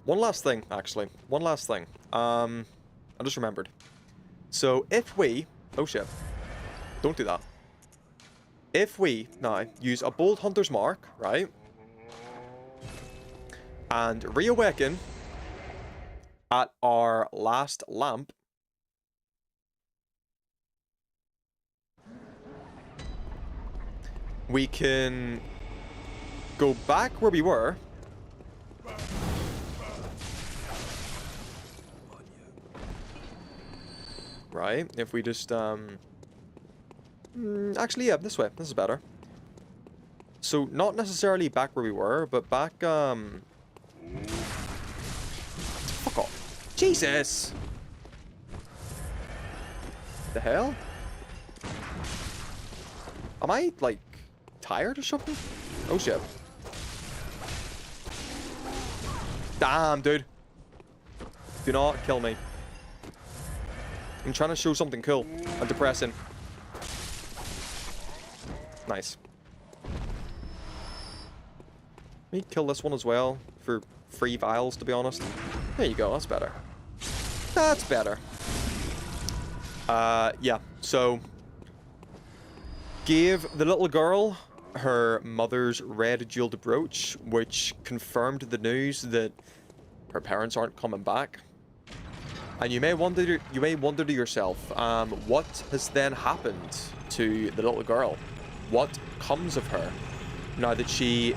One last thing, actually. One last thing. I just remembered. So, if we... Oh, shit. Don't do that. If we, now, use a Bold Hunter's Mark, right? And reawaken at our last lamp, we can go back where we were. Right, if we just, actually, yeah, this way. This is better. So, not necessarily back where we were, but back, Fuck off. Jesus! The hell? Am I, like, tired or something? Oh, shit. Damn, dude. Do not kill me. I'm trying to show something cool and depressing. Nice. Let me kill this one as well for free vials, to be honest. There you go, that's better. That's better. Yeah, so gave the little girl her mother's red jeweled brooch, which confirmed the news that her parents aren't coming back. And you may wonder to yourself, what has then happened to the little girl? What comes of her now that she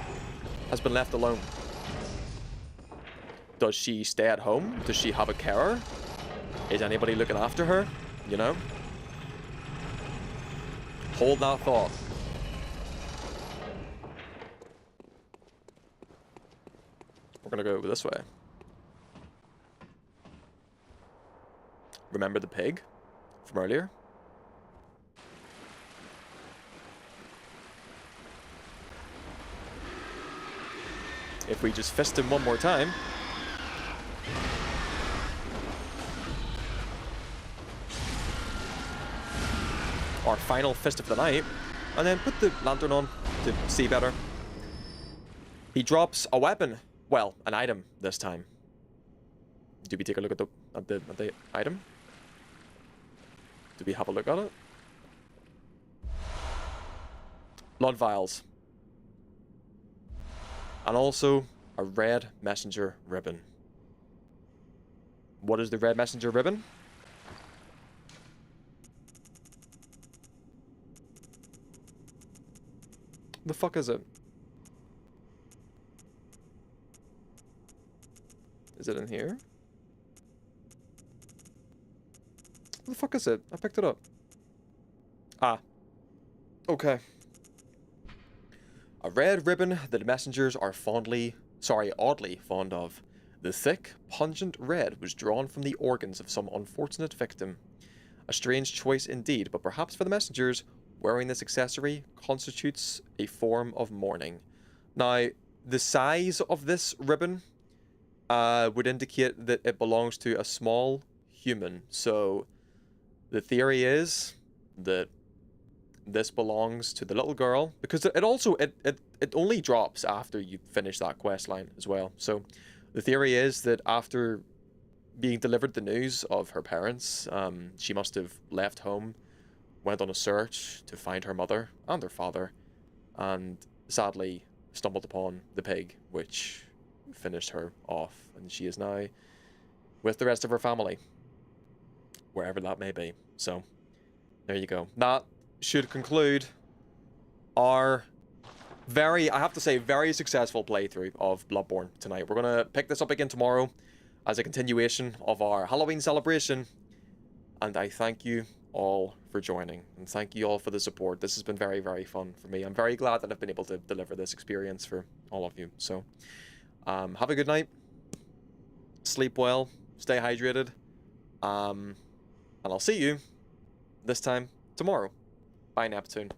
has been left alone? Does she stay at home? Does she have a carer? Is anybody looking after her? You know? Hold that thought. We're gonna go over this way. Remember the pig from earlier? If we just fist him one more time. Our final fist of the night. And then put the lantern on to see better. He drops a weapon. Well, an item this time. Do we take a look at the item? Do we have a look at it? Blood vials. And also a red messenger ribbon. What is the red messenger ribbon? The fuck is it? Is it in here? What the fuck is it? I picked it up. Ah. Okay. A red ribbon that messengers are oddly fond of. The thick, pungent red was drawn from the organs of some unfortunate victim. A strange choice indeed, but perhaps for the messengers, wearing this accessory constitutes a form of mourning. Now, the size of this ribbon would indicate that it belongs to a small human. So, the theory is that this belongs to the little girl, because it only drops after you finish that quest line as well. So the theory is that after being delivered the news of her parents, she must have left home, went on a search to find her mother and her father, and sadly stumbled upon the pig, which finished her off, and she is now with the rest of her family, wherever that may be. So there you go. That should conclude our very successful playthrough of Bloodborne tonight. We're going to pick this up again tomorrow as a continuation of our Halloween celebration. And I thank you all for joining. And thank you all for the support. This has been very, very fun for me. I'm very glad that I've been able to deliver this experience for all of you. So, have a good night. Sleep well. Stay hydrated. And I'll see you this time tomorrow. Bye, Neptune.